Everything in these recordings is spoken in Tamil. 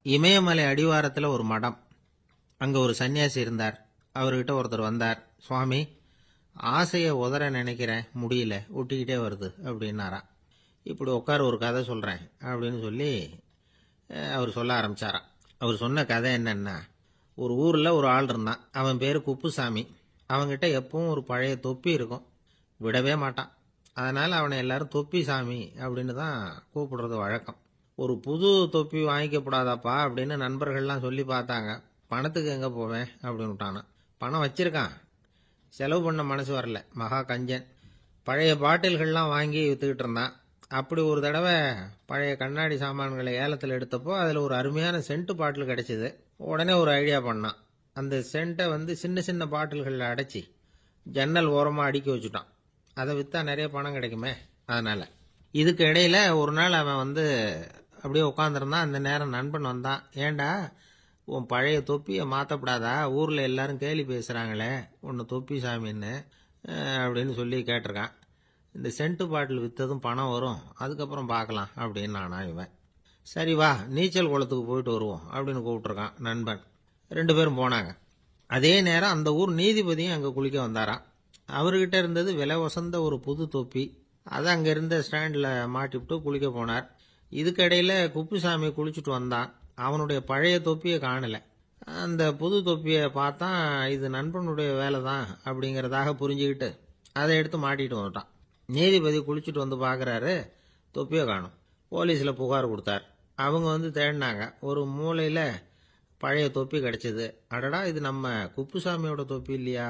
இமயமலை அடிவாரத்தில் ஒரு மடம். அங்கே ஒரு சன்னியாசி இருந்தார். அவர்கிட்ட ஒருத்தர் வந்தார். சுவாமி, ஆசையை உதற நினைக்கிறேன், முடியல, ஒட்டிக்கிட்டே வருது அப்படின்னாராம். இப்படி உட்கார, ஒரு கதை சொல்கிறேன் அப்படின்னு சொல்லி அவர் சொல்ல ஆரம்பித்தாராம். அவர் சொன்ன கதை என்னன்னா, ஒரு ஊரில் ஒரு ஆள் இருந்தான். அவன் பேர் குப்புசாமி. அவன்கிட்ட எப்பவும் ஒரு பழைய தொப்பி இருக்கும், விடவே மாட்டான். அதனால் அவனை எல்லாரும் தொப்பி சாமி அப்படின்னு தான் கூப்பிடுறது வழக்கம். ஒரு புது தொப்பி வாங்கிக்கப்படாதாப்பா அப்படின்னு நண்பர்கள்லாம் சொல்லி பார்த்தாங்க. பணத்துக்கு எங்கே போவேன் அப்படின்னு விட்டானான். பணம் வச்சிருக்கான், செலவு பண்ண மனசு வரல, மகா கஞ்சன். பழைய பாட்டில்கள்லாம் வாங்கி விற்றுக்கிட்டு இருந்தான். அப்படி ஒரு தடவை பழைய கண்ணாடி சாமான்களை ஏலத்தில் எடுத்தப்போ அதில் ஒரு அருமையான சென்ட்டு பாட்டில் கிடச்சிது. உடனே ஒரு ஐடியா பண்ணான். அந்த சென்ட்டை சின்ன சின்ன பாட்டில்களில் அடைச்சி ஜன்னல் ஓரமாக அடுக்கி வச்சுட்டான். அதை விற்றா நிறைய பணம் கிடைக்குமே, அதனால். இதுக்கு இடையில் ஒரு நாள் அவன் அப்படியே உட்காந்துருந்தான். அந்த நேரம் நண்பன் வந்தான். ஏண்டா, உன் பழைய தொப்பியை மாற்றப்படாதா, ஊரில் எல்லாரும் கேலி பேசுகிறாங்களே உன்னை தொப்பி சாமின்னு அப்படின்னு சொல்லி கேட்டிருக்கான். இந்த சென்ட்டு பாட்டில் விற்றதும் பணம் வரும், அதுக்கப்புறம் பார்க்கலாம் அப்படின்னு நானா இவன். சரி வா, நீச்சல் குளத்துக்கு போயிட்டு வருவோம் அப்படின்னு கூப்பிட்ருக்கான் நண்பன். 2 பேரும் போனாங்க. அதே நேரம் அந்த ஊர் நீதிபதியும் அங்கே குளிக்க வந்தாராம். அவர்கிட்ட இருந்தது விலை வசந்த ஒரு புது தொப்பி. அதை அங்கே இருந்த ஸ்டாண்டில் மாட்டிவிட்டு குளிக்க போனார். இதுக்கிடையில் குப்புசாமி குளிச்சுட்டு வந்தான். அவனுடைய பழைய தொப்பியை காணலை. அந்த புது தொப்பியை பார்த்தா இது நண்பனுடைய வேலை தான் அப்படிங்கிறதாக புரிஞ்சுக்கிட்டு அதை எடுத்து மாட்டிட்டு வந்துட்டான். நீதிபதி குளிச்சுட்டு வந்து பார்க்குறாரு, தொப்பியை காணும். போலீஸில் புகார் கொடுத்தார். அவங்க தேடினாங்க. ஒரு மூலையில் பழைய தொப்பி கிடச்சிது. அடடா, இது நம்ம குப்புசாமியோட தொப்பி இல்லையா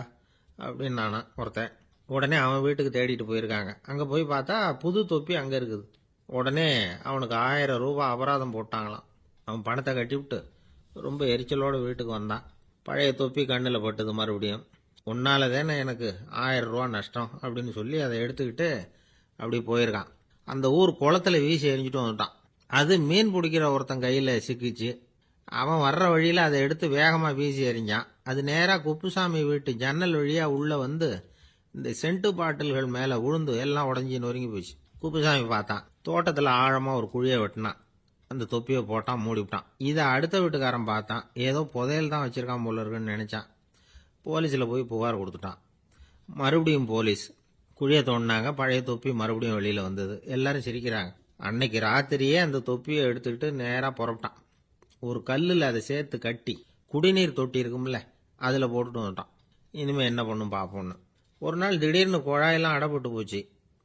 அப்படின்னு நானா ஒருத்தன். உடனே அவன் வீட்டுக்கு தேடிட்டு போயிருக்காங்க. அங்கே போய் பார்த்தா புது தொப்பி அங்கே இருக்குது. உடனே அவனுக்கு 1000 ரூபாய் அபராதம் போட்டாங்களாம். அவன் பணத்தை கட்டிவிட்டு ரொம்ப எரிச்சலோடு வீட்டுக்கு வந்தான். பழைய தொப்பி கண்ணில் பட்டுது. மறுபடியும், உன்னால தானே எனக்கு 1000 ரூபா நஷ்டம் அப்படின்னு சொல்லி அதை எடுத்துக்கிட்டு அப்படி போயிருக்கான். அந்த ஊர் குளத்தில் வீசி எரிஞ்சிட்டு வந்துட்டான். அது மீன் பிடிக்கிற ஒருத்தன் கையில் சிக்கிச்சு. அவன் வர்ற வழியில் அதை எடுத்து வேகமாக வீசி எறிஞ்சான். அது நேராக குப்புசாமி வீட்டு ஜன்னல் வழியாக உள்ளே இந்த சென்ட்டு பாட்டில்கள் மேலே உழுந்து எல்லாம் உடஞ்சி நொறுங்கி போச்சு. குப்புசாமி பார்த்தான். தோட்டத்தில் ஆழமாக ஒரு குழியை வெட்டினான். அந்த தொப்பியை போட்டான், மூடிவிட்டான். இதை அடுத்த வீட்டுக்காரன் பார்த்தான். ஏதோ புதையல் தான் வச்சிருக்கான் போல இருக்குன்னு நினச்சான். போலீஸில் போய் புகார் கொடுத்துட்டான். மறுபடியும் போலீஸ் குழியை தோண்டினாங்க. பழைய தொப்பி மறுபடியும் வெளியில் வந்தது. எல்லாரும் சிரிக்கிறாங்க. அன்னைக்கு ராத்திரியே அந்த தொப்பியை எடுத்துக்கிட்டு நேராக புறப்பட்டான். ஒரு கல்லில் அதை சேர்த்து கட்டி குடிநீர் தொட்டி இருக்கும்ல, அதில் போட்டுட்டு வந்துட்டான். இனிமேல் என்ன பண்ணும் பார்ப்போன்னு. ஒரு நாள் திடீர்னு குழாயெல்லாம் அடைப்பட்டு போச்சு.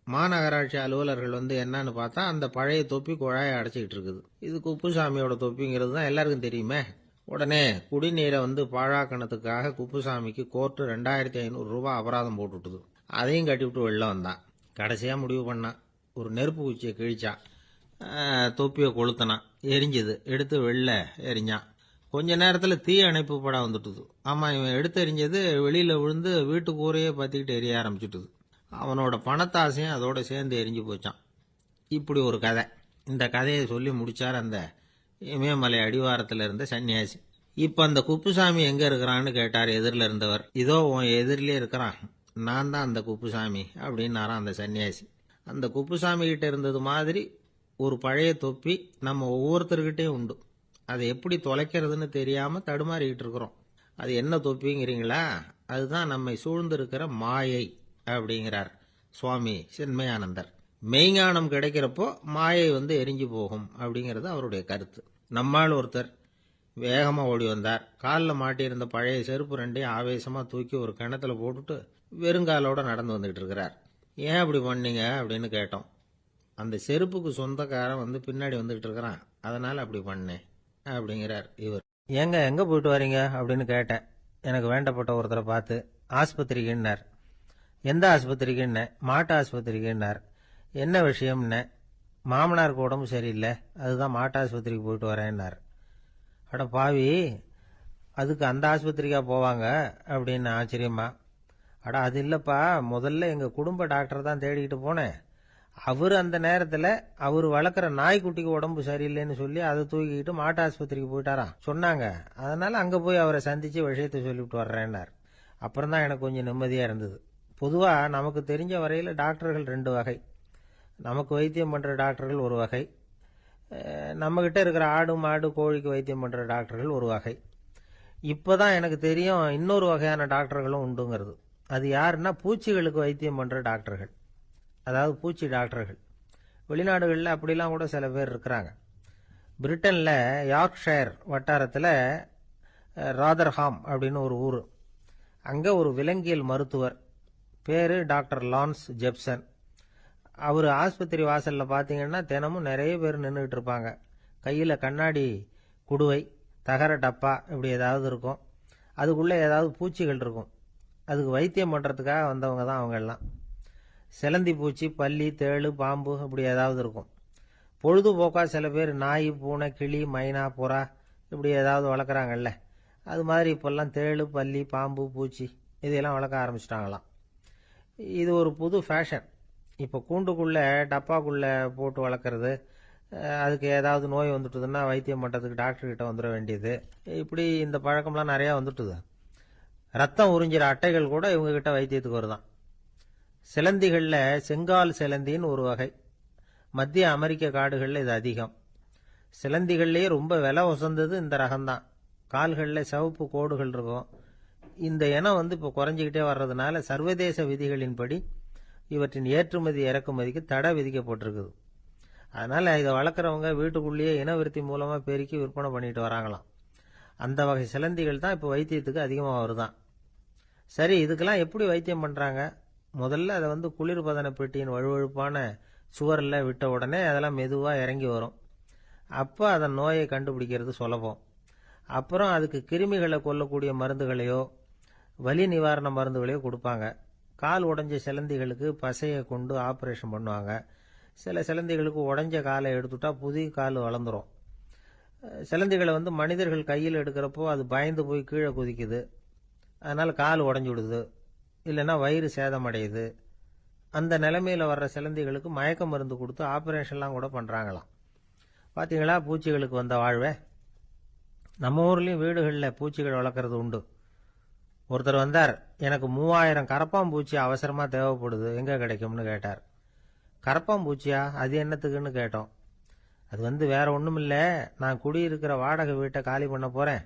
மாநகராட்சி அலுவலர்கள் என்னன்னு பார்த்தா அந்த பழைய தொப்பி குழாயை அடைச்சிக்கிட்டு இருக்குது. இது குப்புசாமியோட தொப்பிங்கிறது தான் எல்லாருக்கும் தெரியுமே. உடனே குடிநீரை பாழாக்கணத்துக்காக குப்புசாமிக்கு கோர்ட்டு 2500 ரூபாய் அபராதம் போட்டுவிட்டுது. அதையும் கட்டிவிட்டு வெளில வந்தான். கடைசியாக முடிவு பண்ணான். ஒரு நெருப்பு குச்சியை கிழிச்சான். தொப்பியை கொளுத்தினான். எரிஞ்சது. எடுத்து வெளில எரிஞ்சான். கொஞ்ச நேரத்தில் தீ அணைப்பு படம் வந்துட்டுது. ஆமாம், இவன் எடுத்து எரிஞ்சது வெளியில் விழுந்து வீட்டு கூரையே பற்றிக்கிட்டு எரிய ஆரம்பிச்சுட்டுது. அவனோட பணத்தாசையும் அதோட சேர்ந்து எரிஞ்சு போச்சான். இப்படி ஒரு கதை. இந்த கதையை சொல்லி முடிச்சார் அந்த இமயமலை அடிவாரத்தில் இருந்த சன்னியாசி. இப்போ அந்த குப்புசாமி எங்கே இருக்கிறான்னு கேட்டார் எதிரில் இருந்தவர். இதோ உன் எதிரிலே இருக்கிறான், நான் தான் அந்த குப்புசாமி அப்படின்னாரான் அந்த சன்னியாசி. அந்த குப்புசாமி கிட்ட இருந்தது மாதிரி ஒரு பழைய தொப்பி நம்ம ஒவ்வொருத்தர்கிட்டையும் உண்டு. அதை எப்படி தொலைக்கிறதுன்னு தெரியாமல் தடுமாறிக்கிட்டு இருக்கிறோம். அது என்ன தொப்பிங்கிறீங்களா? அதுதான் நம்மை சூழ்ந்திருக்கிற மாயை அப்படிங்கிறார் சுவாமி சின்மயானந்தர். மெய்ஞானம் கிடைக்கிறப்போ மாயை எரிஞ்சு போகும் அப்படிங்கிறது அவருடைய கருத்து. நம்மால் ஒருத்தர் வேகமாக ஓடி வந்தார். காலில் மாட்டியிருந்த பழைய செருப்பு 2ஐயும் ஆவேசமாக தூக்கி ஒரு கிணத்துல போட்டுட்டு வெறுங்காலோட நடந்து வந்துகிட்டு இருக்கிறார். ஏன் அப்படி பண்ணீங்க அப்படின்னு கேட்டோம். அந்த செருப்புக்கு சொந்தக்காரன் பின்னாடி வந்துகிட்டு இருக்கிறான், அதனால அப்படி பண்ணேன் அப்படிங்கிறார் இவர். ஏங்க எங்கே போயிட்டு வரீங்க அப்படின்னு கேட்டேன். எனக்கு வேண்டப்பட்ட ஒருத்தரை பார்த்து. ஆஸ்பத்திரிக்குன்னார். எந்த ஆஸ்பத்திரிக்குன்ன? மாட்டு ஆஸ்பத்திரிக்குன்னார். என்ன விஷயம்னு? மாமனாருக்கு உடம்பு சரியில்லை, அதுதான் மாட்டு ஆஸ்பத்திரிக்கு போயிட்டு வரேன்னார். அட பாவி, அதுக்கு அந்த ஆஸ்பத்திரிக்கா போவாங்க அப்படின்னு ஆச்சரியமா. அட அது இல்லைப்பா, முதல்ல எங்கள் குடும்ப டாக்டர் தான் தேடிக்கிட்டு போனேன். அவர் அந்த நேரத்தில் அவர் வளர்க்குற நாய்க்குட்டிக்கு உடம்பு சரியில்லைன்னு சொல்லி அதை தூக்கிக்கிட்டு மாட்டு ஆஸ்பத்திரிக்கு போயிட்டாராம் சொன்னாங்க. அதனால் அங்கே போய் அவரை சந்தித்து விஷயத்தை சொல்லிவிட்டு வர்றேன்னார். அப்புறம் தான் எனக்கு கொஞ்சம் நிம்மதியாக இருந்தது. பொதுவாக நமக்கு தெரிஞ்ச வரையில் டாக்டர்கள் 2 வகை. நமக்கு வைத்தியம் பண்ணுற டாக்டர்கள் ஒரு வகை, நம்மக்கிட்ட இருக்கிற ஆடு மாடு கோழிக்கு வைத்தியம் பண்ணுற டாக்டர்கள் ஒரு வகை. இப்போ தான் எனக்கு தெரியும் இன்னொரு வகையான டாக்டர்களும் உண்டுங்கிறது. அது யாருன்னா பூச்சிகளுக்கு வைத்தியம் பண்ணுற டாக்டர்கள், அதாவது பூச்சி டாக்டர்கள். வெளிநாடுகளில் அப்படிலாம் கூட சில பேர் இருக்கிறாங்க. பிரிட்டனில் யார்க்ஷயர் வட்டாரத்தில் ராதர்ஹாம் அப்படின்னு ஒரு ஊர். அங்கே ஒரு விலங்கியல் மருத்துவர், பேர் டாக்டர் லான்ஸ் ஜெப்சன். அவர் ஆஸ்பத்திரி வாசலில் பார்த்தீங்கன்னா தினமும் நிறைய பேர் நின்றுக்கிட்டு இருப்பாங்க. கையில் கண்ணாடி குடுவை, தகர டப்பா இப்படி ஏதாவது இருக்கும். அதுக்குள்ளே ஏதாவது பூச்சிகள் இருக்கும். அதுக்கு வைத்தியம் பண்ணுறதுக்காக வந்தவங்க தான் அவங்கெல்லாம். சிலந்தி பூச்சி, பல்லி, தேளு, பாம்பு இப்படி ஏதாவது இருக்கும். பொழுதுபோக்காக சில பேர் நாய், பூனை, கிளி, மைனா, புறா இப்படி ஏதாவது வளர்க்குறாங்கல்ல, அது மாதிரி இப்போல்லாம் தேளு, பல்லி, பாம்பு, பூச்சி இதையெல்லாம் வளர்க்க ஆரம்பிச்சிட்டாங்களாம். இது ஒரு புது ஃபேஷன். இப்போ கூண்டுக்குள்ளே டப்பாக்குள்ளே போட்டு வளர்க்குறது, அதுக்கு ஏதாவது நோய் வந்துட்டுதுன்னா வைத்தியம் பண்ணுறதுக்கு டாக்டர்கிட்ட வந்துட வேண்டியது, இப்படி இந்த பழக்கம்லாம் நிறையா வந்துட்டுது. ரத்தம் உறிஞ்சிற அட்டைகள் கூட இவங்ககிட்ட வைத்தியத்துக்கு வருதான். சிலந்திகளில் செங்கால் சிலந்தின்னு ஒரு வகை. மத்திய அமெரிக்க காடுகளில் இது அதிகம். சிலந்திகள்லேயே ரொம்ப விலை உசந்தது இந்த ரகம்தான். கால்களில் சிவப்பு கோடுகள் இருக்கும். இந்த இனம் இப்போ குறைஞ்சிக்கிட்டே வர்றதுனால சர்வதேச விதிகளின்படி இவற்றின் ஏற்றுமதி இறக்குமதிக்கு தடை விதிக்கப்பட்டிருக்குது. அதனால் இதை வளர்க்குறவங்க வீட்டுக்குள்ளேயே இனவிருத்தி மூலமாக பெருக்கி விற்பனை பண்ணிட்டு வராங்களாம். அந்த வகை சிலந்திகள் தான் இப்போ வைத்தியத்துக்கு அதிகமாக வருதான். சரி, இதுக்கெல்லாம் எப்படி வைத்தியம் பண்ணுறாங்க? முதல்ல அதை குளிர்பதன பெட்டியின் வழுவழுப்பான சுவரில் விட்ட உடனே அதெல்லாம் மெதுவாக இறங்கி வரும். அப்போ அதன் நோயை கண்டுபிடிக்கிறது சுலபம். அப்புறம் அதுக்கு கிருமிகளை கொல்லக்கூடிய மருந்துகளையோ வலி நிவாரண மருந்துகளையோ கொடுப்பாங்க. கால் உடைஞ்ச சிலந்திகளுக்கு பசையை கொண்டு ஆப்ரேஷன் பண்ணுவாங்க. சில சிலந்திகளுக்கு உடைஞ்ச காலை எடுத்துட்டா புதிய கால் வளர்ந்துடும். சிலந்திகளை மனிதர்கள் கையில் எடுக்கிறப்போ அது பயந்து போய் கீழே குதிக்குது. அதனால் கால் உடஞ்சி விடுது, இல்லைன்னா வயிறு சேதமடையுது. அந்த நிலைமையில் வர்ற சிலந்திகளுக்கு மயக்க மருந்து கொடுத்து ஆப்ரேஷன்லாம் கூட பண்ணுறாங்களாம். பார்த்தீங்களா பூச்சிகளுக்கு வந்த வாழ்வே. நம்ம ஊர்லேயும் வீடுகளில் பூச்சிகள் வளர்க்குறது உண்டு. ஒருத்தர் வந்தார், எனக்கு 3000 கரப்பாம்பூச்சி அவசரமாக தேவைப்படுது, எங்கே கிடைக்கும்னு கேட்டார். கரப்பாம்பூச்சியா, அது என்னத்துக்குன்னு கேட்டோம். அது வேற ஒன்றும் இல்லை, நான் குடியிருக்கிற வாடகை வீட்டை காலி பண்ண போகிறேன்.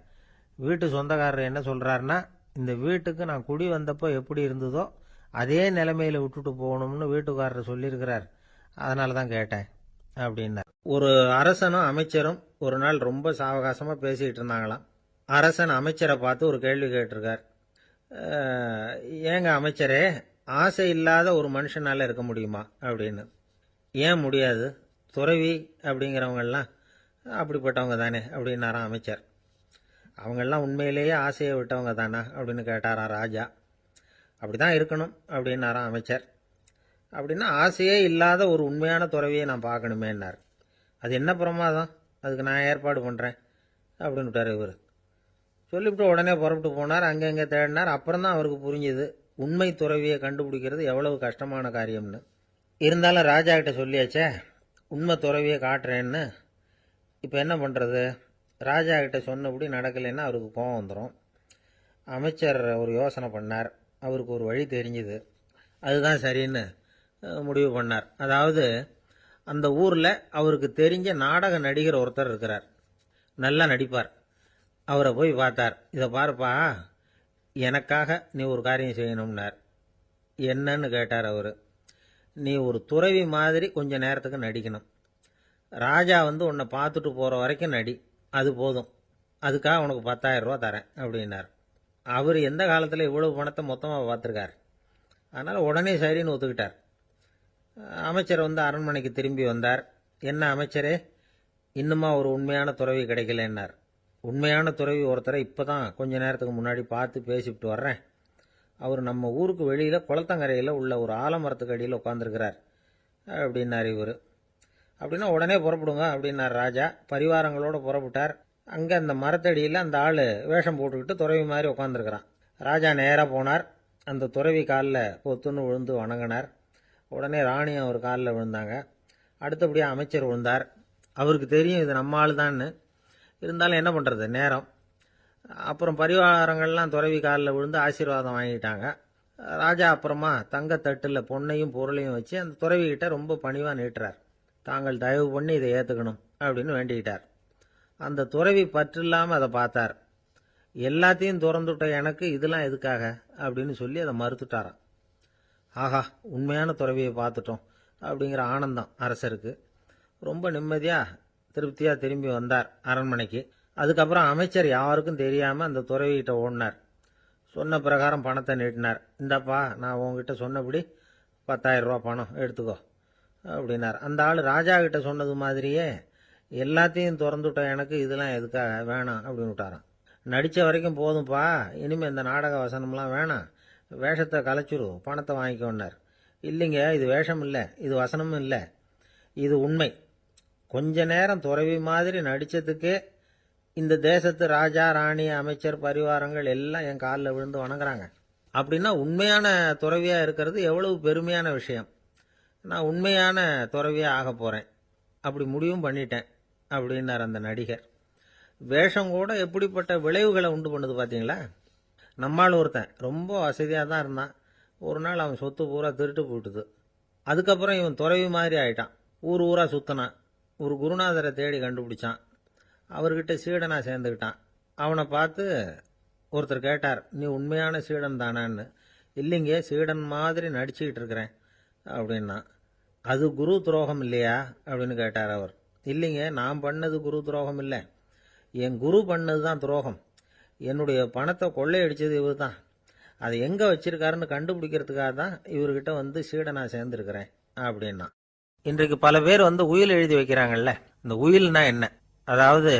வீட்டு சொந்தக்காரர் என்ன சொல்கிறாருன்னா, இந்த வீட்டுக்கு நான் குடி வந்தப்போ எப்படி இருந்ததோ அதே நிலைமையில் விட்டுட்டு போகணும்னு வீட்டுக்காரர் சொல்லியிருக்கிறார், அதனால தான் கேட்டேன் அப்படின்னார். ஒரு அரசனும் அமைச்சரும் ஒரு நாள் ரொம்ப சாவகாசமாக பேசிகிட்டு இருந்தாங்களாம். அரசன் அமைச்சரை பார்த்து ஒரு கேள்வி கேட்டிருக்கார். ஏங்க அமைச்சரே, ஆசை இல்லாத ஒரு மனுஷனால இருக்க முடியுமா அப்படின்னு. ஏன் முடியாது, துறவி அப்படிங்கிறவங்கெல்லாம் அப்படிப்பட்டவங்க தானே அப்படின்னாராம் அமைச்சர். அவங்கெல்லாம் உண்மையிலேயே ஆசையை விட்டவங்க தானா அப்படின்னு கேட்டாராம் ராஜா. அப்படிதான் இருக்கணும் அப்படின்னாராம் அமைச்சர். அப்படின்னா ஆசையே இல்லாத ஒரு உண்மையான துறவியை நான் பார்க்கணுமேன்னார். அது என்ன பிரமாதம், அதுக்கு நான் ஏற்பாடு பண்ணுறேன் அப்படின்னு விட்டார் இவர். சொல்லிவிட்டு உடனே புறப்பட்டு போனார். அங்கங்கே தேடினார். அப்புறம் தான் அவருக்கு புரிஞ்சுது உண்மை துறவியை கண்டுபிடிக்கிறது எவ்வளவு கஷ்டமான காரியம்னு. இருந்தாலும் ராஜா கிட்ட சொல்லியாச்சே, உண்மை துறவியை காட்டுறேன்னு. இப்போ என்ன பண்ணுறது? ராஜா கிட்ட சொன்னபடி நடக்கலைன்னா அவருக்கு கோபம் வந்துடும். அமைச்சர் ஒரு யோசனை பண்ணார். அவருக்கு ஒரு வழி தெரிஞ்சுது. அதுதான் சரின்னு முடிவு பண்ணார். அதாவது அந்த ஊரில் அவருக்கு தெரிஞ்ச நாடக நடிகர் ஒருத்தர் இருக்கிறார், நல்லா நடிப்பார். அவரை போய் பார்த்தார். இதை பாருப்பா, எனக்காக நீ ஒரு காரியம் செய்யணும்னார். என்னன்னு கேட்டார் அவர். நீ ஒரு துறவி மாதிரி கொஞ்ச நேரத்துக்கு நடிக்கணும். ராஜா உன்னை பார்த்துட்டு போகிற வரைக்கும் நடி, அது போதும். அதுக்காக உனக்கு 10,000 ரூபா தரேன் அப்படின்னார். அவர் எந்த காலத்தில் இவ்வளவு பணத்தை மொத்தமாக பார்த்துருக்கார். அதனால் உடனே சரின்னு ஒத்துக்கிட்டார். அமைச்சர் அரண்மனைக்கு திரும்பி வந்தார். என்ன அமைச்சரே, இன்னுமா ஒரு உண்மையான துறவி கிடைக்கலன்னார். உண்மையான துறவி ஒருத்தரை இப்போ தான் கொஞ்ச நேரத்துக்கு முன்னாடி பார்த்து பேசிவிட்டு வர்றேன். அவர் நம்ம ஊருக்கு வெளியில் குளத்தங்கரையில் உள்ள ஒரு ஆலமரத்துக்கு அடியில் உட்காந்துருக்கிறார் அப்படின்னார் இவர். அப்படின்னா உடனே புறப்படுங்க அப்படின்னார் ராஜா. பரிவாரங்களோடு புறப்பட்டார். அங்கே அந்த மரத்தடியில் அந்த ஆள் வேஷம் போட்டுக்கிட்டு துறவி மாதிரி உட்காந்துருக்கிறான். ராஜா நேராக போனார். அந்த துறவி காலில் பொத்துன்னு விழுந்து வணங்கினார். உடனே ராணியும் அவர் காலில் விழுந்தாங்க. அடுத்தபடியாக அமைச்சர் விழுந்தார். அவருக்கு தெரியும் இது நம்ம ஆள் தான்னு. இருந்தாலும் என்ன பண்ணுறது, நேரம். அப்புறம் பரிவாரங்கள்லாம் துறவி காலில் விழுந்து ஆசீர்வாதம் வாங்கிட்டாங்க. ராஜா அப்புறமா தங்கத்தட்டில் பொன்னையும் பொருளையும் வச்சு அந்த துறவிகிட்ட ரொம்ப பணிவாக நீட்டுறார். தாங்கள் தயவு பண்ணி இதை ஏற்றுக்கணும் அப்படின்னு வேண்டிக்கிட்டார். அந்த துறவி பற்றில்லாமல் அதை பார்த்தார். எல்லாத்தையும் திறந்துவிட்ட எனக்கு இதெல்லாம் எதுக்காக அப்படின்னு சொல்லி அதை மறுத்துட்டாராம். ஆஹா, உண்மையான துறவியை பார்த்துட்டோம் அப்படிங்கிற ஆனந்தம் அரசருக்கு. ரொம்ப நிம்மதியாக திருப்தியாக திரும்பி வந்தார் அரண்மனைக்கு. அதுக்கப்புறம் அமைச்சர் யாருக்கும் தெரியாமல் அந்த துறவிகிட்ட ஓடினார். சொன்ன பிரகாரம் பணத்தை நீட்டினார். இந்தாப்பா, நான் உங்ககிட்ட சொன்னபடி 10,000 ரூபா பணம் எடுத்துக்கோ அப்படின்னார். அந்த ஆள் ராஜா கிட்ட சொன்னது மாதிரியே எல்லாத்தையும் திறந்துவிட்ட எனக்கு இதெல்லாம் எதுக்காக வேணாம் அப்படின்னு விட்டாராம். நடித்த வரைக்கும் போதும்ப்பா, இனிமேல் இந்த நாடக வசனம்லாம் வேணாம், வேஷத்தை கலைச்சிரு, பணத்தை வாங்கிக்கோன்னார். இல்லைங்க, இது வேஷம் இல்லை, இது வசனமும் இல்லை, இது உண்மை. கொஞ்ச நேரம் துறவி மாதிரி நடித்ததுக்கே இந்த தேசத்து ராஜா, ராணி, அமைச்சர், பரிவாரங்கள் எல்லாம் என் காலில் விழுந்து வணங்குறாங்க. அப்படின்னா உண்மையான துறவியாக இருக்கிறது எவ்வளவு பெருமையான விஷயம். நான் உண்மையான துறவியாக ஆக போகிறேன், அப்படி முடிவும் பண்ணிட்டேன் அப்படின்னார் அந்த நடிகர். வேஷம் கூட எப்படிப்பட்ட விளைவுகளை உண்டு பண்ணுது பார்த்தீங்களா. நம்மால் ஒருத்தன் ரொம்ப வசதியாக தான் இருந்தான். ஒரு நாள் அவன் சொத்து பூரா திருட்டு போயிட்டுது. அதுக்கப்புறம் இவன் துறவி மாதிரி ஆயிட்டான். ஊர் ஊராக சுற்றினான். ஒரு குருநாதரை தேடி கண்டுபிடிச்சான். அவர்கிட்ட சீடனாக சேர்ந்துக்கிட்டான். அவனை பார்த்து ஒருத்தர் கேட்டார், நீ உண்மையான சீடன் தானான்னு. இல்லைங்க, சீடன் மாதிரி நடிச்சுக்கிட்டு இருக்கிறேன் அப்படின்னா. அது குரு துரோகம் இல்லையா அப்படின்னு கேட்டார் அவர். இல்லைங்க, நான் பண்ணது குரு துரோகம் இல்லை, என் குரு பண்ணது தான் துரோகம். என்னுடைய பணத்தை கொள்ளையடிச்சது இவர் தான். அதை எங்கே வச்சிருக்காருன்னு கண்டுபிடிக்கிறதுக்காக தான் இவர்கிட்ட வந்து சீடனாக சேர்ந்துருக்கிறேன் அப்படின்னா. இன்றைக்கு பல பேர் வந்து உயில் எழுதி வைக்கிறாங்கல்ல. இந்த உயில்னா என்ன? அதாவது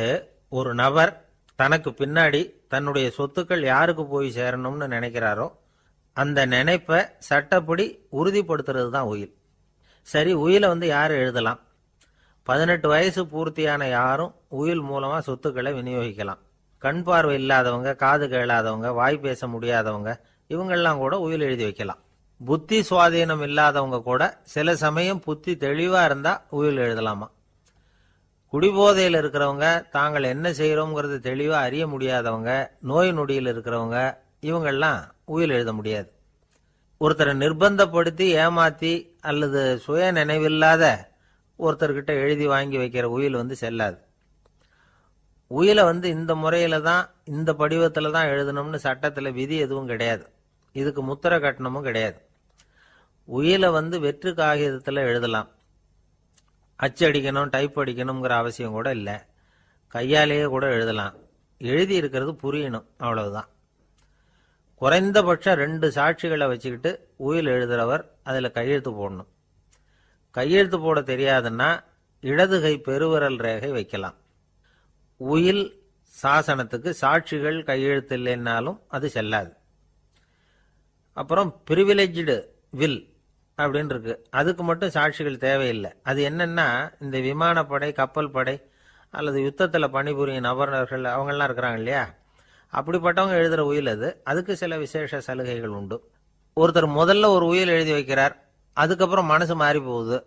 ஒரு நபர் தனக்கு பின்னாடி தன்னுடைய சொத்துக்கள் யாருக்கு போய் சேரணும்னு நினைக்கிறாரோ அந்த நினைப்பை சட்டப்படி உறுதிப்படுத்துறது தான் உயில். சரி, உயிலை வந்து யார் எழுதலாம்? 18 வயசு பூர்த்தியான யாரும் உயில் மூலமாக சொத்துக்களை விநியோகிக்கலாம். கண் பார்வை இல்லாதவங்க, காது கேளாதவங்க, வாய் பேச முடியாதவங்க, இவங்கெல்லாம் கூட உயில் எழுதி வைக்கலாம். புத்தி சுவாதீனம் இல்லாதவங்க கூட சில சமயம் புத்தி தெளிவாக இருந்தால் உயில் எழுதலாமா. குடிபோதையில் இருக்கிறவங்க, தாங்கள் என்ன செய்கிறோங்கிறது தெளிவாக அறிய முடியாதவங்க, நோய் நொடியில் இருக்கிறவங்க, இவங்கெல்லாம் உயில் எழுத முடியாது. ஒருத்தரை நிர்பந்தப்படுத்தி ஏமாத்தி அல்லது சுய நினைவில்லாத ஒருத்தர்கிட்ட எழுதி வாங்கி வைக்கிற உயில் வந்து செல்லாது. உயிலை வந்து இந்த முறையில தான், இந்த படிவத்தில் தான் எழுதணும்னு சட்டத்தில் விதி எதுவும் கிடையாது. இதுக்கு முத்திரை கட்டணமும் கிடையாது. உயிலை வந்து வெற்று காகிதத்தில் எழுதலாம். அச்சடிக்கணும், டைப் அடிக்கணுங்கிற அவசியம் கூட இல்லை. கையாலேயே கூட எழுதலாம். எழுதி இருக்கிறது புரியணும், அவ்வளவுதான். குறைந்தபட்சம் 2 சாட்சிகளை வச்சுக்கிட்டு உயில் எழுதுறவர் அதில் கையெழுத்து போடணும். கையெழுத்து போட தெரியாதுன்னா இடது கை பெருவிரல் ரேகை வைக்கலாம். உயில் சாசனத்துக்கு சாட்சிகள் கையெழுத்து இல்லைன்னாலும் அது செல்லாது. அப்புறம் பிரிவிலேஜ்டு வில் அப்படின்னு இருக்கு. அதுக்கு மட்டும் சாட்சிகள் தேவையில்லை. அது என்னன்னா, இந்த விமானப்படை, கப்பல் படை அல்லது யுத்தத்தில் பணிபுரியும் நபர்கள் அவங்கெல்லாம் இருக்கிறாங்க இல்லையா, அப்படிப்பட்டவங்க எழுதுகிற உயில் அது. அதுக்கு சில விசேஷ சலுகைகள் உண்டு. ஒருத்தர் முதல்ல ஒரு உயில் எழுதி வைக்கிறார், அதுக்கப்புறம் மனசு மாறி போகுது,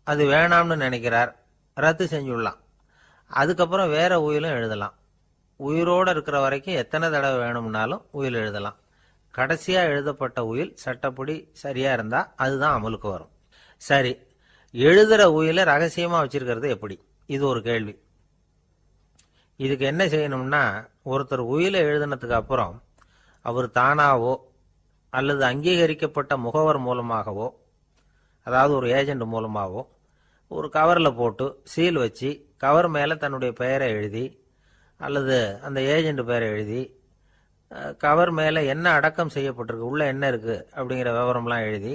அது வேணாம்னு நினைக்கிறார், ரத்து செஞ்சுடலாம். அதுக்கப்புறம் வேற உயிலும் எழுதலாம். உயிரோடு இருக்கிற வரைக்கும் எத்தனை தடவை வேணும்னாலும் உயில் எழுதலாம். கடைசியா எழுதப்பட்ட உயில் சட்டப்படி சரியா இருந்தா அதுதான் அமலுக்கு வரும். சரி, எழுதுற உயிலை ரகசியமா வச்சிருக்கிறது எப்படி? இது ஒரு கேள்வி. இதுக்கு என்ன செய்யணும்னா, ஒருத்தர் உயிலை எழுதினதுக்கு அப்புறம் அவர் தானாவோ அல்லது அங்கீகரிக்கப்பட்ட முகவர் மூலமாகவோ, அதாவது ஒரு ஏஜென்ட் மூலமாகவோ, ஒரு கவரில் போட்டு சீல் வச்சு கவர் மேலே தன்னுடைய பெயரை எழுதி அல்லது அந்த ஏஜென்ட் பெயரை எழுதி கவர் மேலே என்ன அடக்கம் செய்யப்பட்டிருக்கு, உள்ள என்ன இருக்கு அப்படிங்கிற விவரம்லாம் எழுதி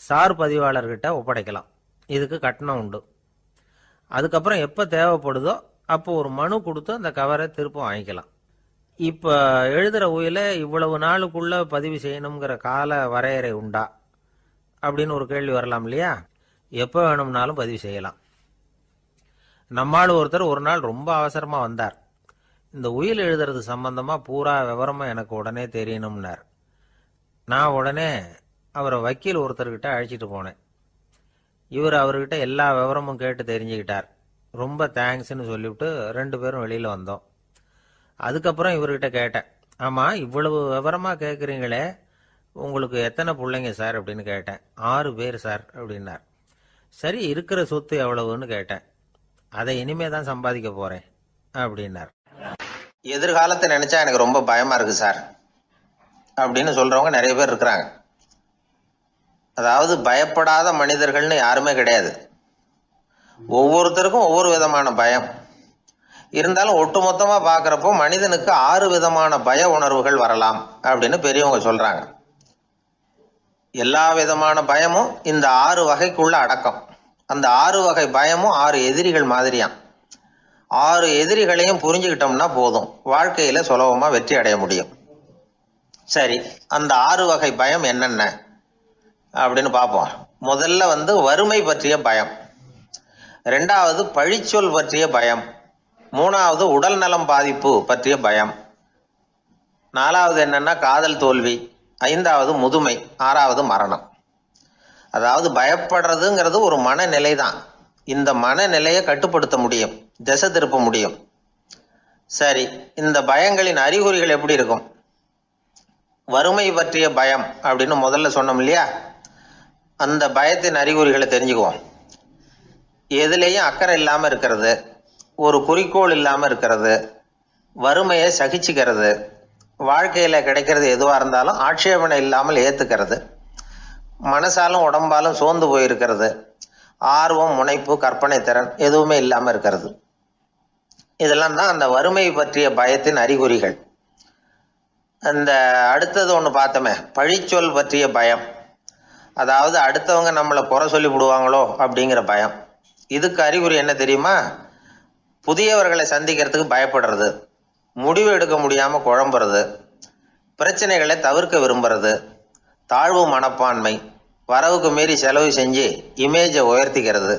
சார் பதிவாளர்கிட்ட ஒப்படைக்கலாம். இதுக்கு கட்டணம் உண்டு. அதுக்கப்புறம் எப்போ தேவைப்படுதோ அப்போ ஒரு மனு கொடுத்து அந்த கவரை திரும்ப வாங்கிக்கலாம். இப்போ எழுதுகிற உயில இவ்வளவு நாளுக்குள்ள பதிவு செய்யணுங்கிற கால வரையறை உண்டா அப்படின்னு ஒரு கேள்வி வரலாம் இல்லையா? எப்போ வேணும்னாலும் பதிவு செய்யலாம். நம்மால் ஒருத்தர் ஒரு நாள் ரொம்ப அவசரமாக வந்தார். இந்த உயில் எழுதுறது சம்பந்தமாக பூரா விவரமாக எனக்கு உடனே தெரியணும்னார். நான் உடனே அவரை வக்கீல் ஒருத்தர்கிட்ட அழைச்சிட்டு போனேன். இவர் அவர்கிட்ட எல்லா விவரமும் கேட்டு தெரிஞ்சுக்கிட்டார். ரொம்ப தேங்க்ஸ்ன்னு சொல்லிவிட்டு 2 பேரும் வெளியில் வந்தோம். அதுக்கப்புறம் இவர்கிட்ட கேட்டேன், ஆமாம் இவ்வளவு விவரமாக கேட்குறீங்களே, உங்களுக்கு எத்தனை பிள்ளைங்க சார் அப்படின்னு கேட்டேன். 6 பேர் சார் அப்படின்னார். சரி, இருக்கிற சொத்து எவ்வளவுன்னு கேட்டேன். அதை இனிமே தான் சம்பாதிக்க போறேன் அப்படின்னார். எதிர்காலத்தை நினைச்சா எனக்கு ரொம்ப பயமா இருக்கு சார் அப்படின்னு சொல்றவங்க நிறைய பேர் இருக்கிறாங்க. அதாவது பயப்படாத மனிதர்கள்னு யாருமே கிடையாது. ஒவ்வொருத்தருக்கும் ஒவ்வொரு விதமான பயம் இருந்தாலும் ஒட்டுமொத்தமா பாக்குறப்போ மனிதனுக்கு 6 விதமான பய உணர்வுகள் வரலாம் அப்படின்னு பெரியவங்க சொல்றாங்க. எல்லா விதமான பயமும் இந்த 6 வகைக்குள்ள அடக்கம். அந்த 6 வகை பயமும் 6 எதிரிகள் மாதிரியாம். 6 எதிரிகளையும் புரிஞ்சுக்கிட்டோம்னா போதும், வாழ்க்கையில சுலபமா வெற்றி அடைய முடியும். சரி, அந்த 6 வகை பயம் என்னென்ன அப்படின்னு பார்ப்போம். முதல்ல வறுமை பற்றிய பயம், 2வது பழிச்சொல் பற்றிய பயம், 3வது உடல் நலம் பாதிப்பு பற்றிய பயம், 4வது என்னன்னா காதல் தோல்வி, 5வது முதுமை, 6வது மரணம். அதாவது பயப்படுறதுங்கிறது ஒரு மனநிலை தான். இந்த மனநிலையை கட்டுப்படுத்த முடியும், திசை திருப்ப முடியும். சரி, இந்த பயங்களின் அறிகுறிகள் எப்படி இருக்கும்? வறுமை பற்றிய பயம் அப்படின்னு முதல்ல சொன்னோம் இல்லையா, அந்த பயத்தின் அறிகுறிகளை தெரிஞ்சுக்குவோம். எதுலேயும் அக்கறை இல்லாமல் இருக்கிறது, ஒரு குறிக்கோள் இல்லாமல் இருக்கிறது, வறுமையை சகிச்சுக்கிறது, வாழ்க்கையில் கிடைக்கிறது எதுவாக இருந்தாலும் ஆட்சேபனை இல்லாமல் ஏற்றுக்கிறது, மனசாலும் உடம்பாலும் சோர்ந்து போயிருக்கிறது, ஆர்வம், முனைப்பு, கற்பனை திறன் எதுவுமே இல்லாமல் இருக்கிறது. இதெல்லாம் தான் அந்த வறுமை பற்றிய பயத்தின் அறிகுறிகள். அந்த அடுத்தது ஒன்று பார்த்தோமே, பழிச்சொல் பற்றிய பயம். அதாவது அடுத்தவங்க நம்மளை குறை சொல்லி விடுவாங்களோ அப்படிங்கிற பயம். இதுக்கு அறிகுறி என்ன தெரியுமா? புதியவர்களை சந்திக்கிறதுக்கு பயப்படுறது, முடிவு எடுக்க முடியாமல் குழம்புறது, பிரச்சனைகளை தவிர்க்க விரும்புறது, தாழ்வு மனப்பான்மை, வரவுக்கு மீறி செலவு செஞ்சு இமேஜை உயர்த்திக்கிறது,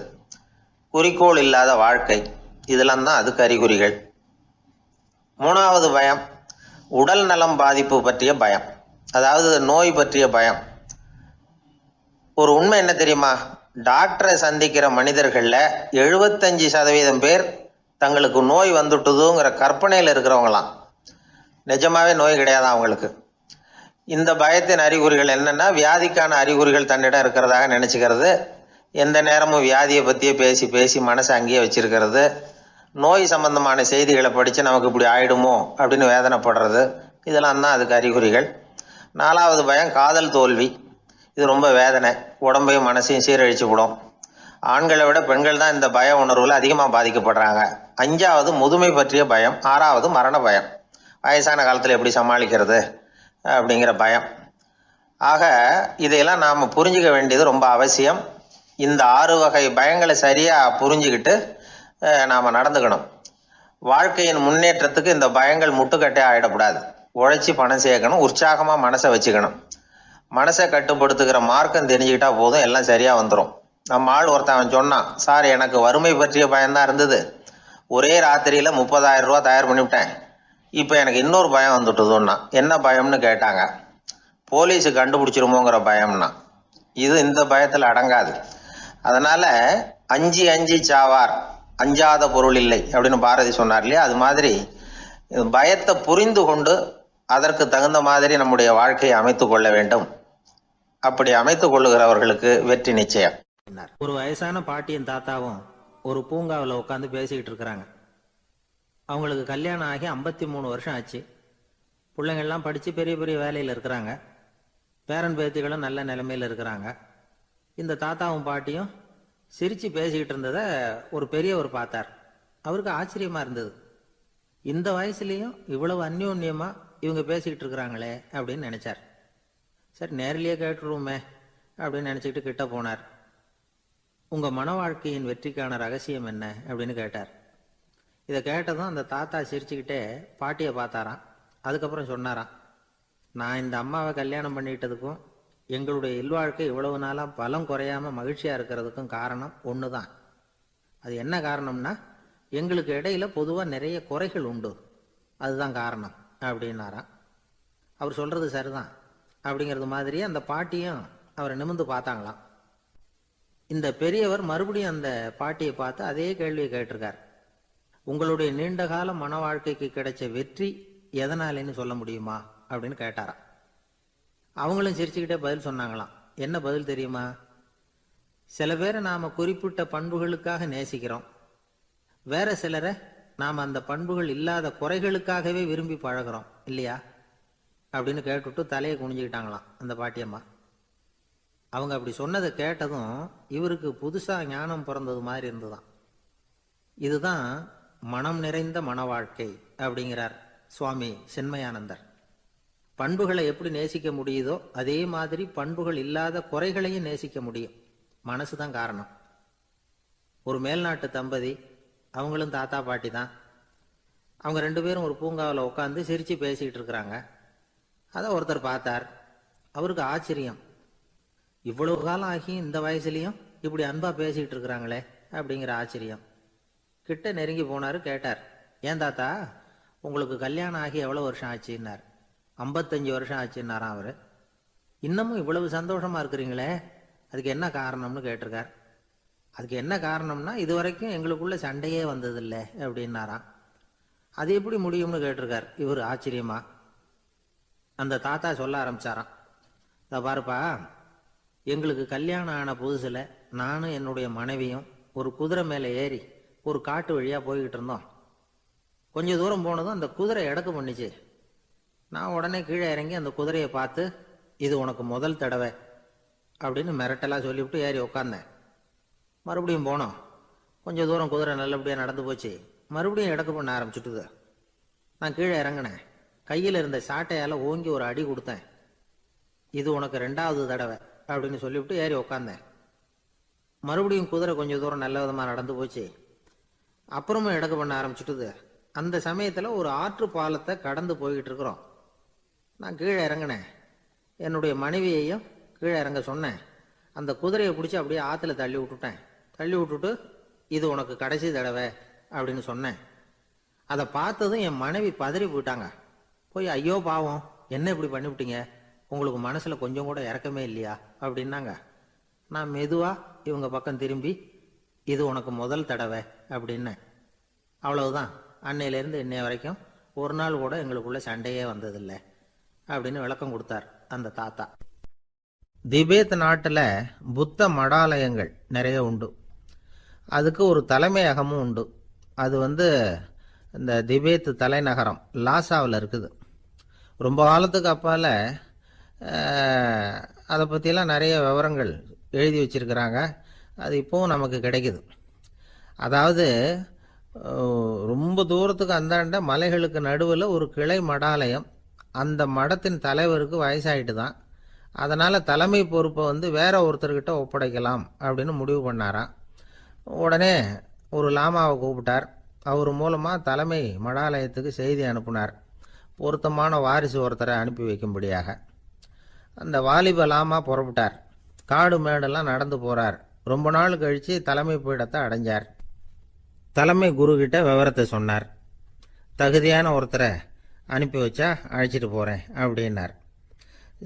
குறிக்கோள் இல்லாத வாழ்க்கை, இதெல்லாம் தான் அதுக்கு அறிகுறிகள். 3வது பயம் உடல் நலம் பாதிப்பு பற்றிய பயம், அதாவது நோய் பற்றிய பயம். ஒரு உண்மை என்ன தெரியுமா? டாக்டரை சந்திக்கிற மனிதர்களில் 75% பேர் தங்களுக்கு நோய் வந்துட்டுதுங்கிற கற்பனையில் இருக்கிறவங்களாம். நிஜமாவே நோய் கிடையாது அவங்களுக்கு. இந்த பயத்தின் அறிகுறிகள் என்னன்னா, வியாதிக்கான அறிகுறிகள் தன்னிடம் இருக்கிறதாக நினச்சிக்கிறது, எந்த நேரமும் வியாதியை பற்றியே பேசி பேசி மனசை அங்கேயே வச்சிருக்கிறது, நோய் சம்பந்தமான செய்திகளை படித்து நமக்கு இப்படி ஆயிடுமோ அப்படின்னு வேதனைப்படுறது, இதெல்லாம் தான் அதுக்கு அறிகுறிகள். 4வது பயம் காதல் தோல்வி. இது ரொம்ப வேதனை, உடம்பையும் மனசையும் சீரழிச்சு விடும். ஆண்களை விட பெண்கள் தான் இந்த பய உணர்வில் அதிகமாக பாதிக்கப்படுறாங்க. 5வது முதுமை பற்றிய பயம். 6வது மரண பயம், வயசான காலத்தில் எப்படி சமாளிக்கிறது அப்படிங்கிற பயம். ஆக இதையெல்லாம் நாம் புரிஞ்சிக்க வேண்டியது ரொம்ப அவசியம். இந்த 6 வகை பயங்களை சரியாக புரிஞ்சுக்கிட்டு நாம் நடந்துக்கணும். வாழ்க்கையின் முன்னேற்றத்துக்கு இந்த பயங்கள் முட்டுக்கட்டே ஆகிடக்கூடாது. உழைச்சி பணம் சேர்க்கணும், உற்சாகமாக மனசை வச்சுக்கணும். மனசை கட்டுப்படுத்துகிற மார்க்கம் தெரிஞ்சுக்கிட்டா போதும், எல்லாம் சரியாக வந்துடும். நம்ம ஆள் ஒருத்தன் சொன்னான், சார் எனக்கு வறுமை பற்றிய பயம்தான் இருந்தது, ஒரே ராத்திரியில் 30,000 ரூபா தயார் பண்ணிவிட்டேன், இப்போ எனக்கு இன்னொரு பயம் வந்துட்டுதுன்னா. என்ன பயம்னு கேட்டாங்க. போலீஸு கண்டுபிடிச்சிருமோங்கிற பயம்னா. இது இந்த பயத்தில் அடங்காது. அதனால் அஞ்சி அஞ்சி சாவார், அஞ்சாத பொருள் இல்லை அப்படின்னு பாரதி சொன்னார் இல்லையா, அது மாதிரி பயத்தை புரிந்து கொண்டு அதற்கு தகுந்த மாதிரி நம்முடைய வாழ்க்கையை அமைத்து கொள்ள வேண்டும். அப்படி அமைத்துக் கொள்ளுகிறவர்களுக்கு வெற்றி நிச்சயம். ஒரு வயசான பாட்டியும் தாத்தாவும் ஒரு பூங்காவில் உட்காந்து பேசிக்கிட்டு இருக்கிறாங்க. அவங்களுக்கு கல்யாணம் ஆகி 53 வருஷம் ஆச்சு. பிள்ளைங்கள்லாம் படித்து பெரிய பெரிய வேலையில் இருக்கிறாங்க. பேரன் பேத்திகளும் நல்ல நிலைமையில் இருக்கிறாங்க. இந்த தாத்தாவும் பாட்டியும் சிரித்து பேசிக்கிட்டு இருந்ததை ஒரு பெரியவர் பார்த்தார். அவருக்கு ஆச்சரியமாக இருந்தது. இந்த வயசுலேயும் இவ்வளவு அந்யோன்யமாக இவங்க பேசிக்கிட்டு இருக்கிறாங்களே அப்படின்னு நினச்சார். சரி, நேரிலேயே கேட்டுருவோமே அப்படின்னு நினச்சிக்கிட்டு கிட்ட போனார். உங்கள் மன வாழ்க்கையின் வெற்றிக்கான ரகசியம் என்ன அப்படின்னு கேட்டார். இதை கேட்டதும் அந்த தாத்தா சிரிச்சுக்கிட்டே பாட்டியை பார்த்தாராம். அதுக்கப்புறம் சொன்னாராம், நான் இந்த அம்மாவை கல்யாணம் பண்ணிக்கிட்டதுக்கும் எங்களுடைய இல்வாழ்க்கை இவ்வளவு நாளாக பலம் குறையாமல் மகிழ்ச்சியாக இருக்கிறதுக்கும் காரணம் ஒன்று தான். அது என்ன காரணம்னா, எங்களுக்கு இடையில பொதுவாக நிறைய குறைகள் உண்டு, அதுதான் காரணம் அப்படின்னாராம். அவர் சொல்கிறது சரிதான் அப்படிங்கிறது மாதிரியே அந்த பாட்டியும் அவரை நிமிர்ந்து பார்த்தாங்களாம். இந்த பெரியவர் மறுபடியும் அந்த பாட்டியை பார்த்து அதே கேள்வியை கேட்டிருக்கார். உங்களுடைய நீண்டகால மன வாழ்க்கைக்கு கிடைச்ச வெற்றி எதனாலேன்னு சொல்ல முடியுமா அப்படின்னு கேட்டாராம். அவங்களும் சிரிச்சுக்கிட்டே பதில் சொன்னாங்களாம். என்ன பதில் தெரியுமா? சில பேரை நாம் குறிப்பிட்ட பண்புகளுக்காக நேசிக்கிறோம், வேற சிலரை நாம் அந்த பண்புகள் இல்லாத குறைகளுக்காகவே விரும்பி பழகிறோம் இல்லையா அப்படின்னு கேட்டுவிட்டு தலையை குனிஞ்சுக்கிட்டாங்களாம் அந்த பாட்டியம்மா. அவங்க அப்படி சொன்னதை கேட்டதும் இவருக்கு புதுசாக ஞானம் பிறந்தது மாதிரி இருந்துதான். இதுதான் மனம் நிறைந்த மன வாழ்க்கை அப்படிங்கிறார் சுவாமி சின்மயானந்தர். பண்புகளை எப்படி நேசிக்க முடியுதோ அதே மாதிரி பண்புகள் இல்லாத குறைகளையும் நேசிக்க முடியும். மனசு தான் காரணம். ஒரு மேல்நாட்டு தம்பதி, அவங்களும் தாத்தா பாட்டி தான். அவங்க 2 பேரும் ஒரு பூங்காவில் உட்காந்து சிரித்து பேசிகிட்டு இருக்கிறாங்க. அதை ஒருத்தர் பார்த்தார். அவருக்கு ஆச்சரியம், இவ்வளவு காலம் ஆகி இந்த வயசுலேயும் இப்படி அன்பாக பேசிகிட்டு இருக்கிறாங்களே அப்படிங்கிற ஆச்சரியம். கிட்ட நெருங்கி போனார். கேட்டார், ஏன் தாத்தா உங்களுக்கு கல்யாணம் ஆகி எவ்வளோ வருஷம் ஆச்சுன்னார். 55 வருஷம் ஆச்சுன்னாராம் அவர். இன்னமும் இவ்வளவு சந்தோஷமாக இருக்கிறீங்களே, அதுக்கு என்ன காரணம்னு கேட்டிருக்கார். அதுக்கு என்ன காரணம்னா, இது வரைக்கும் எங்களுக்குள்ள சண்டையே வந்ததில்லை அப்படின்னாராம். அது எப்படி முடியும்னு கேட்டிருக்கார் இவர் ஆச்சரியமா. அந்த தாத்தா சொல்ல ஆரம்பிச்சாராம், இதை பாருப்பா, எங்களுக்கு கல்யாணம் ஆன புதுசில் நானும் என்னுடைய மனைவியும் ஒரு குதிரை மேலே ஏறி ஒரு காட்டு வழியாக போய்கிட்டு இருந்தோம். கொஞ்சம் தூரம் போனதும் அந்த குதிரை எடக்கு பண்ணிச்சு. நான் உடனே கீழே இறங்கி அந்த குதிரையை பார்த்து, இது உனக்கு முதல் தடவை அப்படின்னு மிரட்டலாக சொல்லிவிட்டு ஏறி உட்காந்தேன். மறுபடியும் போனோம். கொஞ்சம் தூரம் குதிரை நல்லபடியாக நடந்து போச்சு. மறுபடியும் எடக்கு பண்ண ஆரம்பிச்சுட்டுது. நான் கீழே இறங்கினேன். கையில் இருந்த சாட்டையால் ஓங்கி ஒரு அடி கொடுத்தேன். இது உனக்கு 2வது தடவை அப்படின்னு சொல்லிவிட்டு ஏறி உட்காந்தேன். மறுபடியும் குதிரை கொஞ்சம் தூரம் நல்ல விதமாக நடந்து போச்சு. அப்புறமும் எடக்கு பண்ண ஆரம்பிச்சுட்டுது. அந்த சமயத்தில் ஒரு ஆற்று பாலத்தை கடந்து போய்கிட்டு இருக்கிறோம். நான் கீழே இறங்கினேன். என்னுடைய மனைவியையும் கீழே இறங்க சொன்னேன். அந்த குதிரையை பிடிச்சி அப்படியே ஆற்றுல தள்ளி விட்டுட்டேன். தள்ளி விட்டுட்டு, இது உனக்கு கடைசி தடவை அப்படின்னு சொன்னேன். அதை பார்த்ததும் என் மனைவி பதறி போயிட்டாங்க. போய், ஐயோ பாவம், என்ன இப்படி பண்ணிவிட்டீங்க, உங்களுக்கு மனசில் கொஞ்சம் கூட இறக்கமே இல்லையா அப்படின்னாங்க. நான் மெதுவாக இவங்க பக்கம் திரும்பி, இது உனக்கு முதல் தடவை அப்படின்னேன். அவ்வளவுதான். அன்னையிலேருந்து இன்னைய வரைக்கும் ஒரு நாள் கூட எங்களுக்குள்ள சண்டையே வந்ததில்லை அப்படின்னு விளக்கம் கொடுத்தார் அந்த தாத்தா. திபேத் நாட்டில் புத்த மடாலயங்கள் நிறைய உண்டு. அதுக்கு ஒரு தலைமையகமும் உண்டு. அது இந்த திபேத் தலைநகரம் லாசாவில் இருக்குது. ரொம்ப காலத்துக்கு அப்பால் அதை பற்றிலாம் நிறைய விவரங்கள் எழுதி வச்சிருக்கிறாங்க. அது இப்போவும் நமக்கு கிடைக்குது. அதாவது ரொம்ப தூரத்துக்கு அந்தாண்ட மலைகளுக்கு நடுவில் ஒரு கிளை மடாலயம். அந்த மடத்தின் தலைவருக்கு வயசாயிட்டு தான். அதனால் தலைமை பொறுப்பை வேற ஒருத்தர்கிட்ட ஒப்படைக்கலாம் அப்படின்னு முடிவு பண்ணாராம். உடனே ஒரு லாமாவை கூப்பிட்டார். அவர் மூலமாக தலைமை மடாலயத்துக்கு செய்தி அனுப்புனார், பொருத்தமான வாரிசு ஒருத்தரை அனுப்பி வைக்கும்படியாக. அந்த வாலிப லாமா புறப்பட்டார். காடு மேடெல்லாம் நடந்து போகிறார். ரொம்ப நாள் கழித்து தலைமை பீடத்தை அடைஞ்சார். தலைமை குருக்கிட்ட விவரத்தை சொன்னார். தகுதியான ஒருத்தரை அனுப்பி வச்சா அழைச்சிட்டு போகிறேன் அப்படின்னார்.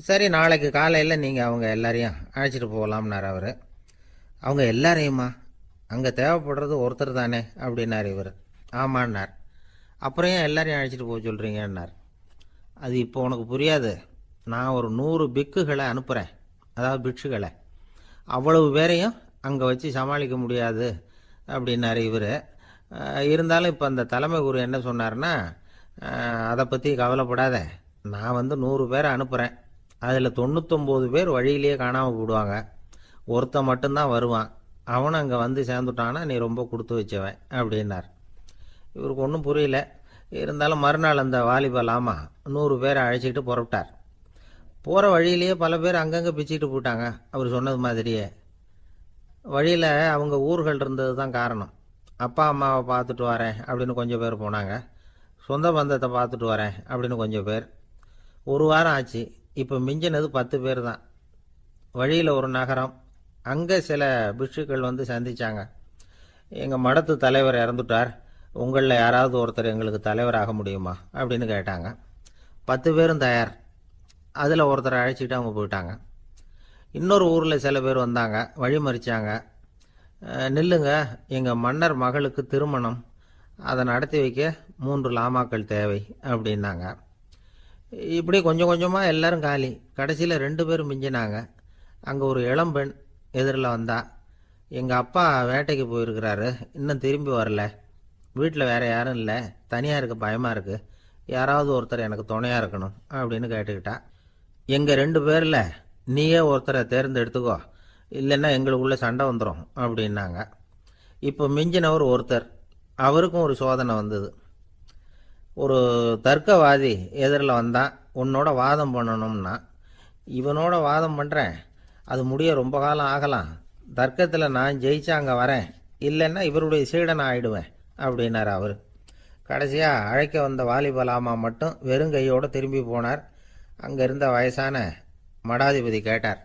சரி, நாளைக்கு காலையில் நீங்கள் அவங்க எல்லாரையும் அழைச்சிட்டு போகலாம்னார் அவர். அவங்க எல்லாரையுமா? அங்கே தேவைப்படுறது ஒருத்தர் தானே அப்படின்னார் இவர். ஆமான்னார். அப்புறம் ஏன் எல்லாரையும் அழைச்சிட்டு போக சொல்கிறீங்கன்னார். அது இப்போ உனக்கு புரியாது. நான் ஒரு 100 பிக்குகளை அனுப்புகிறேன், அதாவது பிட்சுகளை. அவ்வளவு பேரையும் அங்கே வச்சு சமாளிக்க முடியாது அப்படின்னார் இவர். இருந்தாலும் இப்போ அந்த தலைமை குரு என்ன சொன்னார்னா, அதை பற்றி கவலைப்படாத, நான் 100 பேரை அனுப்புகிறேன். அதில் 99 பேர் வழியிலேயே காணாமல் போடுவாங்க, ஒருத்தன் மட்டும்தான் வருவான். அவனை அங்கே சேர்ந்துட்டான்னா நீ ரொம்ப கொடுத்து வச்சவன் அப்படின்னார். இவருக்கு ஒன்றும் புரியல. இருந்தாலும் மறுநாள் அந்த வாலிப லாமா 100 பேரை அழைச்சிக்கிட்டு புறப்பட்டார். போகிற வழியிலேயே பல பேர் அங்கங்கே பிச்சுக்கிட்டு போயிட்டாங்க அவர் சொன்னது மாதிரியே. வழியில் அவங்க ஊர்கள் இருந்தது தான் காரணம். அப்பா அம்மாவை பார்த்துட்டு வரேன் அப்படின்னு கொஞ்சம் பேர் போனாங்க. சொந்த பந்தத்தை பார்த்துட்டு வரேன் அப்படின்னு கொஞ்சம் பேர். ஒரு வாரம் ஆச்சு. இப்போ மிஞ்சினது 10 பேர் தான். வழியில் ஒரு நகரம். அங்கே சில பிட்சுக்கள் சந்தித்தாங்க. எங்கள் மடத்து தலைவர் இறந்துட்டார், உங்களில் யாராவது ஒருத்தர் எங்களுக்கு தலைவராக முடியுமா அப்படின்னு கேட்டாங்க. 10 பேரும் தயார். அதில் ஒருத்தரை அழைச்சிட்டு அவங்க போயிட்டாங்க. இன்னொரு ஊரில் சில பேர் வந்தாங்க, வழி மறிச்சாங்க. நில்லுங்க, எங்கள் மன்னர் மகளுக்கு திருமணம், அதை நடத்தி வைக்க 3 லாமாக்கள் தேவை அப்படின்னாங்க. இப்படி கொஞ்சம் கொஞ்சமாக எல்லாரும் காலி. கடைசியில் 2 பேரும் மிஞ்சினாங்க. அங்கே ஒரு இளம்பெண் எதிரில் வந்தா. எங்கள் அப்பா வேட்டைக்கு போயிருக்கிறாரு, இன்னும் திரும்பி வரல. வீட்டில் வேற யாரும் இல்லை, தனியாக இருக்க பயமாக இருக்கு. யாராவது ஒருத்தர் எனக்கு துணையாக இருக்கணும் அப்படின்னு கேட்டுக்கிட்டா. எங்கள் 2 பேரில் நீயே ஒருத்தரை தேர்ந்தெடுத்துக்கோ, இல்லைன்னா எங்களுக்குள்ளே சண்டை வந்துடும் அப்படின்னாங்க. இப்போ மிஞ்சினவர் ஒருத்தர், அவருக்கும் ஒரு சோதனை வந்தது. ஒரு தர்க்கவாதி எதிரில் வந்தான், உன்னோட வாதம் பண்ணணும்னா. இவனோட வாதம் பண்ணுறேன், அது முடிய ரொம்ப காலம் ஆகலாம். தர்க்கத்தில் நான் ஜெயிச்சா அங்கே வரேன், இல்லைன்னா இவருடைய சீடனை ஆயிடுவேன் அப்படின்னார் அவர். கடைசியாக அழைக்க வந்த வாலிபலாமா மட்டும் வெறும் கையோடு திரும்பி போனார். அங்கே இருந்த வயசான மடாதிபதி கேட்டார்,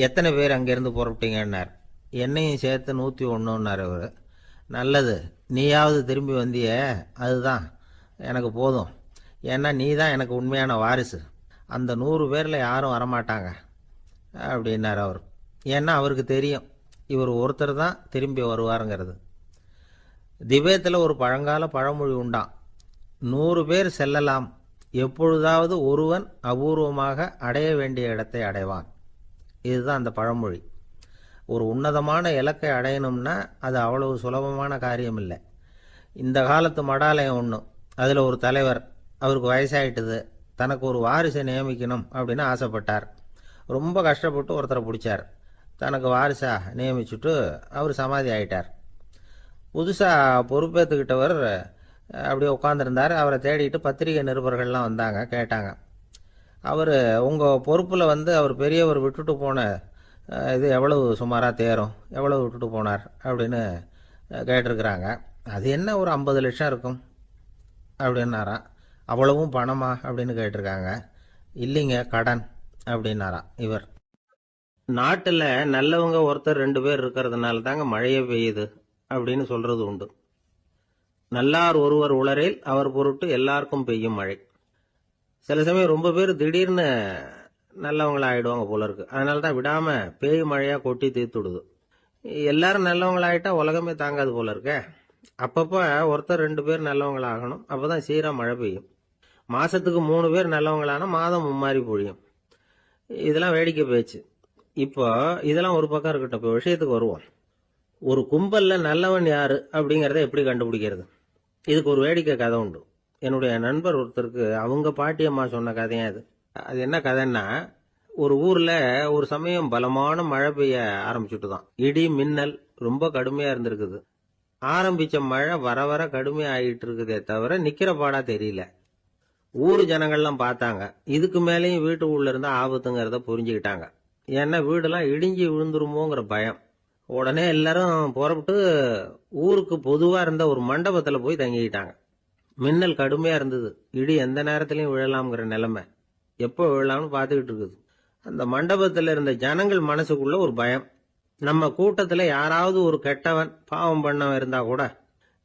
எத்தனை பேர் அங்கேருந்து புறப்பட்டீங்கன்னார். என்னையும் சேர்த்து 101ன்னார் அவர். நல்லது, நீயாவது திரும்பி வந்தியே, அதுதான் எனக்கு போதும். ஏன்னா நீ தான் எனக்கு உண்மையான வாரிசு. அந்த 100 பேரில் யாரும் வரமாட்டாங்க அப்படின்னார் அவர். ஏன்னா அவருக்கு தெரியும், இவர் ஒருத்தர் தான் திரும்பி வருவாருங்கிறது. திபேத்தில் ஒரு பழங்கால பழமொழி உண்டாம், 100 பேர் செல்லலாம், எப்பொழுதாவது ஒருவன் அபூர்வமாக அடைய வேண்டிய இடத்தை அடைவான். இதுதான் அந்த பழமொழி. ஒரு உன்னதமான இலக்கை அடையணும்னா அது அவ்வளவு சுலபமான காரியம் இல்லை. இந்த காலத்து மடாலயம் ஒன்று, அதில் ஒரு தலைவர், அவருக்கு வயசாயிட்டுது, தனக்கு ஒரு வாரிசை நியமிக்கணும் அப்படின்னு ஆசைப்பட்டார். ரொம்ப கஷ்டப்பட்டு ஒருத்தரை பிடிச்சார், தனக்கு வாரிசாக நியமிச்சுட்டு அவர் சமாதி ஆயிட்டார். புதுசாக பொறுப்பேற்றுக்கிட்டவர் அப்படியே உட்காந்துருந்தார். அவரை தேடிட்டு பத்திரிகை நிருபர்கள்லாம் வந்தாங்க, கேட்டாங்க. அவர் உங்கள் பொறுப்பில் அவர் பெரியவர் விட்டுட்டு போன இது எவ்வளவு சுமாராக தேரும், எவ்வளவு விட்டுட்டு போனார் அப்படின்னு கேட்டிருக்கிறாங்க. அது என்ன ஒரு 50 லட்சம் இருக்கும் அப்படின்னாராம். அவ்வளவும் பணமா அப்படின்னு கேட்டிருக்காங்க. இல்லைங்க, கடன் அப்படின்னாராம் இவர். நாட்டில் நல்லவங்க ஒருத்தர் 2 பேர் இருக்கிறதுனால தாங்க மழையே பெய்யுது அப்படின்னு சொல்றது உண்டு. நல்லார் ஒருவர் உளரேல் அவர் பொருட்டு எல்லாருக்கும் பெய்யும் மழை. சில சமயம் ரொம்ப பேர் திடீர்னு நல்லவங்களா ஆயிடுவாங்க போல இருக்கு. அதனால தான் விடாம பேய் மழையா கொட்டி தீர்த்துடுது. எல்லாரும் நல்லவங்களாயிட்டா உலகமே தாங்காது போல இருக்க. அப்பப்ப ஒருத்தர் 2 பேர் நல்லவங்களாகணும், அப்பதான் சீரா மழை பெய்யும். மாசத்துக்கு 3 பேர் நல்லவங்களானா மாதம் மும்மாரி பொழியும். இதெல்லாம் வேடிக்கை பேச்சு. இப்போ இதெல்லாம் ஒரு பக்கம் இருக்கட்டும், இப்போ விஷயத்துக்கு வருவோம். ஒரு கும்பல்ல நல்லவன் யாரு அப்படிங்கறத எப்படி கண்டுபிடிக்கிறது? இதுக்கு ஒரு வேடிக்கை கதை உண்டு. என்னுடைய நண்பர் ஒருத்தருக்கு அவங்க பாட்டியம்மா சொன்ன கதையா அது. அது என்ன கதைன்னா, ஒரு ஊர்ல ஒரு சமயம் பலமான மழை பெய்ய ஆரம்பிச்சுட்டு தான். இடி மின்னல் ரொம்ப கடுமையா இருந்திருக்குது. ஆரம்பிச்ச மழை வர வர கடுமையா ஆகிட்டு இருக்குதே தவிர நிக்கிற பாடா தெரியல. ஊர் ஜனங்கள்லாம் பார்த்தாங்க. இதுக்கு மேலேயும் வீட்டு உள்ள இருந்தா ஆபத்துங்கிறத புரிஞ்சுக்கிட்டாங்க. ஏன்னா வீடெல்லாம் இடிஞ்சி விழுந்துருமோங்கிற பயம். உடனே எல்லாரும் புறப்பட்டு ஊருக்கு பொதுவா இருந்த ஒரு மண்டபத்துல போய் தங்கிக்கிட்டாங்க. மின்னல் கடுமையா இருந்தது, இடி எந்த நேரத்திலையும் விழலாம்ங்கிற நிலைமை. எப்போ விழலாம்னு பார்த்துக்கிட்டு இருக்குது. அந்த மண்டபத்தில் இருந்த ஜனங்கள் மனசுக்குள்ள ஒரு பயம். நம்ம கூட்டத்துல யாராவது ஒரு கெட்டவன் பாவம் பண்ணவன் இருந்தா கூட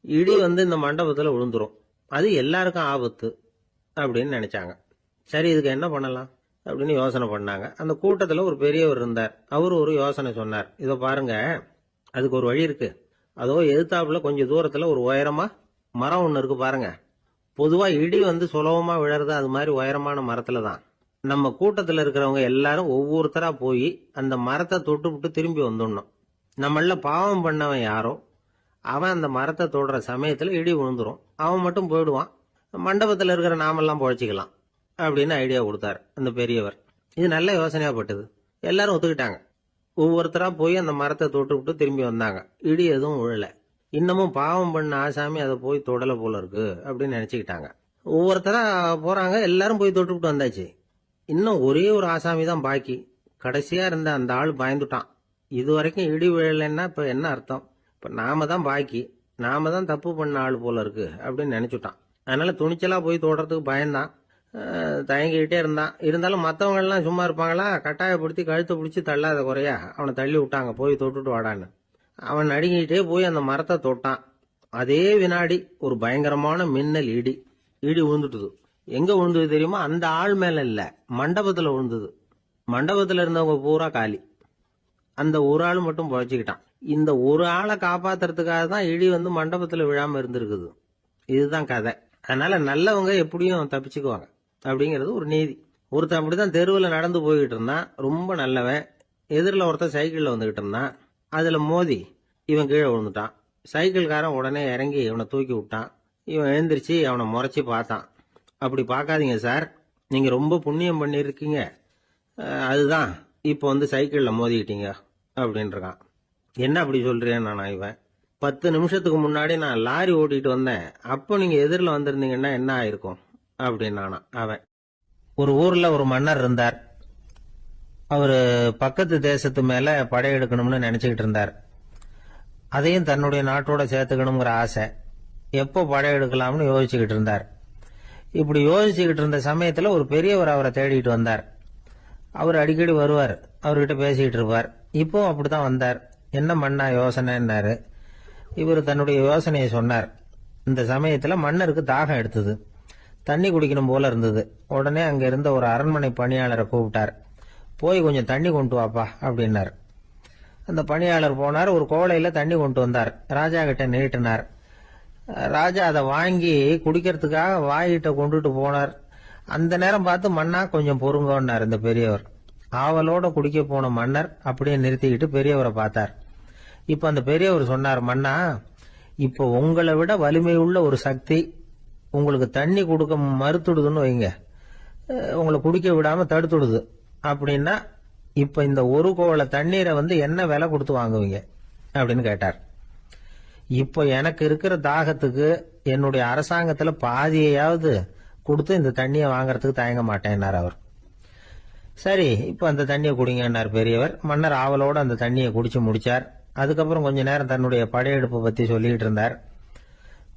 இடி இந்த மண்டபத்துல விழுந்துரும், அது எல்லாருக்கும் ஆபத்து அப்படின்னு நினைச்சாங்க. சரி, இதுக்கு என்ன பண்ணலாம் அப்படின்னு யோசனை பண்ணாங்க. அந்த கூட்டத்துல ஒரு பெரியவர் இருந்தார். அவரு ஒரு யோசனை சொன்னார். இதோ பாருங்க, அதுக்கு ஒரு வழி இருக்கு. அதோ எதிர்த்தாப்புல கொஞ்சம் தூரத்துல ஒரு உயரமா மரம் ஒண்ணு இருக்கு பாருங்க. பொதுவா இடி சுலபமா விழறது அது மாதிரி உயரமான மரத்துல தான். நம்ம கூட்டத்துல இருக்கிறவங்க எல்லாரும் ஒவ்வொருத்தரா போய் அந்த மரத்தை தொட்டு விட்டு திரும்பி வந்துடணும். நம்மள பாவம் பண்ணவன் யாரோ அவன் அந்த மரத்தை தொடுற சமயத்துல இடி விழுந்துரும், அவன் மட்டும் போயிடுவான். மண்டபத்துல இருக்கிற நாமெல்லாம் பொழைச்சிக்கலாம் அப்படின்னு ஐடியா கொடுத்தாரு அந்த பெரியவர். இது நல்ல யோசனையா பட்டது. எல்லாரும் ஒத்துக்கிட்டாங்க. ஒவ்வொருத்தரா போய் அந்த மரத்தை தொட்டு விட்டு திரும்பி வந்தாங்க. இடி எதுவும் விழல. இன்னமும் பாவம் பண்ண ஆசாமி அதை போய் தொடல போல இருக்கு அப்படின்னு நினைச்சுக்கிட்டாங்க. ஒவ்வொருத்தரா போறாங்க, எல்லாரும் போய் தொட்டு விட்டு வந்தாச்சு. இன்னும் ஒரே ஒரு ஆசாமி தான் பாக்கி. கடைசியா இருந்த அந்த ஆள் பயந்துட்டான். இது வரைக்கும் இடி விழலைன்னா இப்ப என்ன அர்த்தம்? இப்ப நாம தான் பாக்கி, நாம தான் தப்பு பண்ண ஆள் போல இருக்கு அப்படின்னு நினைச்சுட்டான். அதனால துணிச்சலா போய் தொடுறதுக்கு பயந்தான், தயங்கிக்கிட்டே இருந்தான். இருந்தாலும் மற்றவங்க எல்லாம் சும்மா இருப்பாங்களா? கட்டாயப்படுத்தி கழுத்தை பிடிச்சி தள்ளாத குறையா அவனை தள்ளி விட்டாங்க, போய் தொட்டுட்டு வாடான்னு. அவன் நடுங்கிட்டே போய் அந்த மரத்தை தொட்டான். அதே வினாடி ஒரு பயங்கரமான மின்னல் இடி விழுந்துட்டுது. எங்க விழுந்தது தெரியுமா? அந்த ஆள் மேல இல்ல, மண்டபத்துல விழுந்தது. மண்டபத்துல இருந்தவங்க பூரா காலி. அந்த ஒரு ஆள் மட்டும் பொழைச்சிக்கிட்டான். இந்த ஒரு ஆளை காப்பாத்துறதுக்காக தான் இடி மண்டபத்துல விழாம இருந்திருக்குது. இதுதான் கதை. அதனால நல்லவங்க எப்படியும் தப்பிச்சுக்குவாங்க அப்படிங்கிறது ஒரு நீதி. ஒருத்தன் அப்படிதான் தெருவில் நடந்து போய்கிட்டு இருந்தான், ரொம்ப நல்லவன். எதிரில் ஒருத்தன் சைக்கிள்ல வந்துகிட்டு இருந்தான். அதில் மோதி இவன் கீழே விழுந்துட்டான். சைக்கிள்காரன் உடனே இறங்கி இவனை தூக்கி விட்டான். இவன் எழுந்திரிச்சு அவனை முறைச்சி பார்த்தான். அப்படி பார்க்காதீங்க சார், நீங்கள் ரொம்ப புண்ணியம் பண்ணியிருக்கீங்க, அதுதான் இப்போ வந்து சைக்கிளில் மோதிக்கிட்டீங்க அப்படின்றான். என்ன அப்படி சொல்கிறேன் நான் இவன், 10 நிமிஷத்துக்கு முன்னாடி நான் லாரி ஓட்டிகிட்டு வந்தேன், அப்போ நீங்கள் எதிரில் வந்திருந்தீங்கன்னா என்ன ஆயிருக்கும் அப்படின்னானா அவன். ஒரு ஊரில் ஒரு மன்னர் இருந்தார். அவர் பக்கத்து தேசத்து மேலே படையெடுக்கணும்னு நினச்சிக்கிட்டு இருந்தார். அதையும் தன்னுடைய நாட்டோட சேர்த்துக்கணுங்கிற ஆசை. எப்போ படையெடுக்கலாம்னு யோசிச்சுக்கிட்டு இருந்தார். இப்படி யோசிச்சுக்கிட்டு இருந்த சமயத்தில் ஒரு பெரியவர் அவரை தேடிட்டு வந்தார். அவர் அடிக்கடி வருவார், அவர்கிட்ட பேசிக்கிட்டு இருப்பார். இப்போவும் அப்படித்தான் வந்தார். என்ன மன்னா யோசனைன்னாரு. இவர் தன்னுடைய யோசனையை சொன்னார். இந்த சமயத்தில் மன்னருக்கு தாகம் எடுத்தது, தண்ணி குடிக்கணும் போல இருந்தது. உடனே அங்கே இருந்த ஒரு அரண்மனை பணியாளரை கூப்பிட்டார். போய் கொஞ்சம் தண்ணி கொண்டு வாப்பா அப்படின்னார். அந்த பணியாளர் போனார், ஒரு கோலையில் தண்ணி கொண்டு வந்தார். ராஜா கிட்ட நீட்டினார். ராஜா அதை வாங்கி குடிக்கிறதுக்காக வாய்கிட்ட கொண்டுட்டு போனார். அந்த நேரம் பார்த்து மன்னா கொஞ்சம் பொறுங்கன்னார் இந்த பெரியவர். ஆவலோட குடிக்க போன மன்னர் அப்படியே நிறுத்திக்கிட்டு பெரியவரை பார்த்தார். இப்ப அந்த பெரியவர் சொன்னார், மன்னா, இப்போ உங்களை விட வலிமை உள்ள ஒரு சக்தி உங்களுக்கு தண்ணி கொடுக்க மறுத்துடுதுன்னு வைங்க, உங்களை குடிக்க விடாம தடுத்துடுது அப்படின்னா, இப்ப இந்த ஒரு கோவள தண்ணீரை வந்து என்ன விலை கொடுத்து வாங்குவீங்க அப்படின்னு கேட்டார். இப்போ எனக்கு இருக்கிற தாகத்துக்கு என்னுடைய அரசாங்கத்துல பாதியையாவது கொடுத்து இந்த தண்ணியை வாங்கறதுக்கு தயங்க மாட்டேன்னார் அவர். சரி, இப்ப அந்த தண்ணியை குடிங்கன்னார் பெரியவர். மன்னர் ஆவலோட அந்த தண்ணியை குடிச்சு முடிச்சார். அதுக்கப்புறம் கொஞ்ச நேரம் தன்னுடைய படையெடுப்பை பத்தி சொல்லிட்டு இருந்தார்.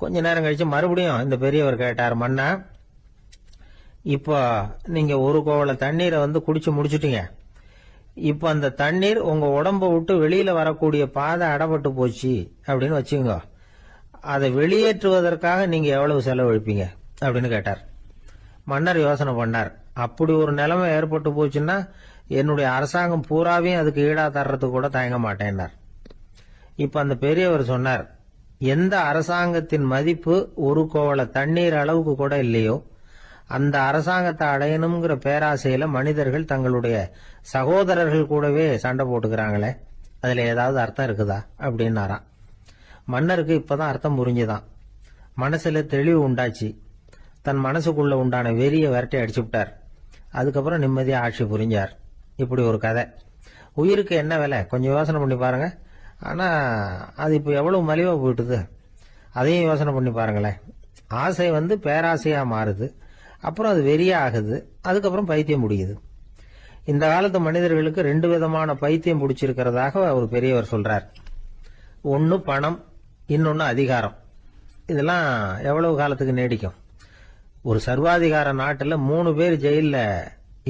கொஞ்ச நேரம் கழிச்சு மறுபடியும் இந்த பெரியவர் கேட்டார், மன்னா, இப்போ நீங்க ஒரு கோவள தண்ணீரை வந்து குடிச்சு முடிச்சுட்டீங்க. இப்ப அந்த தண்ணீர் உங்க உடம்ப விட்டு வெளியில வரக்கூடிய பாதை அடப்பட்டு போச்சு அப்படின்னு வச்சுங்க, அதை வெளியேற்றுவதற்காக நீங்க எவ்வளவு செலவழிப்பீங்க அப்படின்னு கேட்டார். மன்னர் யோசனை பண்ணார். அப்படி ஒரு நிலைமை ஏற்பட்டு போச்சுன்னா என்னுடைய அரசாங்கம் பூராவையும் அதுக்கு ஈடா தர்றதுக்கு கூட தயங்க மாட்டேன்னார். இப்ப அந்த பெரியவர் சொன்னார், எந்த அரசாங்கத்தின் மதிப்பு ஒரு கோவள தண்ணீர் அளவுக்கு கூட இல்லையோ அந்த அரசாங்கத்தை அடையணுங்கிற பேராசையில மனிதர்கள் தங்களுடைய சகோதரர்கள் கூடவே சண்டை போட்டுக்கிறாங்களே, அதுல ஏதாவது அர்த்தம் இருக்குதா அப்படின்னாராம். மன்னருக்கு இப்பதான் அர்த்தம் புரிஞ்சுதான். மனசுல தெளிவு உண்டாச்சு. தன் மனசுக்குள்ள உண்டான வெறிய விரட்டி அடிச்சு விட்டார். அதுக்கப்புறம் நிம்மதியா ஆட்சி புரிஞ்சார். இப்படி ஒரு கதை. உயிருக்கு என்ன விலை கொஞ்சம் யோசனை பண்ணி பாருங்க. ஆனா அது இப்ப எவ்வளவு மலிவா போயிட்டுது, அதையும் யோசனை பண்ணி பாருங்களேன். ஆசை வந்து பேராசையா மாறுது, அப்புறம் அது வெறியா ஆகுது, அதுக்கப்புறம் பைத்தியம் முடியுது. இந்த காலத்து மனிதர்களுக்கு 2 விதமான பைத்தியம் பிடிச்சிருக்கிறதாக ஒரு பெரியவர் சொல்றார். ஒன்னு பணம், இன்னொன்னு அதிகாரம். இதெல்லாம் எவ்வளவு காலத்துக்கு நீடிக்கும்? ஒரு சர்வாதிகார நாட்டுல 3 பேர் ஜெயில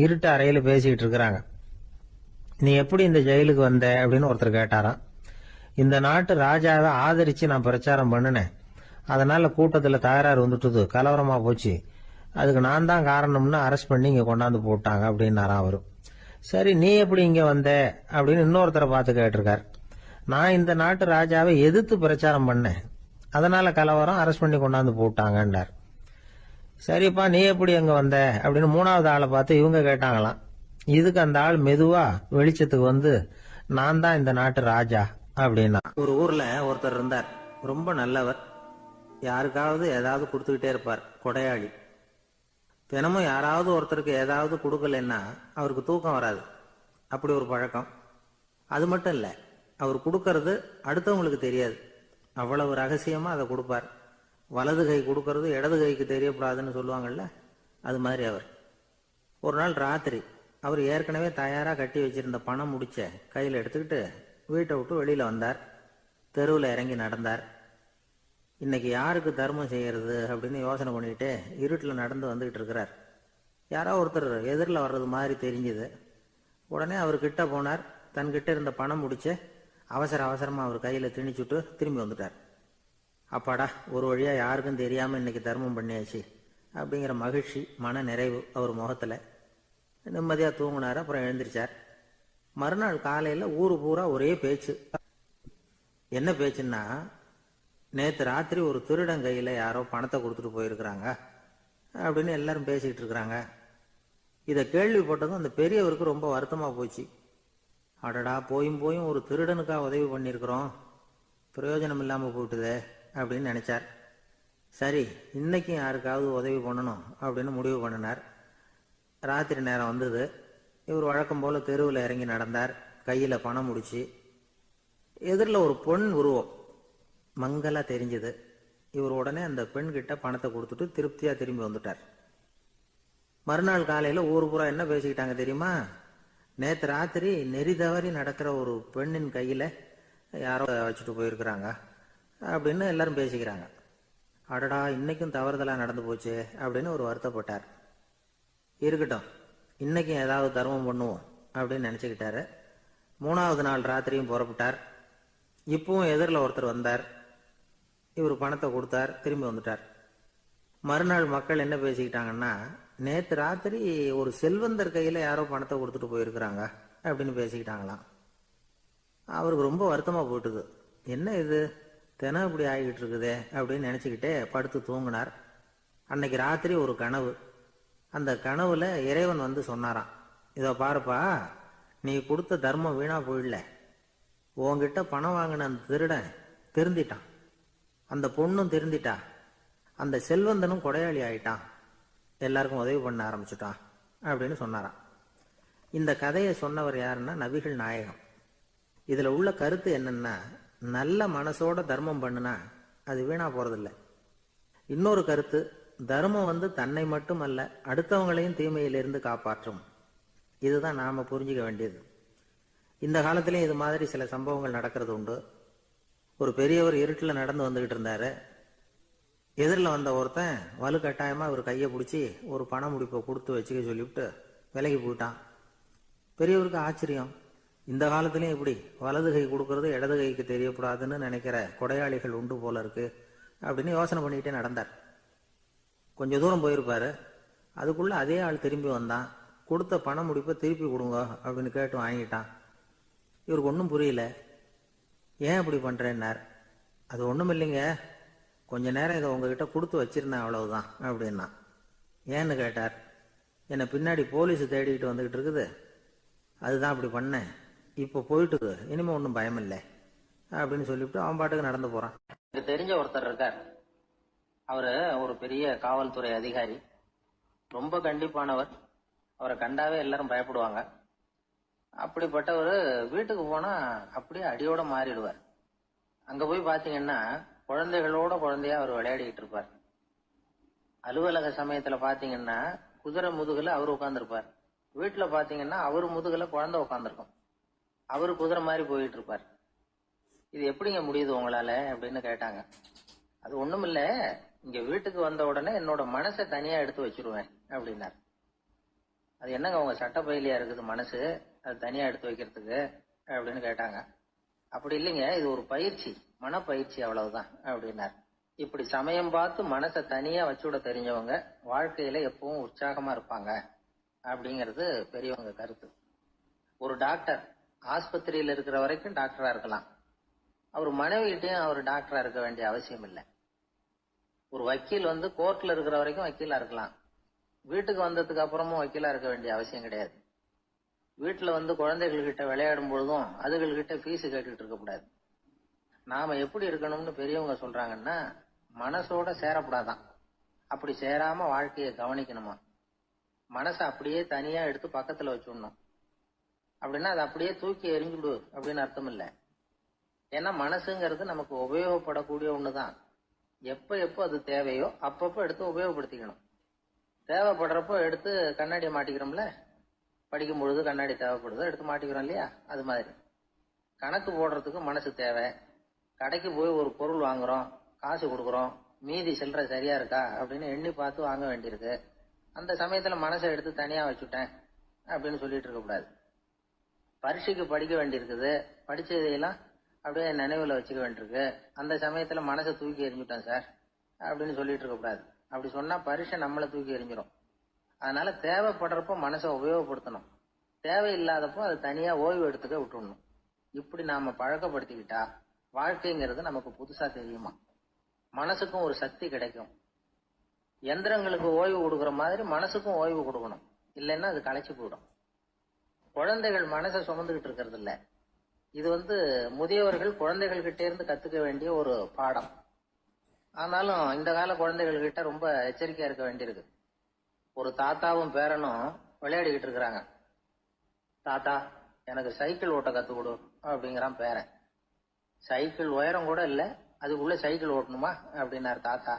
இருட்டு அறையில பேசிக்கிட்டு இருக்கிறாங்க. நீ எப்படி இந்த ஜெயிலுக்கு வந்த அப்படின்னு ஒருத்தர் கேட்டாராம். இந்த நாட்டு ராஜாவை ஆதரிச்சு நான் பிரச்சாரம் பண்ணினேன், அதனால கூட்டத்துல தகராறு வந்துட்டுது, கலவரமா போச்சு, அதுக்கு நான் தான் காரணம்னு அரெஸ்ட் பண்ணி இங்க கொண்டாந்து போட்டாங்க அப்படின்னாராம் அவரு. சரி, நீ எப்படி இங்க வந்த அப்படின்னு இன்னொருத்தரை பார்த்து கேட்டிருக்கார். நான் இந்த நாட்டு ராஜாவை எதிர்த்து பிரச்சாரம் பண்ணேன், அதனால கலவரம், அரெஸ்ட் பண்ணி கொண்டாந்து போட்டாங்கன்னார். சரிப்பா, நீ எப்படி அங்க வந்த அப்படின்னு 3வது ஆளை பார்த்து இவங்க கேட்டாங்களாம். இதுக்கு அந்த ஆள் மெதுவா வெளிச்சத்துக்கு வந்து, நான் தான் இந்த நாட்டு ராஜா அப்படின்னா. ஒரு ஊர்ல ஒருத்தர் இருந்தார், ரொம்ப நல்லவர். யாருக்காவது ஏதாவது கொடுத்துக்கிட்டே இருப்பார், கொடையாளி. தினமும் யாராவது ஒருத்தருக்கு ஏதாவது கொடுக்கலன்னா அவருக்கு தூக்கம் வராது, அப்படி ஒரு பழக்கம். அது மட்டும் இல்ல, அவர் கொடுக்கறது அடுத்தவங்களுக்கு தெரியாது, அவ்வளவு ரகசியமா அதை கொடுப்பார். வலது கை கொடுக்கறது இடது கைக்கு தெரியக்கூடாதுன்னு சொல்லுவாங்கல்ல, அது மாதிரி அவர். ஒரு நாள் ராத்திரி அவர் ஏற்கனவே தயாரா கட்டி வச்சிருந்த பணம் முடிச்ச கையில் எடுத்துக்கிட்டு வீட்டை விட்டு வெளியில வந்தார். தெருவில் இறங்கி நடந்தார். இன்னைக்கு யாருக்கு தர்மம் செய்யறது அப்படின்னு யோசனை பண்ணிட்டு இருட்டில் நடந்து வந்துகிட்டு இருக்கிறார். யாரோ ஒருத்தர் எதிரில் வர்றது மாதிரி தெரிஞ்சுது. உடனே அவர் கிட்ட போனார். தன்கிட்ட இருந்த பணம் முடிச்ச அவசரமா அவர் கையில திணிச்சுட்டு திரும்பி வந்துட்டார். அப்பாடா, ஒரு வழியா யாருக்கும் தெரியாம இன்னைக்கு தர்மம் பண்ணியாச்சு அப்படிங்கிற மகிழ்ச்சி, மன நிறைவு அவர் முகத்துல. நிம்மதியா தூங்கினார். அப்புறம் எழுந்திரிச்சார். மறுநாள் காலையில ஊரு பூரா ஒரே பேச்சு. என்ன பேச்சுன்னா, நேத்து ராத்திரி ஒரு திருடன் கையில யாரோ பணத்தை கொடுத்துட்டு போயிருக்கிறாங்க அப்படின்னு எல்லாரும் பேசிக்கிட்டு இருக்கிறாங்க. இதை கேள்விப்பட்டதும் அந்த பெரியவருக்கு ரொம்ப வருத்தமா போச்சு. அடடா, போயும் போயும் ஒரு திருடனுக்கா உதவி பண்ணியிருக்கிறோம், பிரயோஜனம் இல்லாமல் போயிட்டுதே அப்படின்னு நினச்சார். சரி, இன்னைக்கும் யாருக்காவது உதவி பண்ணணும் அப்படின்னு முடிவு பண்ணினார். ராத்திரி நேரம் வந்தது. இவர் வழக்கம் போல் தெருவில் இறங்கி நடந்தார். கையில் பணம் முடிச்சு. எதிரில் ஒரு பொன் உருவம் மங்கலா தெரிஞ்சது. இவர் உடனே அந்த பெண்கிட்ட பணத்தை கொடுத்துட்டு திருப்தியாக திரும்பி வந்துட்டார். மறுநாள் காலையில் ஊர் பூரா என்ன பேசிக்கிட்டாங்க தெரியுமா? நேற்று ராத்திரி நெறி தவறி நடக்கிற ஒரு பெண்ணின் கையில் யாரோ வச்சுட்டு போயிருக்கிறாங்க அப்படின்னு எல்லாரும் பேசிக்கிறாங்க. அடடா, இன்னைக்கும் தவறுதலாக நடந்து போச்சு அப்படின்னு ஒரு வருத்தப்பட்டார். இருக்கட்டும், இன்னைக்கும் ஏதாவது தர்மம் பண்ணுவோம் அப்படின்னு நினச்சிக்கிட்டாரு. 3வது நாள் ராத்திரியும் புறப்பட்டார். இப்பவும் எதிரில் ஒருத்தர் வந்தார். இவர் பணத்தை கொடுத்தார், திரும்பி வந்துட்டார். மறுநாள் மக்கள் என்ன பேசிக்கிட்டாங்கன்னா, நேற்று ராத்திரி ஒரு செல்வந்தர் கையில் யாரோ பணத்தை கொடுத்துட்டு போயிருக்கிறாங்க அப்படின்னு பேசிக்கிட்டாங்களாம். அவருக்கு ரொம்ப வருத்தமாக போயிட்டுது. என்ன இது தினம் இப்படி ஆகிக்கிட்டு இருக்குதே அப்படின்னு நினச்சிக்கிட்டே படுத்து தூங்கினார். அன்னைக்கு ராத்திரி ஒரு கனவு. அந்த கனவுல இறைவன் வந்து சொன்னாராம், இதோ பாருப்பா, நீ கொடுத்த தர்மம் வீணா போயிடல. உன்கிட்ட பணம் வாங்கின அந்த திருடன் திருந்திட்டான், அந்த பொண்ணும் திருந்திட்டா, அந்த செல்வந்தனும் கொடையாளி ஆயிட்டான், எல்லாருக்கும் உதவி பண்ண ஆரம்பிச்சுட்டான் அப்படின்னு சொன்னாராம். இந்த கதையை சொன்னவர் யாருன்னா நபிகள் நாயகம். இதில் உள்ள கருத்து என்னன்னா, நல்ல மனசோட தர்மம் பண்ணுனா அது வீணா போறதில்லை. இன்னொரு கருத்து, தர்மம் வந்து தன்னை மட்டும் அல்ல, அடுத்தவங்களையும் தீமையிலிருந்து காப்பாற்றும். இதுதான் நாம புரிஞ்சுக்க வேண்டியது. இந்த காலத்திலையும் இது மாதிரி சில சம்பவங்கள் நடக்கிறது உண்டு. ஒரு பெரியவர் இருட்டில் நடந்து வந்துகிட்டு இருந்தாரு. எதிரில் வந்த ஒருத்தன் வலுக்கட்டாயமாக இவர் கையை பிடிச்சி ஒரு பண முடிப்பை கொடுத்து வச்சுக்க சொல்லிவிட்டு விலகி போயிட்டான். பெரியவருக்கு ஆச்சரியம். இந்த காலத்திலையும் இப்படி வலது கை கொடுக்கறது இடது கைக்கு தெரியக்கூடாதுன்னு நினைக்கிற கொடையாளிகள் உண்டு போல இருக்கு அப்படின்னு யோசனை பண்ணிக்கிட்டே நடந்தார். கொஞ்சம் தூரம் போயிருப்பாரு. அதுக்குள்ள அதே ஆள் திரும்பி வந்தான். கொடுத்த பண முடிப்பை திருப்பி கொடுங்க அப்படின்னு கேட்டு வாங்கிட்டான். இவருக்கு ஒன்றும் புரியல. ஏன் இப்படி பண்ணுறேன்னார். அது ஒன்றும் இல்லைங்க, கொஞ்ச நேரம் இதை உங்ககிட்ட கொடுத்து வச்சிருந்தேன், அவ்வளவுதான் அப்படின்னா. ஏன்னு கேட்டார். என்னை பின்னாடி போலீஸ் தேடிக்கிட்டு வந்துக்கிட்டு இருக்குது, அதுதான் அப்படி பண்ணேன், இப்போ போயிட்டுது, இனிமே ஒன்றும் பயம் இல்லை அப்படின்னு சொல்லிவிட்டு அவன் பாட்டுக்கு நடந்து போகிறான். எனக்கு தெரிஞ்ச ஒருத்தர் இருக்கார். அவர் ஒரு பெரிய காவல்துறை அதிகாரி, ரொம்ப கண்டிப்பானவர். அவரை கண்டாவே எல்லாரும் பயப்படுவாங்க. அப்படிப்பட்டவர் வீட்டுக்கு போனா அப்படியே அடியோட மாறிடுவார். அங்க போய் பாத்தீங்கன்னா குழந்தைகளோட குழந்தையா அவர் விளையாடிட்டு இருப்பார். அலுவலக சமயத்துல பாத்தீங்கன்னா குதிரை முதுகுல அவர் உட்கார்ந்துருப்பார். வீட்டுல பாத்தீங்கன்னா அவர் முதுகுல குழந்தை உட்காந்துருக்கும். அவரு குதிரை மாதிரி போயிட்டு இருப்பார். இது எப்படிங்க முடியுது உங்களால அப்படின்னு கேட்டாங்க. அது ஒண்ணும் இல்ல, இங்க வீட்டுக்கு வந்த உடனே என்னோட மனசை தனியா எடுத்து வச்சிருவேன் அப்படின்னார். அது என்னங்க உங்க சட்டப்பயிலியா இருக்குது மனசு, அது தனியா எடுத்து வைக்கிறதுக்கு அப்படின்னு கேட்டாங்க. அப்படி இல்லைங்க, இது ஒரு பயிற்சி, மனப்பயிற்சி, அவ்வளவுதான் அப்படின்னார். இப்படி சமயம் பார்த்து மனசை தனியா வச்சுவிட தெரிஞ்சவங்க வாழ்க்கையில எப்பவும் உற்சாகமா இருப்பாங்க அப்படிங்கிறது பெரியவங்க கருத்து. ஒரு டாக்டர் ஆஸ்பத்திரியில இருக்கிற வரைக்கும் டாக்டரா இருக்கலாம். அவர் மனைவிகிட்டையும் அவர் டாக்டரா இருக்க வேண்டிய அவசியம் இல்லை. ஒரு வக்கீல் வந்து கோர்ட்ல இருக்கிற வரைக்கும் வக்கீலா இருக்கலாம். வீட்டுக்கு வந்ததுக்கு அப்புறமும் வக்கீலா இருக்க வேண்டிய அவசியம் கிடையாது. வீட்டுல வந்து குழந்தைகள்கிட்ட விளையாடும் பொழுதும் அதுகள்கிட்ட ஃபீஸ் கேட்டுட்டு இருக்க கூடாது. நாம எப்படி இருக்கணும்னு பெரியவங்க சொல்றாங்கன்னா, மனசோட சேரக்கூடாதான். அப்படி சேராம வாழ்க்கையை கவனிக்கணுமா. மனசை அப்படியே தனியா எடுத்து பக்கத்துல வச்சுடணும். அப்படின்னா அதை அப்படியே தூக்கி எறிஞ்சுடு அப்படின்னு அர்த்தம் இல்லை. ஏன்னா மனசுங்கிறது நமக்கு உபயோகப்படக்கூடிய ஒண்ணுதான். எப்ப அது தேவையோ அப்பப்போ எடுத்து உபயோகப்படுத்திக்கணும். தேவைப்படுறப்போ எடுத்து கண்ணாடியை மாட்டிக்கிறோம்ல, படிக்கும் பொழுது கண்ணாடி தேவைப்படுதோ எடுத்து மாட்டிக்கிறோம் இல்லையா, அது மாதிரி கணக்கு போடுறதுக்கு மனசு தேவை. கடைக்கு போய் ஒரு பொருள் வாங்குறோம், காசு கொடுக்குறோம், மீதி சில்லறை சரியா இருக்கா அப்படின்னு எண்ணி பார்த்து வாங்க வேண்டியிருக்கு. அந்த சமயத்துல மனசை எடுத்து தனியா வச்சுட்டேன் அப்படின்னு சொல்லிட்டு இருக்க கூடாது. பரீட்சைக்கு படிக்க வேண்டியிருக்குது, படிச்சதையெல்லாம் அப்படியே நினைவுல வச்சுக்க வேண்டியிருக்கு, அந்த சமயத்துல மனசை தூக்கி எறிஞ்சுட்டேன் சார் அப்படின்னு சொல்லிட்டு இருக்க கூடாது. அப்படி சொன்னா பரீட்சை நம்மளை தூக்கி எறிஞ்சிடும். அதனால தேவைப்படுறப்போ மனசை உபயோகப்படுத்தணும், தேவையில்லாதப்போ அது தனியா ஓய்வு எடுத்துக்க விட்டுடணும். இப்படி நாம பழக்கப்படுத்திக்கிட்டா வாழ்க்கைங்கிறது நமக்கு புதுசா தெரியுமா. மனசுக்கும் ஒரு சக்தி கிடைக்கும். எந்திரங்களுக்கு ஓய்வு கொடுக்குற மாதிரி மனசுக்கும் ஓய்வு கொடுக்கணும், இல்லைன்னா அது களைச்சு போயிடும். குழந்தைகள் மனசை சுமந்துகிட்டு இருக்கிறது இல்ல. இது முதியவர்கள் குழந்தைகள் கிட்டே இருந்து கத்துக்க வேண்டிய ஒரு பாடம். ஆனாலும் இந்த கால குழந்தைகள் கிட்ட ரொம்ப எச்சரிக்கையா இருக்க வேண்டியிருக்கு. ஒரு தாத்தாவும் பேரனும் விளையாடிக்கிட்டு இருக்கிறாங்க. தாத்தா, எனக்கு சைக்கிள் ஓட்ட கத்து கொடு அப்படிங்கிறான் பேரன். சைக்கிள் உயரம் கூட இல்ல, அதுக்குள்ள சைக்கிள் ஓட்டணுமா அப்படின்னாரு தாத்தா.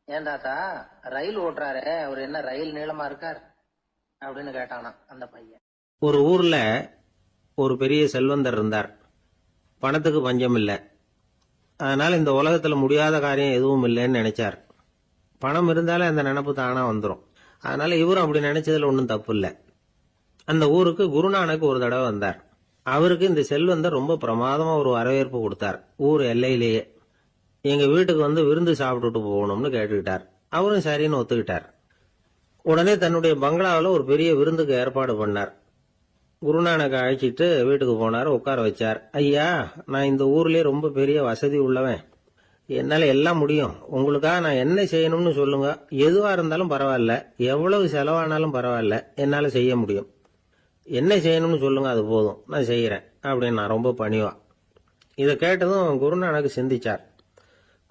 ஏன் தாத்தா, ரயில் ஓட்டுறாரு, அவர் என்ன ரயில் நீளமா இருக்கார் அப்படின்னு கேட்டானா அந்த பையன். ஒரு ஊர்ல ஒரு பெரிய செல்வந்தர் இருந்தார். பணத்துக்கு பஞ்சம் இல்லை. அதனால இந்த உலகத்துல முடியாத காரியம் எதுவும் இல்லைன்னு நினைச்சார். பணம் இருந்தாலே அந்த நினைப்பு தானா வந்துடும். அதனால இவரும் அப்படி நினைச்சதுல ஒன்றும் தப்பு இல்லை. அந்த ஊருக்கு குருநானக் ஒரு தடவை வந்தார். அவருக்கு இந்த செல்வந்தர் ரொம்ப பிரமாதமா ஒரு வரவேற்பு கொடுத்தார். ஊர் எல்லையிலேயே எங்க வீட்டுக்கு விருந்து சாப்பிட்டுட்டு போகணும்னு கேட்டுக்கிட்டார். அவரும் சரின்னு ஒத்துக்கிட்டார். உடனே தன்னுடைய பங்களாவில் ஒரு பெரிய விருந்துக்கு ஏற்பாடு பண்ணார். குருநானக் அழைச்சிட்டு வீட்டுக்கு போனார், உட்கார வச்சார். ஐயா, நான் இந்த ஊர்லயே ரொம்ப பெரிய வசதி உள்ளவன், என்னால எல்லாம் முடியும். உங்களுக்காக நான் என்ன செய்யணும்னு சொல்லுங்க, எதுவா இருந்தாலும் பரவாயில்ல, எவ்வளவு செலவானாலும் பரவாயில்ல, என்னால செய்ய முடியும். என்ன செய்யணும்னு சொல்லுங்க, அது போதும், நான் செய்யறேன் அப்படின்னு நான் ரொம்ப பணிவா. இதை கேட்டதும் குருநானக் சிந்திச்சார்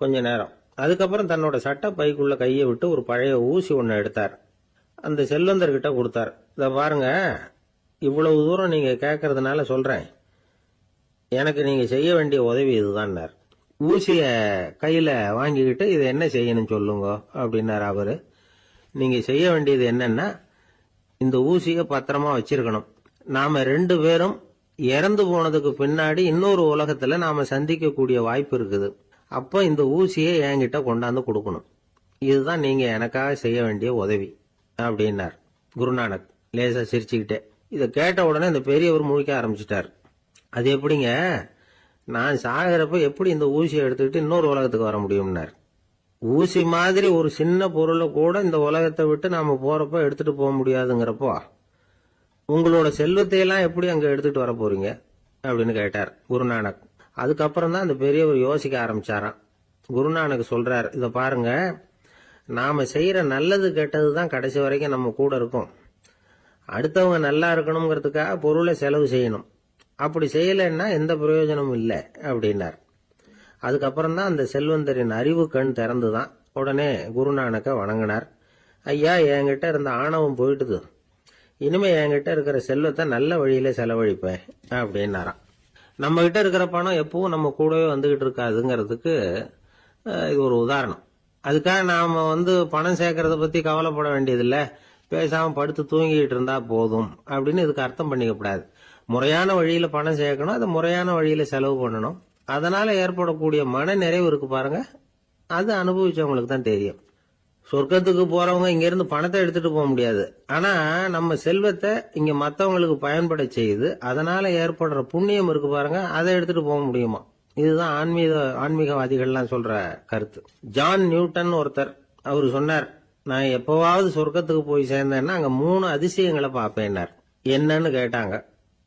கொஞ்ச நேரம். அதுக்கப்புறம் தன்னோட சட்ட பைக்குள்ள கையை விட்டு ஒரு பழைய ஊசி ஒன்று எடுத்தார். அந்த செல்வந்தர்கிட்ட கொடுத்தார். இதை பாருங்க, இவ்வளவு தூரம் நீங்க கேட்கறதுனால சொல்றேன், எனக்கு நீங்க செய்ய வேண்டிய உதவி இதுதான். ஊசிய கையில வாங்கிக்கிட்டு இதை என்ன செய்யணும் சொல்லுங்க அப்படின்னாரு அவரு. நீங்க செய்ய வேண்டியது என்னன்னா, இந்த ஊசிய பத்திரமா வச்சிருக்கணும். நாம 2 பேரும் இறந்து போனதுக்கு பின்னாடி இன்னொரு உலகத்துல நாம சந்திக்கக்கூடிய வாய்ப்பு இருக்குது. அப்ப இந்த ஊசியை என்கிட்ட கொண்டாந்து கொடுக்கணும். இதுதான் நீங்க எனக்காக செய்ய வேண்டிய உதவி அப்படின்னார் குருநானக் லேசா சிரிச்சுக்கிட்டே. இதை கேட்ட உடனே இந்த பெரியவர் முழிக்க ஆரம்பிச்சிட்டார். அது எப்படிங்க, நான் சாகிறப்ப எப்படி இந்த ஊசியை எடுத்துக்கிட்டு இன்னொரு உலகத்துக்கு வர முடியும்னார். ஊசி மாதிரி ஒரு சின்ன பொருளை கூட இந்த உலகத்தை விட்டு நாம போறப்ப எடுத்துட்டு போக முடியாதுங்கிறப்போ உங்களோட செல்வத்தையெல்லாம் எப்படி அங்க எடுத்துட்டு வர போறீங்க அப்படின்னு கேட்டார் குருநானக். அதுக்கப்புறம் தான் அந்த பெரியவர் யோசிக்க ஆரம்பிச்சாராம். குருநானக் சொல்றார், இத பாருங்க, நாம செய்யற நல்லது கெட்டது தான் கடைசி வரைக்கும் நம்ம கூட இருக்கும். அடுத்தவங்க நல்லா இருக்கணுங்கிறதுக்காக பொருளை செலவு செய்யணும். அப்படி செய்யலைன்னா எந்த பிரயோஜனமும் இல்லை அப்படின்னார். அதுக்கப்புறம் தான் அந்த செல்வந்தரின் அறிவு கண் திறந்துதான். உடனே குருநானக்க வணங்கினார். ஐயா, என்கிட்ட இருந்த ஆணவம் போயிட்டுது, இனிமே என்கிட்ட இருக்கிற செல்வத்தை நல்ல வழியில செலவழிப்பேன் அப்படின்னாராம். நம்ம கிட்ட இருக்கிற பணம் எப்பவும் நம்ம கூடவே வந்துகிட்டு இருக்காதுங்கிறதுக்கு இது ஒரு உதாரணம். அதுக்காக நாம பணம் சேர்க்கறத பத்தி கவலைப்பட வேண்டியதில்லை, பேசாம படுத்து தூங்கிட்டு இருந்தா போதும் அப்படின்னு இதுக்கு அர்த்தம் பண்ணிக்கப்படாது. முறையான வழியில பணம் சேர்க்கணும், அதை முறையான வழியில செலவு பண்ணணும். அதனால ஏற்படக்கூடிய மன நிறைவு இருக்கு பாருங்க, அது அனுபவிச்சவங்களுக்கு தான் தெரியும். சொர்க்கத்துக்கு போறவங்க இங்க இருந்து பணத்தை எடுத்துட்டு போக முடியாது. ஆனா நம்ம செல்வத்தை இங்க மத்தவங்களுக்கு பயன்பட செய்து அதனால ஏற்படுற புண்ணியம் இருக்கு பாருங்க, அதை எடுத்துட்டு போக முடியுமா. இதுதான் ஆன்மீகவாதிகள்லாம் சொல்ற கருத்து. ஜான் நியூட்டன் ஒருத்தர், அவரு சொன்னார், நான் எப்பவாவது சொர்க்கத்துக்கு போய் சேர்ந்தேன்னா அங்க 3 அதிசயங்களை பார்ப்பேன்னார். என்னன்னு கேட்டாங்க.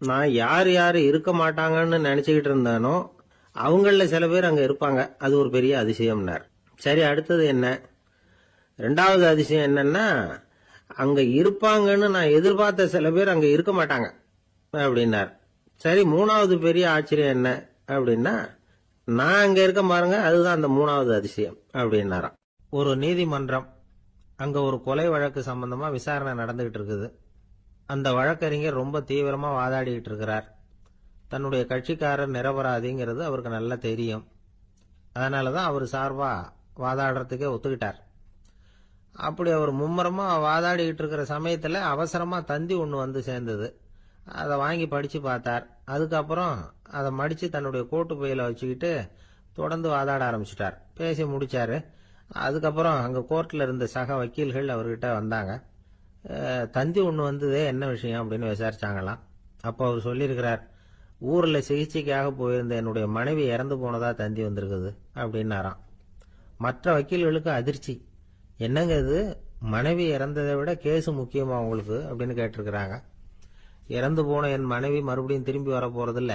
நான் யார் யாரு இருக்க மாட்டாங்கன்னு நினைச்சுக்கிட்டு இருந்தானோ அவங்கள சில பேர் அங்க இருப்பாங்க, அது ஒரு பெரிய அதிசயம்னார். சரி, அடுத்தது என்ன? 2வது அதிசயம் என்னன்னா, அங்க இருப்பாங்கன்னு நான் எதிர்பார்த்த சில பேர் அங்க இருக்க மாட்டாங்க அப்படின்னார். சரி, 3வது பெரிய ஆச்சரியம் என்ன அப்படின்னா, நான் அங்க இருக்க பாருங்க, அதுதான் அந்த 3வது அதிசயம் அப்படின்னாராம். ஒரு நீதிமன்றம், அங்க ஒரு கொலை வழக்கு சம்பந்தமா விசாரணை நடந்துகிட்டு இருக்குது. அந்த வழக்கறிஞர் ரொம்ப தீவிரமா வாதாடிட்டு இருக்கிறார். தன்னுடைய கட்சிக்காரர் நிரபராதிங்கிறது அவருக்கு நல்லா தெரியும். அதனாலதான் அவர் சார்பா வாதாடுறதுக்கே ஒத்துக்கிட்டார். அப்படி அவர் மும்முரமா வாதாடிக்கிட்டு இருக்கிற சமயத்துல அவசரமா தந்தி ஒன்று சேர்ந்தது. அதை வாங்கி படிச்சு பார்த்தார். அதுக்கப்புறம் அதை மடிச்சு தன்னுடைய கோட்டு பையில வச்சுக்கிட்டு தொடர்ந்து வாதாட ஆரம்பிச்சிட்டார். பேசி முடிச்சாரு. அதுக்கப்புறம் அங்க கோர்ட்ல இருந்த சக வக்கீல்கள் அவர்கிட்ட வந்தாங்க. தந்தி ஒன்று வந்ததே, என்ன விஷயம் அப்படின்னு விசாரிச்சாங்களாம். அப்போ அவர் சொல்லியிருக்கிறார், ஊர்ல சிகிச்சைக்காக போயிருந்த என்னுடைய மனைவி இறந்து போனதா தந்தி வந்திருக்குது அப்படின்னாராம். மற்ற வக்கீல்களுக்கு அதிர்ச்சி. என்னங்க இது, மனைவி இறந்ததை விட கேஸ் முக்கியமா உங்களுக்கு அப்படின்னு கேட்டிருக்கிறாங்க. இறந்து போன என் மனைவி மறுபடியும் திரும்பி வர போறதில்ல,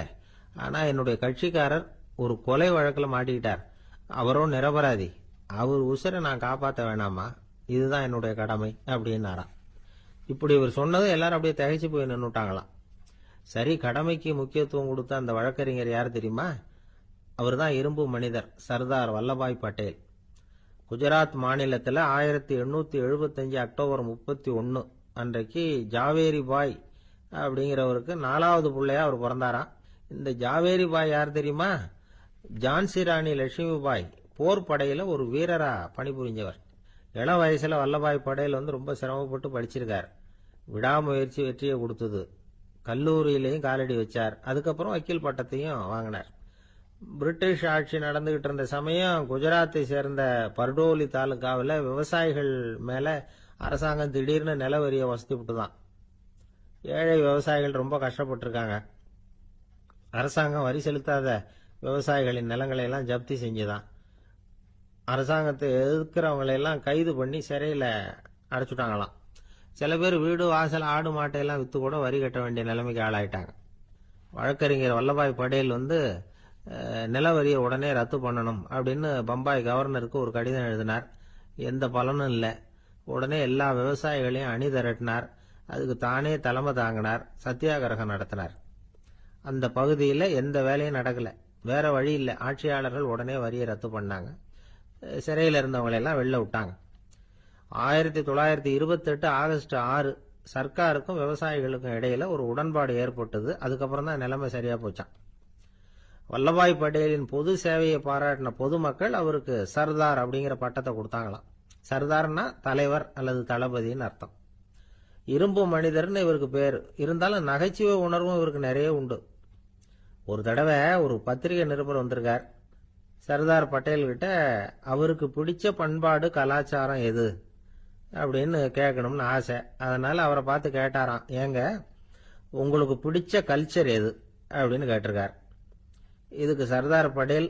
ஆனா என்னுடைய கட்சிக்காரர் ஒரு கொலை வழக்குல மாட்டிக்கிட்டார், அவரும் நிரபராதி, அவர் உசுரை நான் காப்பாற்ற வேணாமா, இதுதான் என்னுடைய கடமை அப்படின்னாராம். இப்படி இவர் சொன்னதும் எல்லாரும் அப்படியே திகைச்சு போய் நின்னுட்டாங்களாம். சரி, கடமைக்கு முக்கியத்துவம் கொடுத்த அந்த வழக்கறிஞர் யார் தெரியுமா? அவர் தான் இரும்பு மனிதர் சர்தார் வல்லபாய் பட்டேல். குஜராத் மாநிலத்தில் 1875 அக்டோபர் 31 அன்றைக்கு ஜாவேரி பாய் அப்படிங்கிறவருக்கு 4வது பிள்ளையா அவர் பிறந்தாராம். இந்த ஜாவேரி பாய் யார் தெரியுமா? ஜான்சி ராணி லட்சுமி பாய் போர் படையில ஒரு வீரரா பணிபுரிஞ்சவர். இளம் வயசுல வல்லபாய் படேல் ரொம்ப சிரமப்பட்டு படிச்சிருக்கார். விடாமுயற்சி வெற்றியை கொடுத்தது. கல்லூரியிலையும் காலடி வச்சார். அதுக்கப்புறம் வக்கீல் பட்டத்தையும் வாங்கினார். பிரிட்டிஷ் ஆட்சி நடந்துகிட்டு இருந்த சமயம் குஜராத்தை சேர்ந்த பர்டோலி தாலுகாவில் விவசாயிகள் மேல அரசாங்கம் திடீர்னு நில வரியை வசதி விட்டுதான். ஏழை விவசாயிகள் ரொம்ப கஷ்டப்பட்டிருக்காங்க. அரசாங்கம் வரி செலுத்தாத விவசாயிகளின் நிலங்களை எல்லாம் ஜப்தி செஞ்சுதான். அரசாங்கத்தை எதிர்க்கிறவங்களை எல்லாம் கைது பண்ணி சிறையில் அடைச்சுட்டாங்களாம். சில பேர் வீடு வாசல் ஆடு மாட்டையெல்லாம் வித்து கூட வரி கட்ட வேண்டிய நிலைமைக்கு ஆளாயிட்டாங்க. வழக்கறிஞர் வல்லபாய் படேல் நில வரியை உடனே ரத்து பண்ணணும் அப்படின்னு பம்பாய் கவர்னருக்கு ஒரு கடிதம் எழுதினார். எந்த பலனும் இல்லை. உடனே எல்லா விவசாயிகளையும் அணி திரட்டினார். அதுக்கு தானே தலைமை தாங்கினார். சத்தியாகிரகம் நடத்தினார். அந்த பகுதியில் எந்த வேலையும் நடக்கல. வேற வழி இல்லை. ஆட்சியாளர்கள் உடனே வரியை ரத்து பண்ணாங்க. சிறையில் இருந்தவங்களெல்லாம் வெளில விட்டாங்க. 1928 ஆகஸ்ட் 6 சர்க்காருக்கும் விவசாயிகளுக்கும் இடையில ஒரு உடன்பாடு ஏற்பட்டது. அதுக்கப்புறம் தான் நிலைமை சரியா போச்சான். வல்லபாய் படேலின் பொது சேவையை பாராட்டின பொதுமக்கள் அவருக்கு சர்தார் அப்படிங்கிற பட்டத்தை கொடுத்தாங்களாம். சர்தார்னா தலைவர் அல்லது தளபதினு அர்த்தம். இரும்பு மனிதர்னு இவருக்கு பேரு. இருந்தாலும் நகைச்சுவை உணர்வும் இவருக்கு நிறைய உண்டு. ஒரு தடவை ஒரு பத்திரிகை நிருபர் வந்திருக்கார். சர்தார் பட்டேல் கிட்ட அவருக்கு பிடிச்ச பண்பாடு கலாச்சாரம் எது அப்படின்னு கேட்கணும்னு ஆசை. அதனால அவரை பார்த்து கேட்டாராம், ஏங்க உங்களுக்கு பிடிச்ச கல்ச்சர் எது அப்படின்னு கேட்டிருக்கார். இதுக்கு சர்தார் பட்டேல்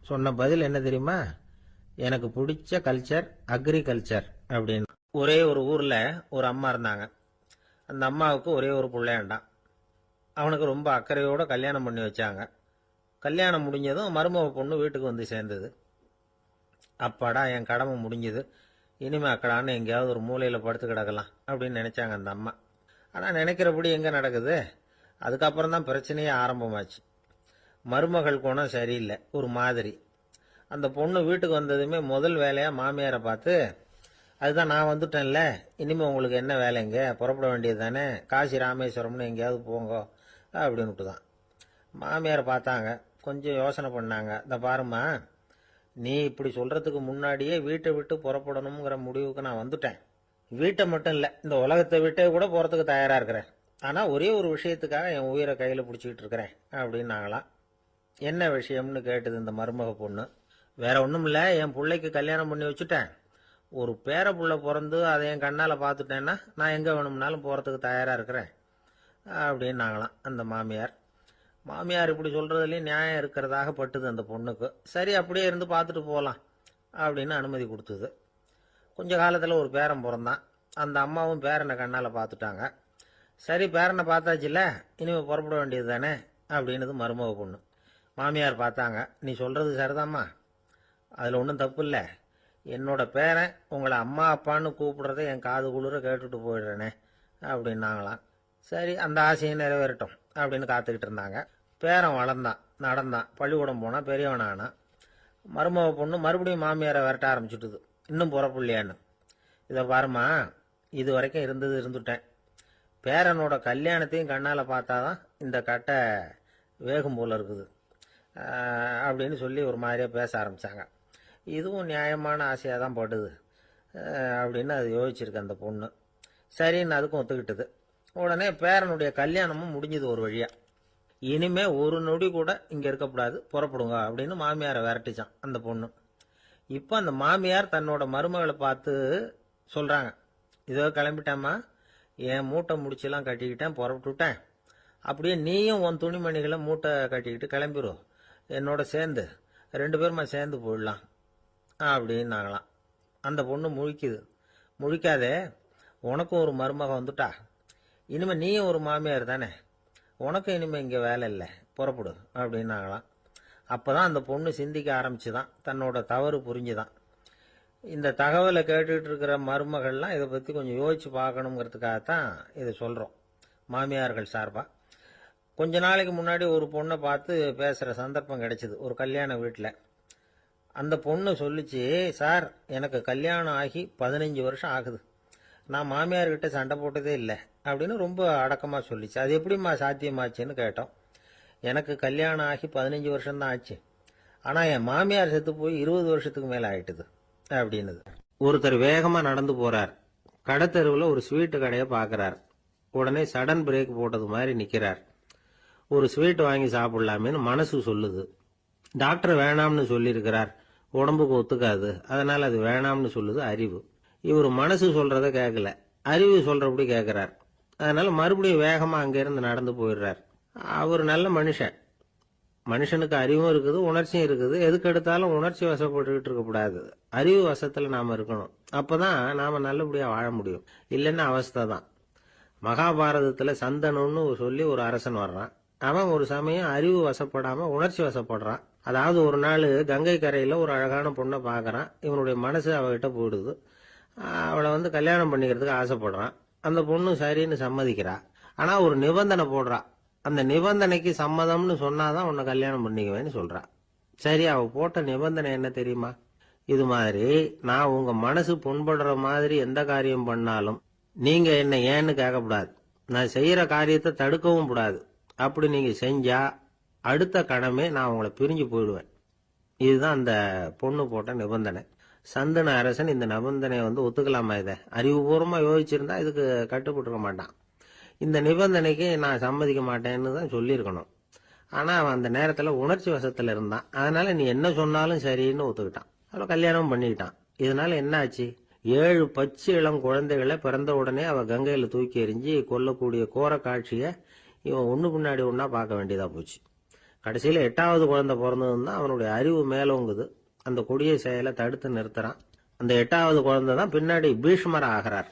சொன்ன பதில் என்ன தெரியுமா? எனக்கு பிடிச்ச கல்ச்சர் அக்ரிகல்ச்சர் அப்படின்னு. ஒரே ஒரு ஊர்ல ஒரு அம்மா இருந்தாங்க. அந்த அம்மாவுக்கு ஒரே ஒரு பிள்ளையாண்டான். அவனுக்கு ரொம்ப அக்கறையோட கல்யாணம் பண்ணி வச்சாங்க. கல்யாணம் முடிஞ்சதும் மருமக பொண்ணு வீட்டுக்கு வந்து சேர்ந்தது. அப்பாடா, என் கடமை முடிஞ்சது, இனிமே அக்கடான்னு எங்கேயாவது ஒரு மூலையில் படுத்து கிடக்கலாம் அப்படின்னு நினைச்சாங்க அந்த அம்மா. ஆனால் நினைக்கிறபடி எங்கே நடக்குது? அதுக்கப்புறம் தான் பிரச்சனையே ஆரம்பமாச்சு. மருமகள் குணம் சரியில்லை, ஒரு மாதிரி. அந்த பொண்ணு வீட்டுக்கு வந்ததுமே முதல் வேலையாக மாமியாரை பார்த்து, அதுதான் நான் வந்துட்டேன்ல, இனிமேல் உங்களுக்கு என்ன வேலைங்க, புறப்பட வேண்டியது தானே, காசி ராமேஸ்வரம்னு எங்கேயாவது போங்க அப்படின்னுட்டு தான். மாமியார் பார்த்தாங்க, கொஞ்சம் யோசனை பண்ணாங்க. இந்த பாருமா, நீ இப்படி சொல்றதுக்கு முன்னாடியே வீட்டை விட்டு புறப்படணுங்கிற முடிவுக்கு நான் வந்துட்டேன். வீட்டை மட்டும் இல்லை, இந்த உலகத்தை விட்டே கூட போறதுக்கு தயாரா இருக்கிறேன். ஆனா ஒரே ஒரு விஷயத்துக்காக என் உயிரை கையில பிடிச்சிக்கிட்டு இருக்கிறேன் அப்படின்னாங்களாம். என்ன விஷயம்னு கேட்டது இந்த மருமக பொண்ணு. வேற ஒண்ணும் இல்ல, என் பிள்ளைக்கு கல்யாணம் பண்ணி வச்சுட்டேன். ஒரு பேர புள்ள பிறந்து அதை என் கண்ணால பார்த்துட்டேன்னா நான் எங்க வேணும்னாலும் போறதுக்கு தயாரா இருக்கிறேன் அப்படின்னாங்களாம் அந்த மாமியார். மாமியார் இப்படி சொல்றதுலயும் நியாயம் இருக்கிறதாக பட்டுது அந்த பொண்ணுக்கு. சரி, அப்படியே இருந்து பார்த்துட்டு போகலாம் அப்படின்னு அனுமதி கொடுத்தது. கொஞ்ச காலத்துல ஒரு பேரன் பிறந்தான். அந்த அம்மாவும் பேரனை கண்ணால பார்த்துட்டாங்க. சரி, பேரனை பார்த்தாச்சுல்ல, இனிமே புறப்பட வேண்டியது தானே அப்படின்னது மருமக பொண்ணு. மாமியார் பார்த்தாங்க, நீ சொல்றது சரிதாம்மா, அதுல ஒன்றும் தப்பு இல்லை. என்னோட பேரன் உங்களை அம்மா அப்பான்னு கூப்பிடுறத என் காது குளிர கேட்டுட்டு போயிடுறேனே அப்படின்னாங்களாம். சரி, அந்த ஆசையை நிறைவேறட்டும் அப்படின்னு காத்துக்கிட்டு இருந்தாங்க. பேரன் வளர்ந்தான், நடந்தான், பள்ளிக்கூடம் போனா, பெரியவனானா. மருமக பொண்ணு மறுபடியும் மாமியாரை விரட்ட ஆரம்பிச்சுட்டுது, இன்னும் புறப்புள்ளையான்னு. இதை பாருமா, இது வரைக்கும் இருந்துட்டேன். பேரனோட கல்யாணத்தையும் கண்ணால பார்த்தாதான் இந்த கட்டை வேகும் போல இருக்குது அப்படின்னு சொல்லி ஒரு மாதிரியா பேச ஆரம்பிச்சாங்க. இதுவும் நியாயமான ஆசையாக தான் படுது அப்படின்னு அது யோசிச்சிருக்கு அந்த பொண்ணு. சரின்னு அதுக்கும் ஒத்துக்கிட்டது. உடனே பேரனுடைய கல்யாணமும் முடிஞ்சது ஒரு வழியா. இனிமே ஒரு நொடி கூட இங்க இருக்கக்கூடாது, புறப்படுங்க அப்படின்னு மாமியாரை விரட்டிச்சான் அந்த பொண்ணு. இப்ப அந்த மாமியார் தன்னோட மருமகளை பார்த்து சொல்றாங்க, இதோ கிளம்பிட்டேம்மா, என் மூட்டை முடிச்செல்லாம் கட்டிக்கிட்டேன், புறப்பட்டுட்டேன். அப்படியே நீயும் உன் துணிமணிகளை மூட்டை கட்டிக்கிட்டு கிளம்பிடும், என்னோட சேர்ந்து 2 பேருமா சேர்ந்து போயிடலாம் அப்படின்னாங்களாம். அந்த பொண்ணு முழிக்குது. முழிக்காதே, உனக்கும் ஒரு மருமக வந்துட்டா, இனிமே நீயும் ஒரு மாமியார் தானே, உனக்கும் இனிமே இங்க வேலை இல்லை, புறப்படு அப்படின்னாங்களாம். அப்பதான் அந்த பொண்ணு சிந்திக்க ஆரம்பிச்சுதான், தன்னோட தவறு புரிஞ்சுதான். இந்த தகவலை கேட்டுக்கிட்டு இருக்கிற மருமகள்லாம் இதை பற்றி கொஞ்சம் யோசிச்சு பார்க்கணுங்கிறதுக்காகத்தான் இதை சொல்கிறோம் மாமியார்கள் சார்பாக. கொஞ்ச நாளைக்கு முன்னாடி ஒரு பொண்ணை பார்த்து பேசுகிற சந்தர்ப்பம் கிடைச்சிது ஒரு கல்யாண வீட்டில். அந்த பொண்ணு சொல்லிச்சு, சார் எனக்கு கல்யாணம் ஆகி 15 வருஷம் ஆகுது, நான் மாமியார்கிட்ட சண்டை போட்டதே இல்லை அப்படின்னு ரொம்ப அடக்கமாக சொல்லிச்சு. அது எப்படிம்மா சாத்தியமாச்சுன்னு கேட்டோம். எனக்கு கல்யாணம் ஆகி 15 வருஷம்தான் ஆச்சு, ஆனால் என் மாமியார் செத்து போய் 20 வருஷத்துக்கு மேலே ஆயிட்டுது அப்படின்னுது. ஒருத்தர் வேகமாக நடந்து போறார். கடத்தெருவில் ஒரு ஸ்வீட்டு கடையை பார்க்குறார். உடனே சடன் பிரேக் போட்டது மாதிரி நிற்கிறார். ஒரு ஸ்வீட் வாங்கி சாப்பிடலாமேன்னு மனசு சொல்லுது. டாக்டர் வேணாம்னு சொல்லியிருக்கிறார், உடம்புக்கு ஒத்துக்காது, அதனால அது வேணாம்னு சொல்லுது அறிவு. இவர் மனசு சொல்றத கேட்கல, அறிவு சொல்றபடி கேட்கிறார். அதனால மறுபடியும் வேகமா அங்கிருந்து நடந்து போயிடுறார். அவர் நல்ல மனுஷன். மனுஷனுக்கு அறிவும் இருக்குது, உணர்ச்சியும் இருக்குது. எதுக்கு எடுத்தாலும் உணர்ச்சி வசப்பட்டுக்கிட்டு இருக்கக்கூடாது, அறிவு வசத்துல நாம இருக்கணும். அப்பதான் நாம நல்லபடியா வாழ முடியும். இல்லைன்னா அவஸ்தை தான். மகாபாரதத்துல சந்தனுன்னு சொல்லி ஒரு அரசன் வர்றான். அவன் ஒரு சமயம் அறிவு வசப்படாம உணர்ச்சி வசப்படுறான். அதாவது ஒரு நாள் கங்கை கரையில ஒரு அழகான பொண்ணை பார்க்கறான். இவனுடைய மனசு அவகிட்ட போயிடுது. அவளை கல்யாணம் பண்ணிக்கிறதுக்கு ஆசைப்படுறான். அந்த பொண்ணு சரின்னு சம்மதிக்கிறா. ஆனா ஒரு நிபந்தனை போடுறா. அந்த நிபந்தனைக்கு சம்மதம்னு சொன்னாதான் உன்னை கல்யாணம் பண்ணிக்குவேன்னு சொல்றா. சரி, அவ போட்ட நிபந்தனை என்ன தெரியுமா? இது மாதிரி, நான் உங்க மனசு புண்படுற மாதிரி எந்த காரியம் பண்ணாலும் நீங்க என்ன ஏன்னு கேட்கக்கூடாது, நான் செய்யற காரியத்தை தடுக்கவும் கூடாது. அப்படி நீங்க செஞ்சா அடுத்த கணமே நான் உங்களை பிரிஞ்சு போயிடுவேன். இதுதான் அந்த பொண்ணு போட்ட நிபந்தனை. சந்தன அரசன் இந்த நிபந்தனையை ஒத்துக்கலாமா? இதை அறிவுபூர்வமா யோசிச்சிருந்தா இதுக்கு கட்டுப்பட்டுக்க மாட்டான். இந்த நிபந்தனைக்கு நான் சம்மதிக்க மாட்டேன்னு தான் சொல்லியிருக்கணும். ஆனா அவன் அந்த நேரத்துல உணர்ச்சி வசத்துல இருந்தான். அதனால நீ என்ன சொன்னாலும் சரின்னு ஒத்துக்கிட்டான். அவளை கல்யாணம் பண்ணிக்கிட்டான். இதனால என்ன ஆச்சு? 7 பச்சை இளம் குழந்தைகளை பிறந்த உடனே அவ கங்கையில தூக்கி எறிஞ்சு கொல்லக்கூடிய கோர காட்சிய இவன் ஒண்ணு பின்னாடி ஒன்னா பார்க்க வேண்டியதா போச்சு. கடைசியில 8வது குழந்தை பிறந்ததுதான் அவனுடைய அறிவு மேலோங்குது. அந்த கொடிய செயலை தடுத்து நிறுத்துறான். அந்த 8வது குழந்தை தான் பின்னாடி பீஷ்மர் ஆகிறார்.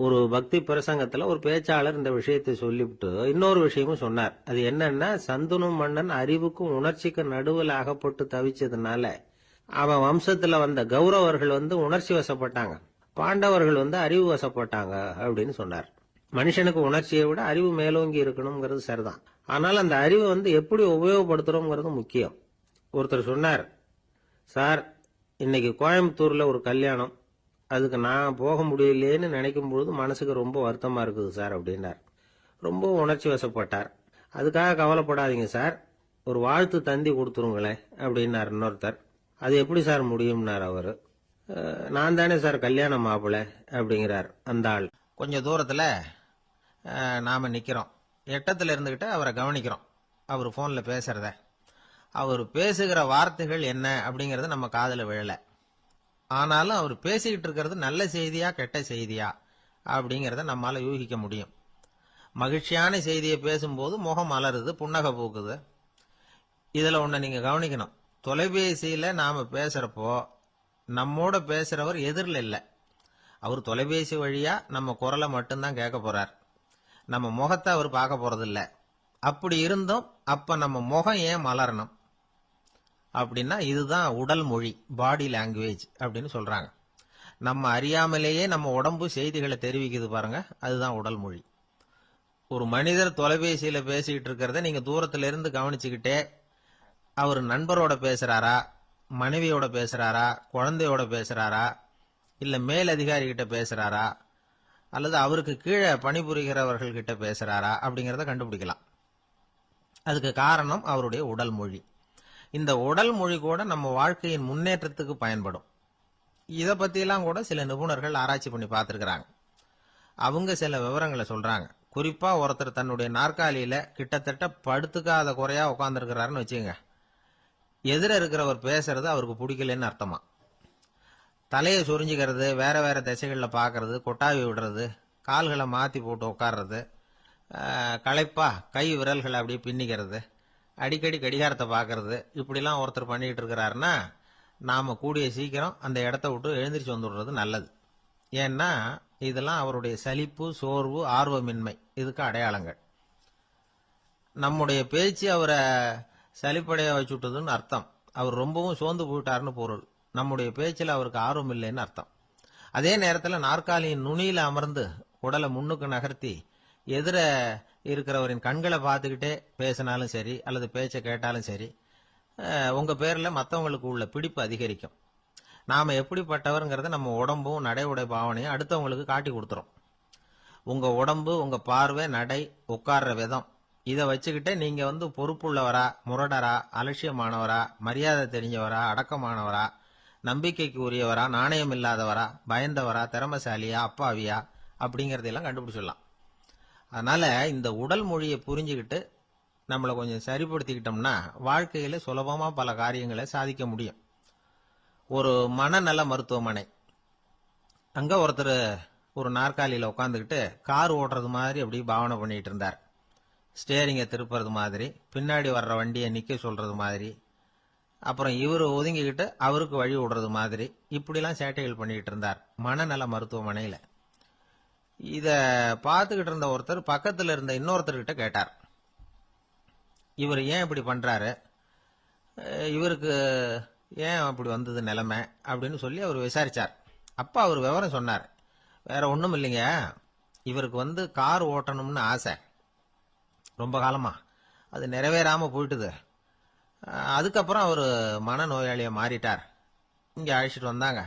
ஒரு பக்தி பிரசங்கத்துல ஒரு பேச்சாளர் இந்த விஷயத்தை சொல்லிவிட்டு இன்னொரு விஷயமும் சொன்னார். அது என்னன்னா, சந்தனு மன்னன் அறிவுக்கும் உணர்ச்சிக்கும் நடுவில் அகப்பட்டு தவிச்சதுனால அவன் வம்சத்துல வந்த கௌரவர்கள் உணர்ச்சி வசப்பட்டாங்க, பாண்டவர்கள் அறிவு வசப்பட்டாங்க அப்படின்னு சொன்னார். மனுஷனுக்கு உணர்ச்சியை விட அறிவு மேலோங்கி இருக்கணுங்கிறது சரிதான். ஆனால் அந்த அறிவை எப்படி உபயோகப்படுத்துறோம்ங்கிறது முக்கியம். ஒருத்தர் சொன்னார், சார் இன்னைக்கு கோயம்புத்தூர்ல ஒரு கல்யாணம், அதுக்கு நான் போக முடியலையேன்னு நினைக்கும் பொழுது மனசுக்கு ரொம்ப வருத்தமா இருக்குது சார் அப்படின்னார். ரொம்ப உணர்ச்சி வசப்பட்டார். அதுக்காக கவலைப்படாதீங்க சார், ஒரு வாழ்த்து தந்தி கொடுத்துருங்களேன் அப்படின்னார் இன்னொருத்தர். அது எப்படி சார் முடியும்னார் அவரு. நான் தானே சார் கல்யாண மாப்பிள்ளை அப்படிங்கிறார் அந்த ஆள். கொஞ்சம் தூரத்துல நாம நிக்கிறோம். எட்டத்துல இருந்துகிட்டு அவரை கவனிக்கிறோம். அவர் போன்ல பேசுறத, அவர் பேசுகிற வார்த்தைகள் என்ன அப்படிங்கறது நம்ம காதுல விழல. ஆனாலும் அவர் பேசிக்கிட்டு இருக்கிறது நல்ல செய்தியா கெட்ட செய்தியா அப்படிங்கறத நம்மால யூகிக்க முடியும். மகிழ்ச்சியான செய்தியை பேசும்போது முகம் மலருது, புன்னகை பூக்குது. இதுல ஒண்ணு நீங்க கவனிக்கணும். தொலைபேசியில நாம பேசுறப்போ நம்மோட பேசுறவர் எதிரில் இல்ல. அவர் தொலைபேசி வழியா நம்ம குரலை மட்டும்தான் கேட்க போறார். நம்ம முகத்தை அவர் பார்க்க போறது இல்ல. அப்படி இருந்தும் அப்ப நம்ம முகம் ஏன் மலரணும் அப்படின்னா, இதுதான் உடல் மொழி, பாடி லாங்குவேஜ் அப்படின்னு சொல்றாங்க. நம்ம அறியாமலேயே நம்ம உடம்பு செய்திகளை தெரிவிக்குது பாருங்க, அதுதான் உடல் மொழி. ஒரு மனிதர் தொலைபேசியில பேசிக்கிட்டு இருக்கிறத நீங்க தூரத்துல இருந்து கவனிச்சுக்கிட்டே, அவர் நண்பரோட பேசுறாரா, மனைவியோட பேசுறாரா, குழந்தையோட பேசுறாரா, இல்ல மேல் அதிகாரி கிட்ட பேசுறாரா, அல்லது அவருக்கு கீழே பணிபுரிகிறவர்கள் கிட்ட பேசுறாரா அப்படிங்கறத கண்டுபிடிக்கலாம். அதுக்கு காரணம் அவருடைய உடல் மொழி. இந்த உடல் மொழி கூட நம்ம வாழ்க்கையின் முன்னேற்றத்துக்கு பயன்படும். இத பத்தியெல்லாம் கூட சில நிபுணர்கள் ஆராய்ச்சி பண்ணி பார்த்திருக்கிறாங்க. அவங்க சில விவரங்களை சொல்றாங்க. குறிப்பா ஒருத்தர் தன்னுடைய நாற்காலியில கிட்டத்தட்ட படுத்துக்காத குறையா உட்கார்ந்துருக்கிறாருன்னு வச்சுங்க. எதிர இருக்கிறவர் பேசுறது அவருக்கு பிடிக்கலன்னு அர்த்தமா. தலையை சொரிஞ்சுக்கிறது, வேற வேற திசைகள்ல பாக்குறது, கொட்டாவி விடுறது, கால்களை மாத்தி போட்டு உட்கார்றது, களைப்பா கை விரல்களை அப்படியே பின்னிக்கிறது, அடிக்கடி கடிகாரத்தை பாக்குறது, இப்படிலாம் ஒருத்தர் பண்ணிட்டு இருக்கிறாருன்னா நாம கூடிய சீக்கிரம் அந்த இடத்த விட்டு எழுந்திரிச்சு வந்துடுறது நல்லது. ஏன்னா இதெல்லாம் அவருடைய சலிப்பு, சோர்வு, ஆர்வமின்மை, இதுக்கு அடையாளங்கள். நம்முடைய பேச்சு அவரை சலிப்படைய வச்சுட்டதுன்னு அர்த்தம். அவர் ரொம்பவும் சோர்ந்து போயிட்டாருன்னு பொருள். நம்முடைய பேச்சில் அவருக்கு ஆர்வம் இல்லைன்னு அர்த்தம். அதே நேரத்தில் நாற்காலியின் நுனியில அமர்ந்து உடலை முன்னுக்கு நகர்த்தி எதிர இருக்கிறவரின் கண்களை பார்த்துக்கிட்டே பேசினாலும் சரி அல்லது பேச்சை கேட்டாலும் சரி, உங்க பேர்ல மற்றவங்களுக்கு உள்ள பிடிப்பு அதிகரிக்கும். நாம எப்படிப்பட்டவர்ங்கிறத நம்ம உடம்பும் நடை உடை பாவனையும் அடுத்தவங்களுக்கு காட்டி கொடுத்துரும். உங்க உடம்பு, உங்க பார்வை, நடை, உட்கார்ற விதம், இதை வச்சுக்கிட்டே நீங்க பொறுப்புள்ளவரா, முரடரா, அலட்சியமானவரா, மரியாதை தெரிஞ்சவரா, அடக்கமானவரா, நம்பிக்கைக்கு உரியவரா, நாணயம் இல்லாதவரா, பயந்தவரா, திறமசாலியா, அப்பாவியா அப்படிங்கறதெல்லாம் கண்டுபிடிச்சிடலாம். அதனால இந்த உடல் மொழியை புரிஞ்சுக்கிட்டு நம்மளை கொஞ்சம் சரிப்படுத்திக்கிட்டோம்னா வாழ்க்கையில சுலபமா பல காரியங்களை சாதிக்க முடியும். ஒரு மனநல மருத்துவமனை, அங்க ஒருத்தர் ஒரு நாற்காலியில உட்காந்துக்கிட்டு கார் ஓட்டுறது மாதிரி அப்படி பாவனை பண்ணிட்டு இருந்தார். ஸ்டேரிங்கை திருப்புறது மாதிரி, பின்னாடி வர்ற வண்டியை நிக்க சொல்றது மாதிரி, அப்புறம் இவரு ஒதுங்கிக்கிட்டு அவருக்கு வழி விடுறது மாதிரி, இப்படிலாம் சேட்டைகள் பண்ணிக்கிட்டு இருந்தார் மனநல மருத்துவமனையில. இத பார்த்துக்கிட்டு இருந்த ஒருத்தர் பக்கத்துல இருந்த இன்னொருத்தர்கிட்ட கேட்டார், இவர் ஏன் இப்படி பண்றாரு, இவருக்கு ஏன் அப்படி வந்தது நிலைமை அப்படின்னு சொல்லி அவர் விசாரிச்சார். அப்ப அவர் விவரம் சொன்னார். வேற ஒண்ணும் இல்லைங்க, இவருக்கு கார் ஓட்டணும்னு ஆசை ரொம்ப காலமா, அது நிறைவேறாம போயிட்டுது. அதுக்கப்புறம் அவர் மனநோயாளியா மாறிட்டார். இங்க அழைச்சிட்டு வந்தாங்க.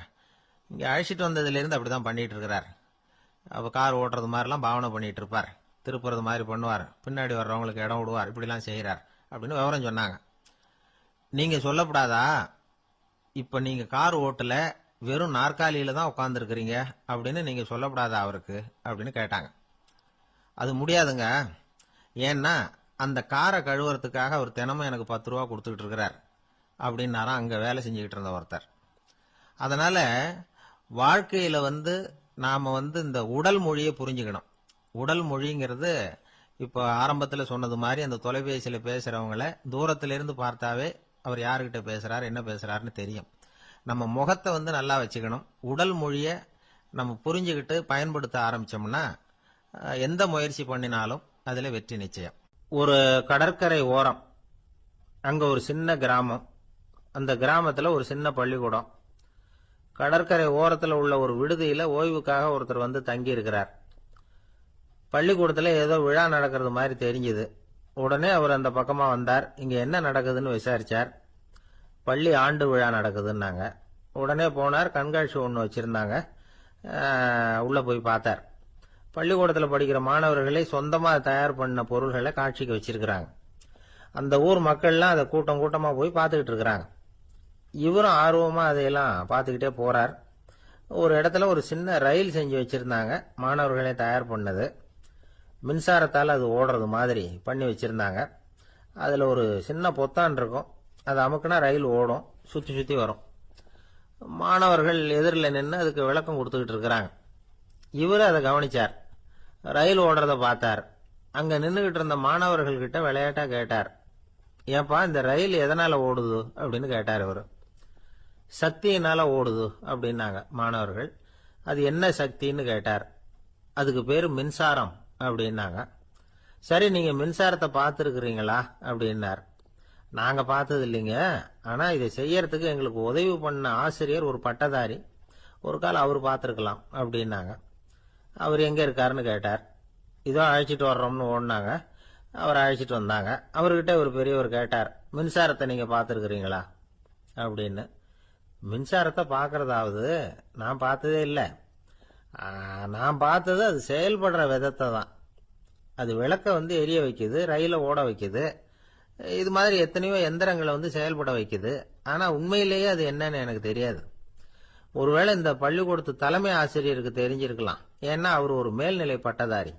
இங்க அழைச்சிட்டு வந்ததுல இருந்து அப்படிதான் பண்ணிட்டு இருக்கிறார். அப்ப கார் ஓட்டுறது மாதிரிலாம் பாவனை பண்ணிட்டு இருப்பார், திருப்புறது மாதிரி பண்ணுவார், பின்னாடி வர்றவங்களுக்கு இடம் விடுவார், இப்படிலாம் செய்யறார் அப்படின்னு விவரம் சொன்னாங்க. நீங்க சொல்லப்படாதா, இப்ப நீங்க கார் ஓட்டல, வெறும் நாற்காலியில தான் உட்கார்ந்து இருக்கிறீங்க அப்படின்னு நீங்க சொல்லப்படாதா அவருக்கு அப்படின்னு கேட்டாங்க. அது முடியாதுங்க, ஏன்னா அந்த காரை கழுவுறதுக்காக அவர் தினமும் எனக்கு 10 ரூபா கொடுத்துக்கிட்டு இருக்கிறார் அப்படின்னாராம் அங்க வேலை செஞ்சுக்கிட்டு இருந்த ஒருத்தர். அதனால வாழ்க்கையில நாம இந்த உடல் மொழியை புரிஞ்சுக்கணும். உடல் மொழிங்கிறது இப்ப ஆரம்பத்துல சொன்னது மாதிரி அந்த தொலைபேசியில பேசுறவங்கள தூரத்துல இருந்து பார்த்தாவே அவர் யாருகிட்ட பேசுறாரு, என்ன பேசுறாருன்னு தெரியும். நம்ம முகத்தை நல்லா வச்சுக்கணும். உடல் மொழியை நம்ம புரிஞ்சுக்கிட்டு பயன்படுத்த ஆரம்பிச்சோம்னா எந்த முயற்சி பண்ணினாலும் அதுல வெற்றி நிச்சயம். ஒரு கடற்கரை ஓரம், அங்க ஒரு சின்ன கிராமம், அந்த கிராமத்துல ஒரு சின்ன பள்ளிக்கூடம். கடற்கரை ஓரத்துல உள்ள ஒரு விடுதியில ஓய்வுக்காக ஒருத்தர் தங்கி இருக்கிறார். பள்ளிக்கூடத்துல ஏதோ விழா நடக்கிறது மாதிரி தெரிஞ்சது. உடனே அவர் அந்த பக்கமா வந்தார். இங்க என்ன நடக்குதுன்னு விசாரிச்சார். பள்ளி ஆண்டு விழா நடக்குதுன்னாங்க. உடனே போனார். கண்காட்சி ஒன்று வச்சிருந்தாங்க. உள்ள போய் பார்த்தார். பள்ளிக்கூடத்தில் படிக்கிற மாணவர்களை சொந்தமா தயார் பண்ண பொருள்களை காட்சிக்கு வச்சிருக்கிறாங்க. அந்த ஊர் மக்கள்லாம் அதை கூட்டம் கூட்டமா போய் பார்த்துக்கிட்டு இருக்கிறாங்க. இவரும் ஆர்வமா அதையெல்லாம் பார்த்துக்கிட்டே போறார். ஒரு இடத்துல ஒரு சின்ன ரயில் செஞ்சு வச்சிருந்தாங்க, மாணவர்களே தயார் பண்ணது. மின்சாரத்தால் அது ஓடுறது மாதிரி பண்ணி வச்சிருந்தாங்க. அதுல ஒரு சின்ன பொத்தான் இருக்கும், அதை அமுக்குனா ரயில் ஓடும், சுத்தி சுத்தி வரும். மாணவர்கள் எதிரில் நின்று அதுக்கு விளக்கம் கொடுத்துக்கிட்டு இருக்கிறாங்க. இவரு அதை கவனிச்சார். ரயில் ஓடுறத பார்த்தார். அங்க நின்றுகிட்டு இருந்த மாணவர்கள் கிட்ட விளையாட்டா கேட்டார், ஏப்பா இந்த ரயில் எதனால ஓடுது அப்படின்னு கேட்டார். இவரு சக்தியினால ஓடுது அப்படின்னாங்க மாணவர்கள். அது என்ன சக்தின்னு கேட்டார். அதுக்கு பேரு மின்சாரம் அப்படின்னாங்க. சரி, நீங்க மின்சாரத்தை பார்த்துருக்கிறீங்களா அப்படின்னார். நாங்க பார்த்தது இல்லைங்க, ஆனா இதை செய்யறதுக்கு எங்களுக்கு உதவி பண்ண ஆசிரியர் ஒரு பட்டதாரி, ஒரு காலம் அவர் பார்த்துருக்கலாம் அப்படின்னாங்க. அவர் எங்க இருக்காருன்னு கேட்டார். இதோ அழைச்சிட்டு வர்றோம்னு ஓடினாங்க. அவர் அழைச்சிட்டு வந்தாங்க. அவர்கிட்ட ஒரு பெரியவர் கேட்டார், மின்சாரத்தை நீங்க பார்த்துருக்கிறீங்களா அப்படின்னு. மின்சாரத்தை பார்க்கறதாவது நான் பார்த்ததே இல்லை. நான் பார்த்தது அது செயல்படுற விதத்தை தான். அது விளக்க எரிய வைக்குது, ரயில ஓட வைக்குது, இது மாதிரி எத்தனையோ எந்திரங்களை செயல்பட வைக்குது. ஆனா உண்மையிலேயே அது என்னன்னு எனக்கு தெரியாது. ஒருவேளை இந்த பள்ளிக்கூடத்து தலைமை ஆசிரியருக்கு தெரிஞ்சிருக்கலாம், ஏன்னா அவர் ஒரு மேல்நிலை பட்டதாரி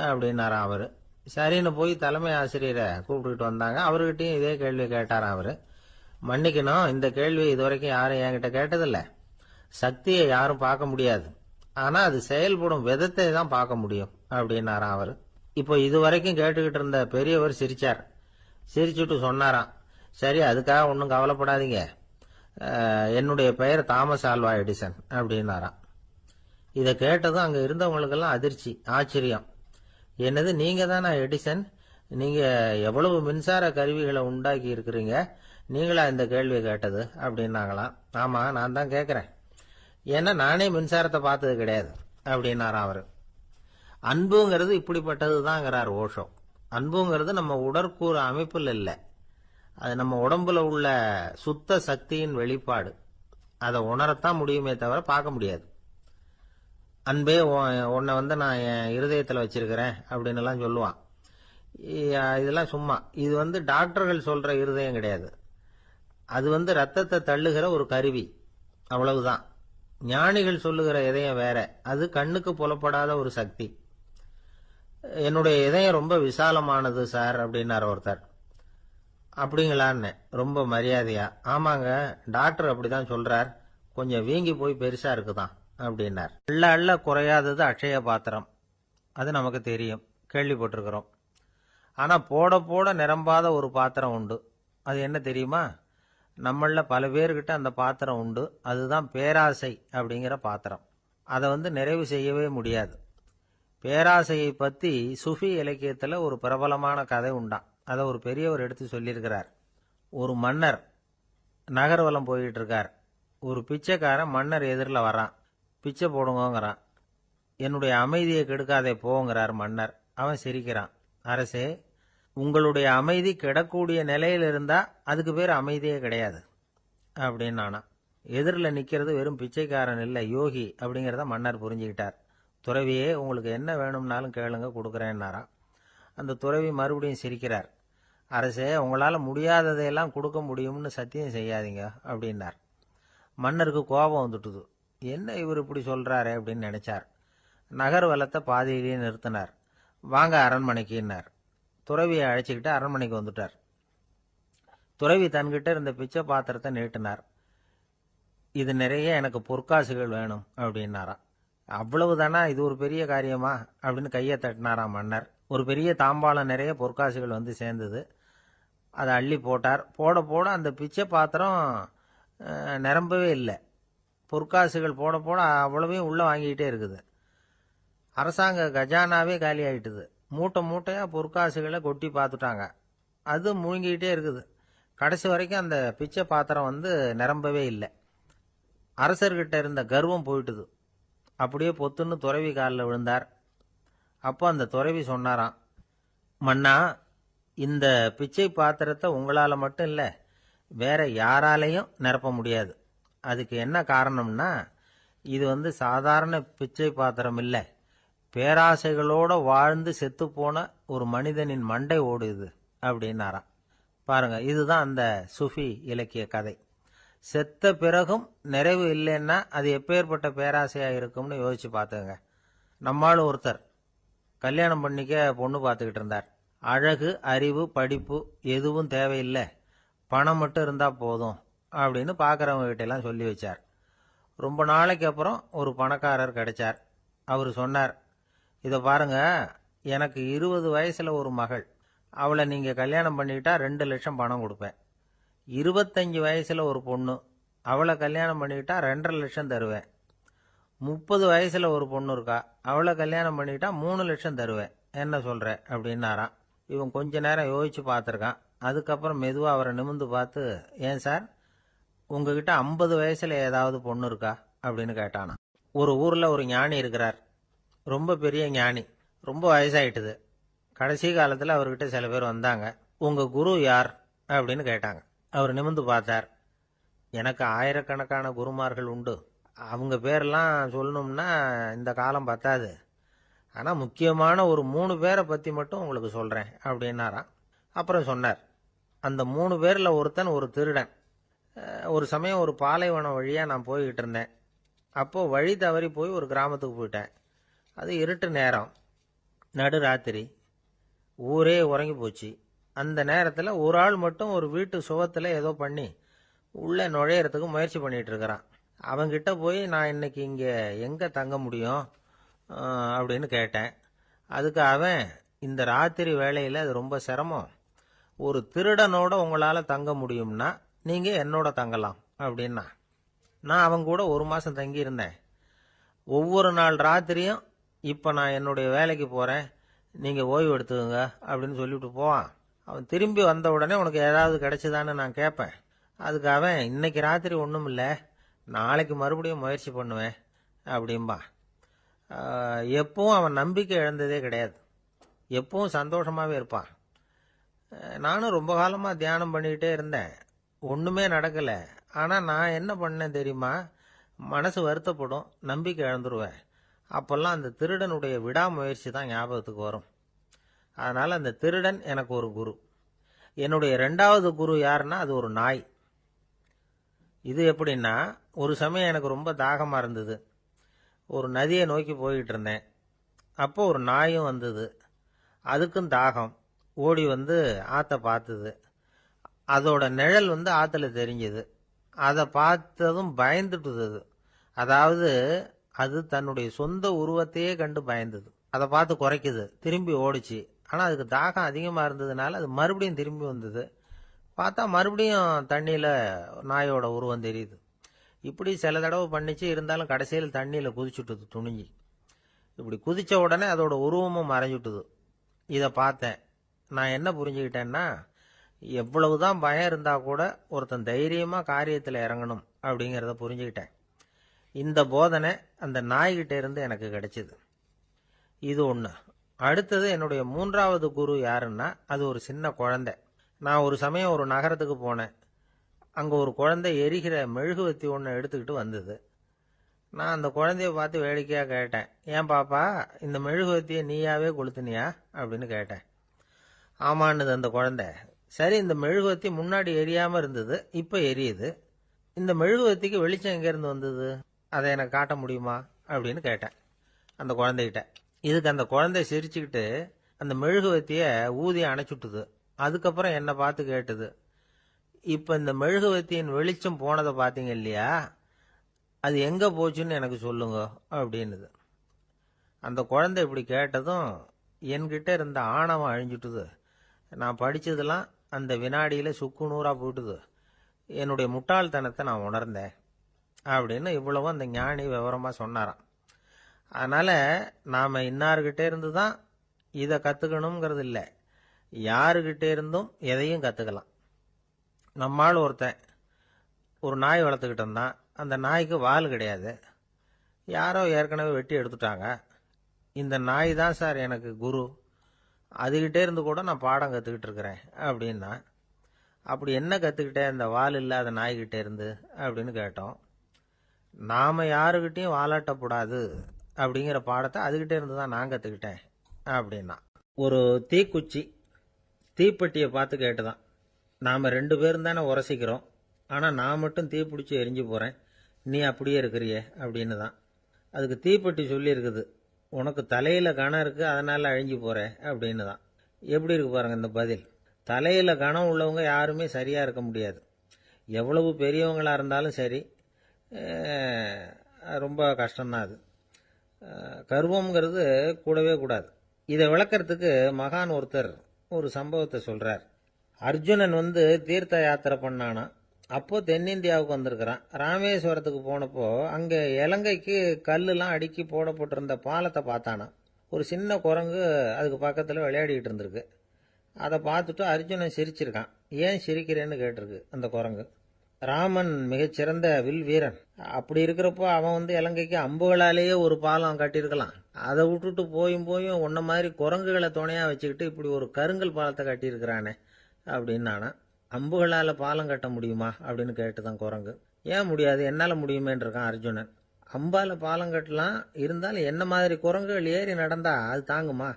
அப்படின்னாராம் அவரு. சரின்னு போய் தலைமை ஆசிரியரை கூப்பிட்டுக்கிட்டு வந்தாங்க. அவர்கிட்டயும் இதே கேள்வி கேட்டாராம் அவரு. மன்னிக்கணும், இந்த கேள்வி இதுவரைக்கும் யாரும் என்கிட்ட கேட்டதில்லை. சக்தியை யாரும் பார்க்க முடியாது, ஆனா அது செயல்படும் விதத்தை தான் பார்க்க முடியும் அப்படின்னாராம் அவரு. இப்போ இதுவரைக்கும் கேட்டுக்கிட்டு இருந்த பெரியவர் சிரிச்சார். சிரிச்சுட்டு சொன்னாராம், சரி அதுக்காக ஒன்றும் கவலைப்படாதீங்க, என்னுடைய பெயர் தாமஸ் ஆல்வா எடிசன் அப்படின்னாராம். இதை கேட்டதும் அங்க இருந்தவங்களுக்கெல்லாம் அதிர்ச்சி, ஆச்சரியம். என்னது, நீங்க தானா எடிசன்? நீங்க எவ்வளவு மின்சார கருவிகளை உண்டாக்கி இருக்கிறீங்க, நீங்களா இந்த கேள்வி கேட்டது அப்படின்னாங்களாம். ஆமா, நான் தான் கேட்கிறேன். ஏன்னா நானே மின்சாரத்தை பார்த்தது கிடையாது அப்படின்னாராம் அவரு. அன்புங்கிறது இப்படிப்பட்டது தாங்கிறார் ஓஷோ. அன்புங்கிறது நம்ம உடற்கூறு அமைப்பில் இல்லை, அது நம்ம உடம்புல உள்ள சுத்த சக்தியின் வெளிப்பாடு. அதை உணரத்தான் முடியுமே தவிர பார்க்க முடியாது. அன்பே உன்னை நான் என் இருதயத்தில் வச்சிருக்கிறேன் அப்படின்னு எல்லாம் சொல்லுவான். இதெல்லாம் சும்மா. இது டாக்டர்கள் சொல்ற இருதயம் கிடையாது. அது ரத்தத்தை தள்ளுகிற ஒரு கருவி, அவ்வளவுதான். ஞானிகள் சொல்லுகிற இதயம் வேற, அது கண்ணுக்கு புலப்படாத ஒரு சக்தி. என்னுடைய இதயம் ரொம்ப விசாலமானது சார் அப்படின்னார் ஒருத்தர். அப்படிங்களான்னு ரொம்ப மரியாதையா, ஆமாங்க டாக்டர் அப்படிதான் சொல்றார், கொஞ்சம் வீங்கி போய் பெருசா இருக்குதான் அப்படின்னார். அள்ள அள்ள குறையாதது அட்சய பாத்திரம், அது நமக்கு தெரியும், கேள்விப்பட்டிருக்கிறோம். ஆனா போட போட நிரம்பாத ஒரு பாத்திரம் உண்டு. அது என்ன தெரியுமா? நம்மள பல பேர்கிட்ட அந்த பாத்திரம் உண்டு. அதுதான் பேராசை அப்படிங்கிற பாத்திரம். அதை நிறைவு செய்யவே முடியாது. பேராசையை பத்தி சுஃபி இலக்கியத்துல ஒரு பிரபலமான கதை உண்டாம். அதை ஒரு பெரியவர் எடுத்து சொல்லியிருக்கிறார். ஒரு மன்னர் நகர்வலம் போயிட்டு இருக்கார். ஒரு பிச்சைக்காரன் மன்னர் எதிரில் வரான். பிச்சை போடுங்கிறான். என்னுடைய அமைதியை கெடுக்காதே போங்கிறார் மன்னர். அவன் சிரிக்கிறான். அரசே, உங்களுடைய அமைதி கெடக்கூடிய நிலையில் இருந்தா அதுக்கு பேர் அமைதியே கிடையாது அப்படின்னு நானா. எதிரில் நிக்கிறது வெறும் பிச்சைக்காரன் இல்லை, யோகி அப்படிங்கிறத மன்னர் புரிஞ்சுக்கிட்டார். துறவியே, உங்களுக்கு என்ன வேணும்னாலும் கேளுங்க, கொடுக்குறேன்னாராம். அந்த துறவி மறுபடியும் சிரிக்கிறார். அரசே, உங்களால் முடியாததையெல்லாம் கொடுக்க முடியும்னு சத்தியம் செய்யாதீங்க அப்படின்னார். மன்னருக்கு கோபம் வந்துட்டுது. என்ன இவர் இப்படி சொல்றாரு அப்படின்னு நினைச்சார். நகர்வலத்தை பாதியிலேயே நிறுத்தினார். வாங்க அரண்மனைக்குன்னார். துறவியை அழைச்சிக்கிட்டு அரண்மனைக்கு வந்துட்டார். துறவி தன்கிட்ட இருந்த பிச்சை பாத்திரத்தை நீட்டினார். இது நிறைய எனக்கு பொற்காசுகள் வேணும் அப்படின்னாராம். அவ்வளவுதானா, இது ஒரு பெரிய காரியமா அப்படின்னு கையை தட்டினாராம் மன்னர். ஒரு பெரிய தாம்பாளம் நிறைய பொற்காசுகள் சேர்ந்தது. அதை அள்ளி போட்டார். போட போட அந்த பிச்சை பாத்திரம் நிரம்பவே இல்லை. பொற்காசுகள் போட போட அவ்வளவையும் உள்ள வாங்கிக்கிட்டே இருக்குது. அரசாங்க கஜானாவே காலி ஆயிட்டுது. மூட்டை மூட்டையா பொற்காசுகளை கொட்டி பார்த்துட்டாங்க. அது முழுங்கிக்கிட்டே இருக்குது. கடைசி வரைக்கும் அந்த பிச்சை பாத்திரம் நிரம்பவே இல்லை. அரசர்கிட்ட இருந்த கர்வம் போயிட்டுது. அப்படியே பொத்துன்னு துறவி காலில் விழுந்தார். அப்போ அந்த துறவி சொன்னாராம், மன்னா, இந்த பிச்சை பாத்திரத்தை உங்களால மட்டும் இல்லை, வேற யாராலையும் நிரப்ப முடியாது. அதுக்கு என்ன காரணம்னா, இது சாதாரண பிச்சை பாத்திரம் இல்லை, பேராசைகளோட வாழ்ந்து செத்து போன ஒரு மனிதனின் மண்டை ஓடுது அப்படின்னாராம். பாருங்க, இதுதான் அந்த சுஃபி இலக்கிய கதை. செத்த பிறகும் நிறைவு இல்லைன்னா அது எப்பேற்பட்ட பேராசையா இருக்கும்னு யோசிச்சு பார்த்துங்க. நம்மால் ஒருத்தர் கல்யாணம் பண்ணிக்க பொண்ணு பார்த்துக்கிட்டு இருந்தார். அழகு, அறிவு, படிப்பு எதுவும் தேவையில்லை, பணம் மட்டும் இருந்தா போதும் அப்படின்னு பார்க்கறவங்க கிட்ட எல்லாம் சொல்லி வச்சார். ரொம்ப நாளைக்கு அப்புறம் ஒரு பணக்காரர் கிடைச்சார். அவர் சொன்னார், இதை பாருங்க, எனக்கு 20 வயசுல ஒரு மகள், அவளை நீங்க கல்யாணம் பண்ணிக்கிட்டா 2 லட்சம் பணம் கொடுப்பேன். 25 வயசுல ஒரு பொண்ணு, அவளை கல்யாணம் பண்ணிக்கிட்டா 2.5 லட்சம் தருவேன். 30 வயசுல ஒரு பொண்ணு இருக்கா, அவளை கல்யாணம் பண்ணிக்கிட்டா 3 லட்சம் தருவேன். என்ன சொல்ற அப்படின்னாராம். இவன் கொஞ்ச நேரம் யோசிச்சு பார்த்துருக்கான். அதுக்கப்புறம் மெதுவா அவரை நிமிந்து பார்த்து, ஏன் சார், உங்ககிட்ட 50 வயசுல ஏதாவது பொண்ணு இருக்கா அப்படின்னு கேட்டானா. ஒரு ஊர்ல ஒரு ஞானி இருக்கிறார். ரொம்ப பெரிய ஞானி. ரொம்ப வயசாயிட்டுது. கடைசி காலத்துல அவர்கிட்ட சில பேர் வந்தாங்க. உங்க குரு யார் அப்படின்னு கேட்டாங்க. அவர் நிமிந்து பார்த்தார். எனக்கு ஆயிரக்கணக்கான குருமார்கள் உண்டு, அவங்க பேரெல்லாம் சொல்லணும்னா இந்த காலம் பத்தாது. ஆனா முக்கியமான ஒரு 3 பேரை பத்தி மட்டும் உங்களுக்கு சொல்றேன் அப்படின்னாராம். அப்புறம் சொன்னார், அந்த 3 பேர்ல ஒருத்தன் ஒரு திருடன். ஒரு சமயம் ஒரு பாலைவனம் வழியா நான் போய்கிட்டு இருந்தேன். அப்போ வழி தவறி போய் ஒரு கிராமத்துக்கு போயிட்டேன். அது இருட்டு நேரம், நடு ராத்திரி, ஊரே உறங்கி போச்சு. அந்த நேரத்தில் ஒரு ஆள் மட்டும் ஒரு வீட்டு சுவத்தில் ஏதோ பண்ணி உள்ளே நுழையறதுக்கு முயற்சி பண்ணிட்டு இருக்கிறான். அவங்கிட்ட போய் நான் இன்னைக்கு இங்கே எங்கே தங்க முடியும் அப்படின்னு கேட்டேன். அதுக்கு அவன், இந்த ராத்திரி வேளையில் அது ரொம்ப சிரமம், ஒரு திருடனோட உங்களால் தங்க முடியும்னா நீங்கள் என்னோட தங்கலாம் அப்படின்னா. நான் அவங்க கூட 1 மாதம் தங்கியிருந்தேன். ஒவ்வொரு நாள் ராத்திரியும், இப்போ நான் என்னுடைய வேலைக்கு போகிறேன், நீங்கள் ஓய்வு எடுத்துக்கோங்க அப்படின்னு சொல்லிவிட்டு போவான். அவன் திரும்பி வந்த உடனே உனக்கு ஏதாவது கிடைச்சதான்னு நான் கேட்பேன். அதுக்கு அவன் இன்னைக்கு ராத்திரி ஒன்றும் இல்லை, நாளைக்கு மறுபடியும் முயற்சி பண்ணுவேன் அப்படிம்பா. எப்பவும் அவன் நம்பிக்கை இழந்ததே கிடையாது, எப்பவும் சந்தோஷமாகவே இருப்பான். நானும் ரொம்ப காலமாக தியானம் பண்ணிக்கிட்டே இருந்தேன், ஒன்றுமே நடக்கலை. ஆனால் நான் என்ன பண்ணேன் தெரியுமா, மனசு வருத்தப்படும், நம்பிக்கை இழந்துருவேன். அப்போல்லாம் அந்த திருடனுடைய விடாமுயற்சி தான் ஞாபகத்துக்கு வரும். அதனால் அந்த திருடன் எனக்கு ஒரு குரு. என்னுடைய 2வது குரு யாருன்னா அது ஒரு நாய். இது எப்படின்னா, ஒரு சமயம் எனக்கு ரொம்ப தாகமாக இருந்தது, ஒரு நதியை நோக்கி போய்கிட்டு இருந்தேன். அப்போ ஒரு நாயும் வந்தது, அதுக்கும் தாகம். ஓடி வந்து ஆற்றை பார்த்தது, அதோட நிழல் வந்து ஆற்றுல தெரிஞ்சது. அதை பார்த்ததும் பயந்துட்டுது அது. அதாவது அது தன்னுடைய சொந்த உருவத்தையே கண்டு பயந்தது. அதை பார்த்து குறைக்குது, திரும்பி ஓடிச்சு. ஆனால் அதுக்கு தாகம் அதிகமாக இருந்ததுனால அது மறுபடியும் திரும்பி வந்தது. பார்த்தா மறுபடியும் தண்ணியில் நாயோட உருவம் தெரியுது. இப்படி சில தடவை பண்ணிச்சு, இருந்தாலும் கடைசியில் தண்ணியில் குதிச்சுட்டுது துணிஞ்சி. இப்படி குதித்த உடனே அதோட உருவமும் மறைஞ்சுட்டுது. இதை பார்த்தேன். நான் என்ன புரிஞ்சுக்கிட்டேன்னா, எவ்வளவுதான் பயம் இருந்தால் கூட ஒருத்தன் தைரியமாக காரியத்தில் இறங்கணும் அப்படிங்கிறத புரிஞ்சுக்கிட்டேன். இந்த போதனை அந்த நாய்கிட்ட இருந்து எனக்கு கிடைச்சிது. இது ஒன்று. அடுத்தது என்னுடைய 3வது குரு யாருன்னா அது ஒரு சின்ன குழந்தை. நான் ஒரு சமயம் ஒரு நகரத்துக்கு போனேன். அங்கே ஒரு குழந்தை எரிகிற மெழுகுவத்தி ஒன்று எடுத்துக்கிட்டு வந்தது. நான் அந்த குழந்தைய பார்த்து வேடிக்கையாக கேட்டேன், ஏன் பாப்பா, இந்த மெழுகுவத்தியை நீயாவே கொளுத்துனியா அப்படின்னு கேட்டேன். ஆமான்னுது அந்த குழந்தை. சரி, இந்த மெழுகுவத்தி முன்னாடி எரியாமல் இருந்தது, இப்போ எரியுது. இந்த மெழுகுவத்திக்கு வெளிச்சம் எங்கேருந்து வந்தது, அதை எனக்கு காட்ட முடியுமா அப்படின்னு கேட்டேன் அந்த குழந்தைகிட்ட. இதுக்கு அந்த குழந்தை சிரிச்சுக்கிட்டு அந்த மெழுகுவத்தியை ஊதி அணைச்சுட்டுது. அதுக்கப்புறம் என்னை பார்த்து கேட்டுது, இப்போ இந்த மெழுகுவத்தியின் வெளிச்சம் போனதை பார்த்தீங்க இல்லையா, அது எங்கே போச்சுன்னு எனக்கு சொல்லுங்க அப்படின்னுது. அந்த குழந்தை இப்படி கேட்டதும் என்கிட்ட இருந்த ஆணவம் அழிஞ்சுட்டுது. நான் படித்ததெல்லாம் அந்த வினாடியில் சுக்கு நூறாக போயிட்டுது. என்னுடைய முட்டாள்தனத்தை நான் உணர்ந்தேன் அப்படின்னு இவ்வளவும் அந்த ஞானி விவரமாக சொன்னாராம். அதனால் நாம் இன்னார்கிட்டே இருந்து தான் இதை கற்றுக்கணுங்கிறது இல்லை, யாருக்கிட்டே இருந்தும் எதையும் கற்றுக்கலாம். நம்மால் ஒருத்தன் ஒரு நாய் வளர்த்துக்கிட்டு இருந்தான். அந்த நாய்க்கு வால் கிடையாது, யாரோ ஏற்கனவே வெட்டி எடுத்துட்டாங்க. இந்த நாய் தான் சார் எனக்கு குரு, அதுகிட்டே இருந்து கூட நான் பாடம் கற்றுக்கிட்டு இருக்கிறேன் அப்படின்னா. அப்படி என்ன கற்றுக்கிட்டேன் இந்த வால் இல்லாத நாய்கிட்டே இருந்து அப்படின்னு கேட்டோம். நாம் யாருக்கிட்டையும் வாலாட்டக்கூடாது அப்படிங்கிற பாடத்தை அதுகிட்டே இருந்து தான் நான் கற்றுக்கிட்டேன் அப்படின்னா. ஒரு தீக்குச்சி தீப்பெட்டியை பார்த்து கேட்டுதான், நாம் 2 பேரும் தானே உரசிக்கிறோம், ஆனால் நான் மட்டும் தீப்பிடிச்சி எரிஞ்சு போகிறேன், நீ அப்படியே இருக்கிறியே அப்படின்னு தான். அதுக்கு தீப்பெட்டி சொல்லியிருக்குது, உனக்கு தலையில் கணம் இருக்குது அதனால் அழிஞ்சு போகிற அப்படின்னு தான். எப்படி இருக்கு பாருங்கள் இந்த பதில். தலையில் கணம் உள்ளவங்க யாருமே சரியாக இருக்க முடியாது, எவ்வளவு பெரியவங்களாக இருந்தாலும் சரி. ரொம்ப கஷ்டம்தான் அது. கர்வம்ங்கிறது கூடவே கூடாது. இதை விளக்கறதுக்கு மகான் ஒருத்தர் ஒரு சம்பவத்தை சொல்கிறார். அர்ஜுனன் வந்து தீர்த்த யாத்திரை பண்ணானா. அப்போது தென்னிந்தியாவுக்கு வந்திருக்கிறான். ராமேஸ்வரத்துக்கு போனப்போ அங்கே இலங்கைக்கு கல்லுலாம் அடுக்கி போடப்பட்டிருந்த பாலத்தை பார்த்தானா. ஒரு சின்ன குரங்கு அதுக்கு பக்கத்தில் விளையாடிக்கிட்டு இருந்திருக்கு. அதை பார்த்துட்டு அர்ஜுனன் சிரிச்சிருக்கான். ஏன் சிரிக்கிறேன்னு கேட்டிருக்கு அந்த குரங்கு. ராமன் மிகச்சிறந்த வில் வீரன், அப்படி இருக்கிறப்போ அவன் வந்து இலங்கைக்கு அம்புகளாலேயே ஒரு பாலம் கட்டியிருக்கலாம். அதை விட்டுட்டு போயும் உன்ன மாதிரி குரங்குகளை துணையாக வச்சுக்கிட்டு இப்படி ஒரு கருங்கல் பாலத்தை கட்டியிருக்கிறானே அப்படின்னானா. அம்புகளால் பாலம் கட்ட முடியுமா அப்படின்னு கேட்டுதான் குரங்கு. ஏன் முடியாது, என்னால் முடியுமேன்னு இருக்கான் அர்ஜுனன். அம்பால் பாலம் கட்டலாம், இருந்தாலும் என்ன மாதிரி குரங்குகள் ஏறி நடந்தா அது தாங்குமா,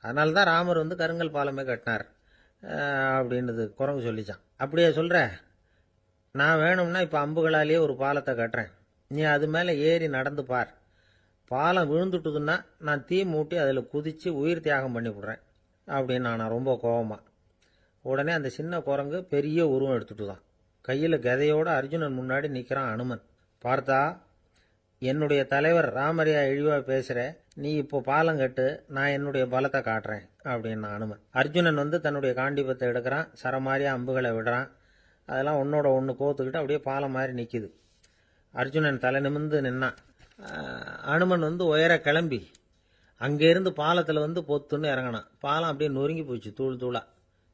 அதனால தான் ராமர் வந்து கருங்கல் பாலமே கட்டினார் அப்படின்னுது குரங்கு சொல்லிச்சான். அப்படியே சொல்கிற, நான் வேணும்னா இப்போ அம்புகளாலேயே ஒரு பாலத்தை கட்டுறேன், நீ அது மேலே ஏறி நடந்து பார், பாலம் விழுந்துட்டுதுன்னா நான் தீ மூட்டி அதில் குதித்து உயிர் தியாகம் பண்ணி விட்றேன் அப்படின்னு நான் ரொம்ப கோபமாக. உடனே அந்த சின்ன குரங்கு பெரிய உருவம் எடுத்துட்டு தான் கையில் கதையோடு அர்ஜுனன் முன்னாடி நிற்கிறான் அனுமன். பார்த்தா, என்னுடைய தலைவர் ராமரையா இழிவாக பேசுகிற, நீ இப்போ பாலம் கட்டு, நான் என்னுடைய பலத்தை காட்டுறேன் அப்படின்னு அனுமன். அர்ஜுனன் வந்து தன்னுடைய காண்டிபத்தை எடுக்கிறான், சரமாரியாக அம்புகளை விடுறான். அதெல்லாம் ஒன்றோட ஒன்று கோத்துக்கிட்டு அப்படியே பாலம் மாதிரி நிற்கிது. அர்ஜுனன் தலை நிமிர்ந்து நின்னான். அனுமன் வந்து உயர கிளம்பி அங்கேருந்து பாலத்தில் வந்து பொத்துன்னு இறங்கினான். பாலம் அப்படியே நொறுங்கி போச்சு தூள் தூளாக.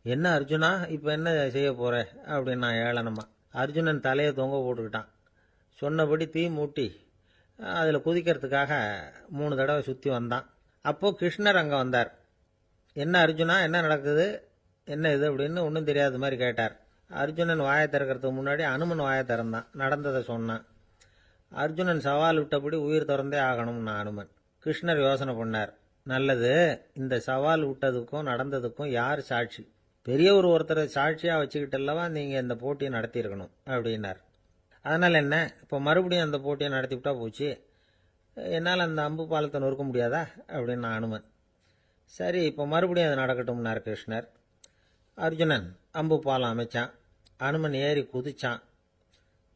என்ன அர்ஜுனா, இப்போ என்ன செய்ய போற அப்படின்னா ஏளனமா. அர்ஜுனன் தலையை தொங்க போட்டுக்கிட்டான். சொன்னபடி தீ மூட்டி அதில் குதிக்கிறதுக்காக 3 தடவை சுற்றி வந்தான். அப்போ கிருஷ்ணர் அங்கே வந்தார். என்ன அர்ஜுனா, என்ன நடக்குது, என்ன இது அப்படின்னு ஒன்றும் தெரியாத மாதிரி கேட்டார். அர்ஜுனன் வாயை திறக்கிறதுக்கு முன்னாடி அனுமன் வாயை திறந்தான், நடந்ததை சொன்னான். அர்ஜுனன் சவால் விட்டபடி உயிர் திறந்தே ஆகணும்னா அனுமன். கிருஷ்ணர் யோசனை பண்ணார். நல்லது, இந்த சவால் விட்டதுக்கும் நடந்ததுக்கும் யார் சாட்சி? பெரியவர் ஒருத்தரை சாட்சியாக வச்சுக்கிட்டல்லவா நீங்கள் இந்த போட்டியை நடத்தியிருக்கணும் அப்படின்னார். அதனால் என்ன, இப்போ மறுபடியும் அந்த போட்டியை நடத்திவிட்டா போச்சு, என்னால் அந்த அம்பு பாலத்தை நொறுக்க முடியாதா அப்படின்னா அனுமன். சரி, இப்போ மறுபடியும் அது நடக்கட்டும்னார் கிருஷ்ணர். அர்ஜுனன் அம்பு பாலம் அமைச்சான். அனுமன் ஏறி குதிச்சான்.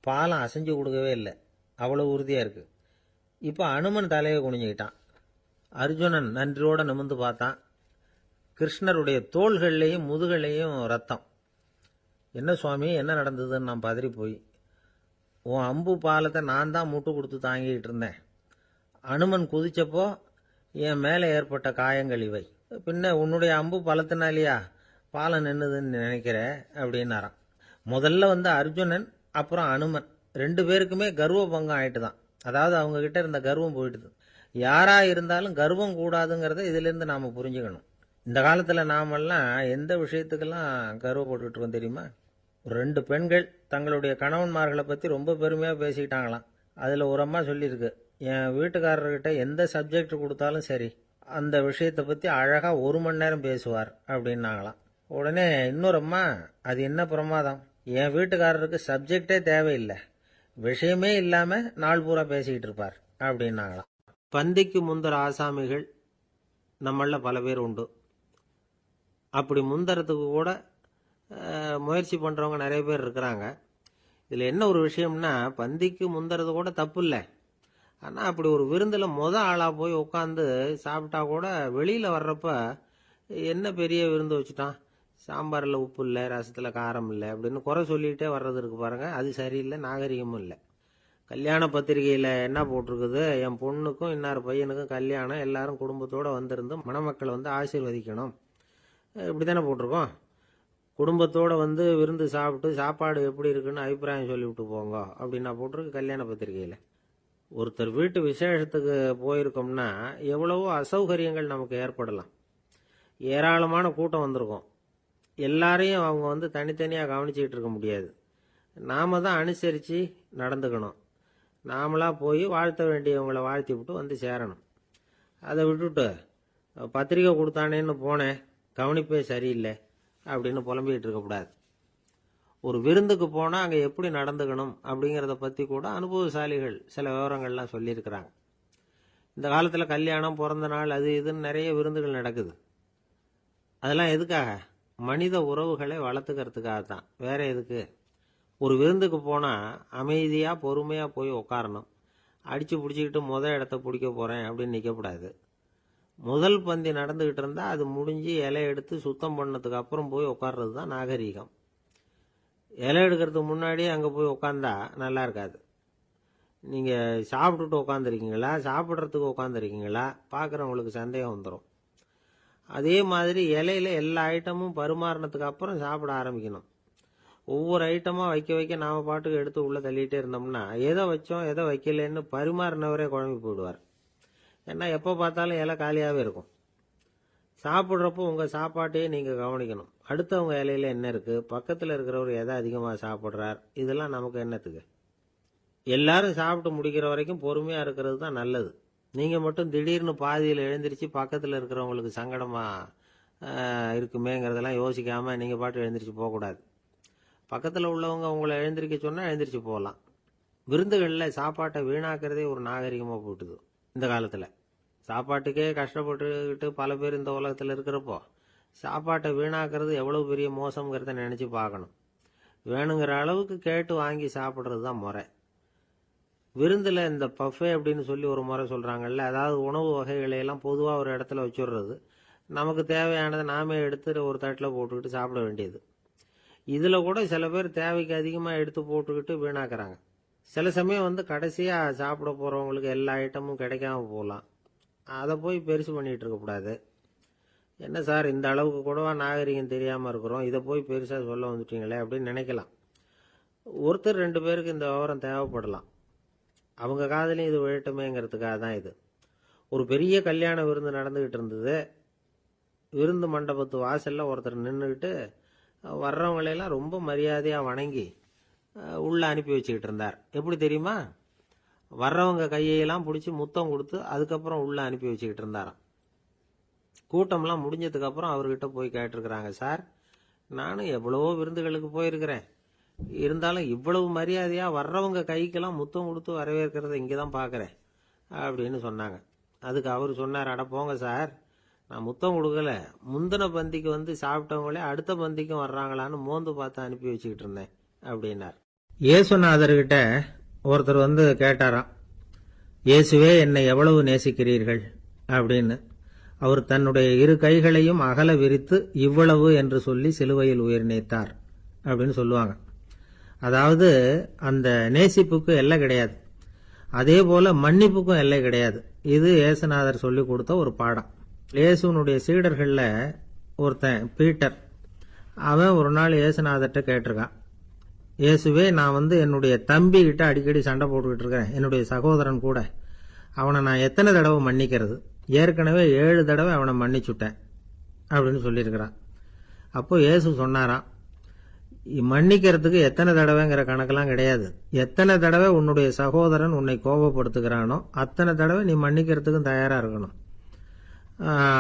பாலம் அசைஞ்சு கொடுக்கவே இல்லை, அவ்வளோ உறுதியாக இருக்குது. இப்போ அனுமன் தலையை குனிஞ்சுக்கிட்டான். அர்ஜுனன் நன்றியோடு நிமிர்ந்து பார்த்தான். கிருஷ்ணருடைய தோள்கள்லேயும் முதுகள்லேயும் ரத்தம். என்ன சுவாமி, என்ன நடந்ததுன்னு நான் பதறி போய், உன் அம்பு பாலத்தை நான் தான் முட்டு கொடுத்து தாங்கிட்டு இருந்தேன். அனுமன் குதிச்சப்போ என் மேலே ஏற்பட்ட காயங்கள் இவை. பின்ன உன்னுடைய அம்பு பலத்தினாலேயா பாலம் நின்னுதுன்னு நினைக்கிற அப்படின்னாராம். முதல்ல அர்ஜுனன், அப்புறம் அனுமன் 2 பேருக்குமே கர்வ பங்கம் ஆயிட்டு தான். அதாவது அவங்க கிட்ட இருந்த கர்வம் போயிட்டுது. யாரா இருந்தாலும் கர்வம் கூடாதுங்கிறத இதிலிருந்து நாம புரிஞ்சுக்கணும். இந்த காலத்தில் நாமெல்லாம் எந்த விஷயத்துக்கெல்லாம் கர்வப்பட்டுட்டு இருக்கோம் தெரியுமா? 2 பெண்கள் தங்களுடைய கணவன்மார்களை பற்றி ரொம்ப பெருமையாக பேசிக்கிட்டாங்களாம். அதில் ஒரு அம்மா சொல்லியிருக்கு, என் வீட்டுக்காரர்கிட்ட எந்த சப்ஜெக்ட் கொடுத்தாலும் சரி அந்த விஷயத்தை பற்றி அழகாக 1 மணி நேரம் பேசுவார் அப்படின்னாங்களாம். உடனே இன்னொரு அம்மா, அது என்ன பிரமாதம், என் வீட்டுக்காரருக்கு சப்ஜெக்டே தேவையில்லை, விஷயமே இல்லாமல் நாள் பூரா பேசிக்கிட்டு இருப்பார் அப்படின்னாங்களாம். பந்திக்கு முந்தர ஆசாமிகள் நம்மள பல பேர் உண்டு. அப்படி முந்தறதுக்கு கூட முயற்சி பண்ணுறவங்க நிறைய பேர் இருக்கிறாங்க. இதில் என்ன ஒரு விஷயம்னா, பந்திக்கு முந்துறது கூட தப்பு இல்லை. ஆனால் அப்படி ஒரு விருந்தில் ஆளாக போய் உட்காந்து சாப்பிட்டா கூட வெளியில் வர்றப்ப என்ன பெரிய விருந்து வச்சுட்டான், சாம்பாரில் உப்பு இல்லை, ரசத்தில் காரம் இல்லை அப்படின்னு குறை சொல்லிகிட்டே வர்றது இருக்கு பாருங்க, அது சரியில்லை, நாகரிகமும் இல்லை. கல்யாண பத்திரிகையில் என்ன போட்டிருக்குது, என் பொண்ணுக்கும் இன்னார் பையனுக்கும் கல்யாணம், எல்லாரும் குடும்பத்தோடு வந்திருந்து மணமக்களை ஆசீர்வதிக்கணும், இப்படி தானே போட்டிருக்கோம். குடும்பத்தோடு விருந்து சாப்பிட்டு சாப்பாடு எப்படி இருக்குன்னு அபிப்பிராயம் சொல்லிவிட்டு போங்க அப்படின்னா போட்டிருக்கு கல்யாண பத்திரிகையில். ஒருத்தர் வீட்டு விசேஷத்துக்கு போயிருக்கோம்னா எவ்வளவோ அசௌகரியங்கள் நமக்கு ஏற்படலாம். ஏராளமான கூட்டம் வந்திருக்கும். எல்லாரையும் அவங்க தனித்தனியாக கவனிச்சிக்கிட்டு இருக்க முடியாது. நாம தான் அனுசரித்து நடந்துக்கணும். நாமளாக போய் வாழ்த்த வேண்டியவங்களை வாழ்த்தி விட்டு சேரணும். அதை விட்டுட்டு பத்திரிக்கை கொடுத்தானேன்னு போனேன், கவனிப்பே சரியில்லை அப்படின்னு புலம்பிக்கிட்டு இருக்கக்கூடாது. ஒரு விருந்துக்கு போனால் அங்கே எப்படி நடந்துக்கணும் அப்படிங்கிறத பற்றி கூட அனுபவசாலிகள் சில விவரங்கள்லாம் சொல்லியிருக்கிறாங்க. இந்த காலத்தில் கல்யாணம், பிறந்த நாள், அது இதுன்னு நிறைய விருந்துகள் நடக்குது. அதெல்லாம் எதுக்காக? மனித உறவுகளை வளர்த்துக்கிறதுக்காக தான், வேற எதுக்கு? ஒரு விருந்துக்கு போனால் அமைதியாக பொறுமையாக போய் உட்காரணும். அடித்து பிடிச்சிக்கிட்டு இடத்த பிடிக்க போகிறேன் அப்படின்னு நிற்கக்கூடாது. முதல் பந்தி நடந்துக்கிட்டு இருந்தால் அது முடிஞ்சு இலை எடுத்து சுத்தம் பண்ணதுக்கு அப்புறம் போய் உட்கார்றது தான் நாகரீகம். இலை எடுக்கிறதுக்கு முன்னாடியே அங்கே போய் உட்காந்தா நல்லா இருக்காது. நீங்கள் சாப்பிட்டுட்டு உட்காந்துருக்கீங்களா, சாப்பிட்றதுக்கு உட்காந்துருக்கீங்களா, பார்க்குறவங்களுக்கு சந்தேகம் வந்துடும். அதே மாதிரி இலையில எல்லா ஐட்டமும் பரிமாறினதுக்கு அப்புறம் சாப்பிட ஆரம்பிக்கணும். ஒவ்வொரு ஐட்டமாக வைக்க வைக்க நாம் பாட்டுக்கு எடுத்து உள்ளே தள்ளிகிட்டே இருந்தோம்னா எதை வச்சோம் எதை வைக்கலன்னு பரிமாறினவரே குழம்பி போயிடுவார். ஏன்னா எப்போ பார்த்தாலும் இலை காலியாகவே இருக்கும். சாப்பிட்றப்போ உங்கள் சாப்பாட்டையே நீங்கள் கவனிக்கணும். அடுத்தவங்க இலையில என்ன இருக்குது, பக்கத்தில் இருக்கிறவர் எதை அதிகமாக சாப்பிட்றார், இதெல்லாம் நமக்கு என்னத்துக்கு? எல்லாரும் சாப்பிட்டு முடிக்கிற வரைக்கும் பொறுமையாக இருக்கிறது தான் நல்லது. நீங்கள் மட்டும் திடீர்னு பாதியில் எழுந்திரிச்சு பக்கத்தில் இருக்கிறவங்களுக்கு சங்கடமாக இருக்குமேங்கிறதெல்லாம் யோசிக்காமல் நீங்கள் பாட்டு எழுந்திரிச்சு போகக்கூடாது. பக்கத்தில் உள்ளவங்க உங்களை எழுந்திரிக்க சொன்னால் எழுந்திரிச்சு போகலாம். விருந்துகளில் சாப்பாட்டை வீணாக்கிறதே ஒரு நாகரிகமாக போட்டுது. இந்த காலத்தில் சாப்பாட்டுக்கே கஷ்டப்பட்டுக்கிட்டு பல பேர் இந்த உலகத்தில் இருக்கிறப்போ சாப்பாட்டை வீணாக்கிறது எவ்வளோ பெரிய மோசங்கிறத நினச்சி பார்க்கணும். வேணுங்கிற அளவுக்கு கேட்டு வாங்கி சாப்பிட்றது தான் முறை. விருந்தில் இந்த பஃபே அப்படின்னு சொல்லி ஒரு முறை சொல்கிறாங்கல்ல, அதாவது உணவு வகைகளையெல்லாம் பொதுவாக ஒரு இடத்துல வச்சுடுறது, நமக்கு தேவையானதை நாமே எடுத்து ஒரு தட்டில் போட்டுக்கிட்டு சாப்பிட வேண்டியது. இதில் கூட சில பேர் தேவைக்கு அதிகமாக எடுத்து போட்டுக்கிட்டு வீணாக்குறாங்க. சில சமயம் கடைசியாக சாப்பிட போகிறவங்களுக்கு எல்லா ஐட்டமும் கிடைக்காம போகலாம். அதை போய் பெருசு பண்ணிகிட்டு இருக்கக்கூடாது. என்ன சார் இந்த அளவுக்கு கூடவா நாகரிகம் தெரியாமல் இருக்கிறோம், இதை போய் பெருசாக சொல்ல வந்துட்டீங்களே அப்படின்னு நினைக்கலாம். ஒருத்தர் 2 பேருக்கு இந்த விவரம் தேவைப்படலாம். அவங்க காதலையும் இது விழட்டுமேங்கிறதுக்காக தான் இது. ஒரு பெரிய கல்யாண விருந்து நடந்துக்கிட்டு இருந்தது. விருந்து மண்டபத்து வாசலில் ஒருத்தர் நின்றுக்கிட்டு வர்றவங்களையெல்லாம் ரொம்ப மரியாதையாக வணங்கி உள்ளே அனுப்பி வச்சுக்கிட்டு இருந்தார். எப்படி தெரியுமா? வர்றவங்க கையெல்லாம் பிடிச்சி முத்தம் கொடுத்து அதுக்கப்புறம் உள்ளே அனுப்பி வச்சுக்கிட்டு இருந்தாராம். கூட்டம்லாம் முடிஞ்சதுக்கப்புறம் அவர்கிட்ட போய் கேட்டிருக்கிறாங்க, சார் நானும் எவ்வளவோ விருந்துகளுக்கு போயிருக்கிறேன், இருந்தாலும் இவ்வளவு மரியாதையாக வர்றவங்க கைக்கெல்லாம் முத்தம் கொடுத்து வரவேற்கிறத இங்கே தான் பார்க்குறேன் அப்படின்னு சொன்னாங்க. அதுக்கு அவர் சொன்னார், அட போங்க சார், நான் முத்தம் கொடுக்கல, முந்தின பந்திக்கு வந்து சாப்பிட்டவங்களே அடுத்த பந்திக்கும் வர்றாங்களான்னு மோந்து பார்த்து அனுப்பி வச்சுக்கிட்டு இருந்தேன் அப்படின்னார். இயேசுநாதர்கிட்ட ஒருத்தர் வந்து கேட்டாராம், இயேசுவே என்னை எவ்வளவு நேசிக்கிறீர்கள் அப்படின்னு. அவர் தன்னுடைய 2 கைகளையும் அகல விரித்து இவ்வளவு என்று சொல்லி சிலுவையில் உயிர் நீத்தார் அப்படின்னு சொல்லுவாங்க. அதாவது அந்த நேசிப்புக்கு எல்லை கிடையாது, அதே போல மன்னிப்புக்கும் எல்லை கிடையாது. இது இயேசுநாதர் சொல்லி கொடுத்த ஒரு பாடம். இயேசுனுடைய சீடர்களில் ஒருத்தன் பீட்டர், அவன் ஒரு நாள் இயேசுநாதர்கிட்ட கேட்டிருக்கான், இயேசுவே நான் வந்து என்னுடைய தம்பி கிட்ட அடிக்கடி சண்டை போட்டுக்கிட்டு இருக்கிறேன், என்னுடைய சகோதரன் கூட, அவனை நான் எத்தனை தடவை மன்னிக்கிறது? ஏற்கனவே 7 தடவை அவனை மன்னிச்சுட்டேன் அப்படின்னு சொல்லியிருக்கிறான். அப்போ இயேசு சொன்னாராம், மன்னிக்கிறதுக்கு எத்தனை தடவைங்கிற கணக்கெல்லாம் கிடையாது, எத்தனை தடவை உன்னுடைய சகோதரன் உன்னை கோபப்படுத்துகிறானோ அத்தனை தடவை நீ மன்னிக்கிறதுக்கும் தயாரா இருக்கணும்,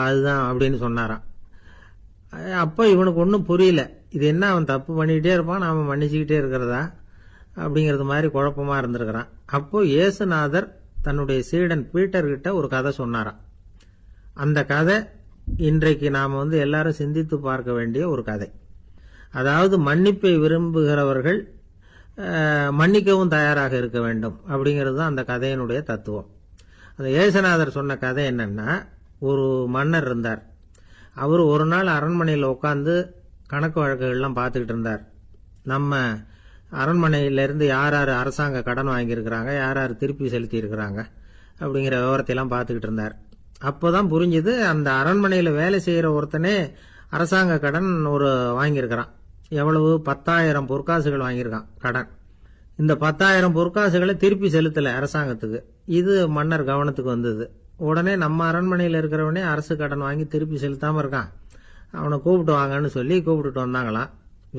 அதுதான் அப்படின்னு சொன்னாராம். அப்போ இவனுக்கு ஒன்றும் புரியல, இது என்ன அவன் தப்பு பண்ணிக்கிட்டே இருப்பான், நாம மன்னிச்சுக்கிட்டே இருக்கிறதா அப்படிங்கிறது மாதிரி குழப்பமா இருந்திருக்கிறான். அப்போ இயேசுநாதர் தன்னுடைய சீடன் பீட்டர்கிட்ட ஒரு கதை சொன்னாராம். அந்த கதை இன்றைக்கு நாம் வந்து எல்லாரும் சிந்தித்து பார்க்க வேண்டிய ஒரு கதை. அதாவது மன்னிப்பை விரும்புகிறவர்கள் மன்னிக்கவும் தயாராக இருக்க வேண்டும் அப்படிங்கிறது தான் அந்த கதையினுடைய தத்துவம். அந்த இயேசுநாதர் சொன்ன கதை என்னன்னா, ஒரு மன்னர் இருந்தார். அவர் ஒரு நாள் அரண்மனையில் உட்காந்து கணக்கு வழக்குகள்லாம் பார்த்துக்கிட்டு இருந்தார். நம்ம அரண்மனையிலிருந்து யார் யார் அரசாங்க கடன் வாங்கியிருக்கிறாங்க, யார் யார் திருப்பி செலுத்தி இருக்கிறாங்க அப்படிங்கிற விவரத்தையெல்லாம் பார்த்துக்கிட்டு இருந்தார். அப்போதான் புரிஞ்சுது, அந்த அரண்மனையில் வேலை செய்கிற ஒருத்தனே அரசாங்க கடன் ஒரு வாங்கியிருக்கிறான். எவ்வளவு? 10,000 பொற்காசுகள் வாங்கியிருக்கான் கடன். இந்த 10,000 பொற்காசுகளை திருப்பி செலுத்தலை அரசாங்கத்துக்கு. இது மன்னர் கவனத்துக்கு வந்தது. உடனே நம்ம அரண்மனையில் இருக்கிறவனே அரசு கடன் வாங்கி திருப்பி செலுத்தாமல் இருக்கான், அவனை கூப்பிட்டு வாங்கன்னு சொல்லி கூப்பிட்டுட்டு வந்தாங்களாம்.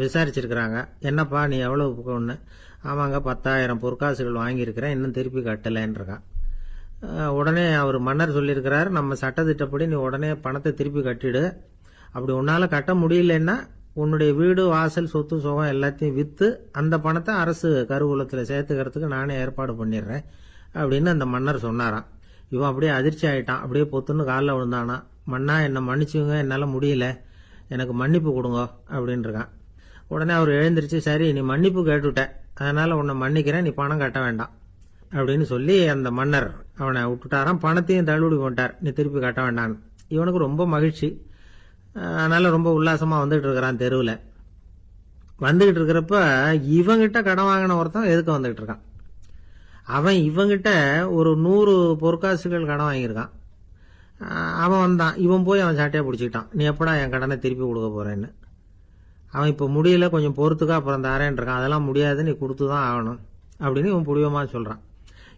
விசாரிச்சிருக்கிறாங்க, என்னப்பா நீ எவ்வளவு ஒன்று? ஆமாங்க 10,000 பொற்காசுகள் வாங்கியிருக்கிறேன், இன்னும் திருப்பி கட்டலைன்னு இருக்கான். உடனே அவர் மன்னர் சொல்லியிருக்கிறார், நம்ம சட்டத்திட்டப்படி நீ உடனே பணத்தை திருப்பி கட்டிடு, அப்படி உன்னால கட்ட முடியலன்னா உன்னுடைய வீடு வாசல் சொத்து சுகம் எல்லாத்தையும் விற்று அந்த பணத்தை அரசு கருவூலத்தில் சேர்த்துக்கிறதுக்கு நானே ஏற்பாடு பண்ணிடுறேன் அப்படின்னு அந்த மன்னர் சொன்னாராம். இவன் அப்படியே அதிர்ச்சி ஆயிட்டான், அப்படியே பொத்துன்னு காலில் விழுந்தானா, மன்னா என்னை மன்னிச்சுங்க, என்னால் முடியல, எனக்கு மன்னிப்பு கொடுங்க அப்படின்னு இருக்கான். உடனே அவர் எழுந்திருச்சு, சரி நீ மன்னிப்பு கேட்டுவிட்ட, அதனால உன்னை மன்னிக்கிறேன், நீ பணம் கட்ட வேண்டாம் அப்படின்னு சொல்லி அந்த மன்னர் அவனை விட்டுட்டாராம். பணத்தையும் தள்ளுபடி பண்ணிட்டார், நீ திருப்பி கட்ட வேண்டான்னு. இவனுக்கு ரொம்ப மகிழ்ச்சி, அதனால ரொம்ப உல்லாசமா வந்துகிட்டு இருக்கிறான். தெருவில் வந்துகிட்டு இருக்கிறப்ப இவங்கிட்ட கடன் வாங்கின ஒருத்தன் எதுக்கு வந்துகிட்டு இருக்கான். அவன் இவங்கிட்ட ஒரு 100 பொற்காசுகள் கடன் வாங்கியிருக்கான். அவன் வந்தான், இவன் போய் அவன் சாட்டையா பிடிச்சிக்கிட்டான், நீ எப்படா என் கடனை திருப்பி கொடுக்க போறேன்னு. அவன் இப்போ முடியல, கொஞ்சம் பொறுத்துக்கா, அப்புறம் தரேன் இருக்கான். அதெல்லாம் முடியாது, நீ கொடுத்து தான் ஆகணும் அப்படின்னு இவன் புடிவமாக சொல்றான்.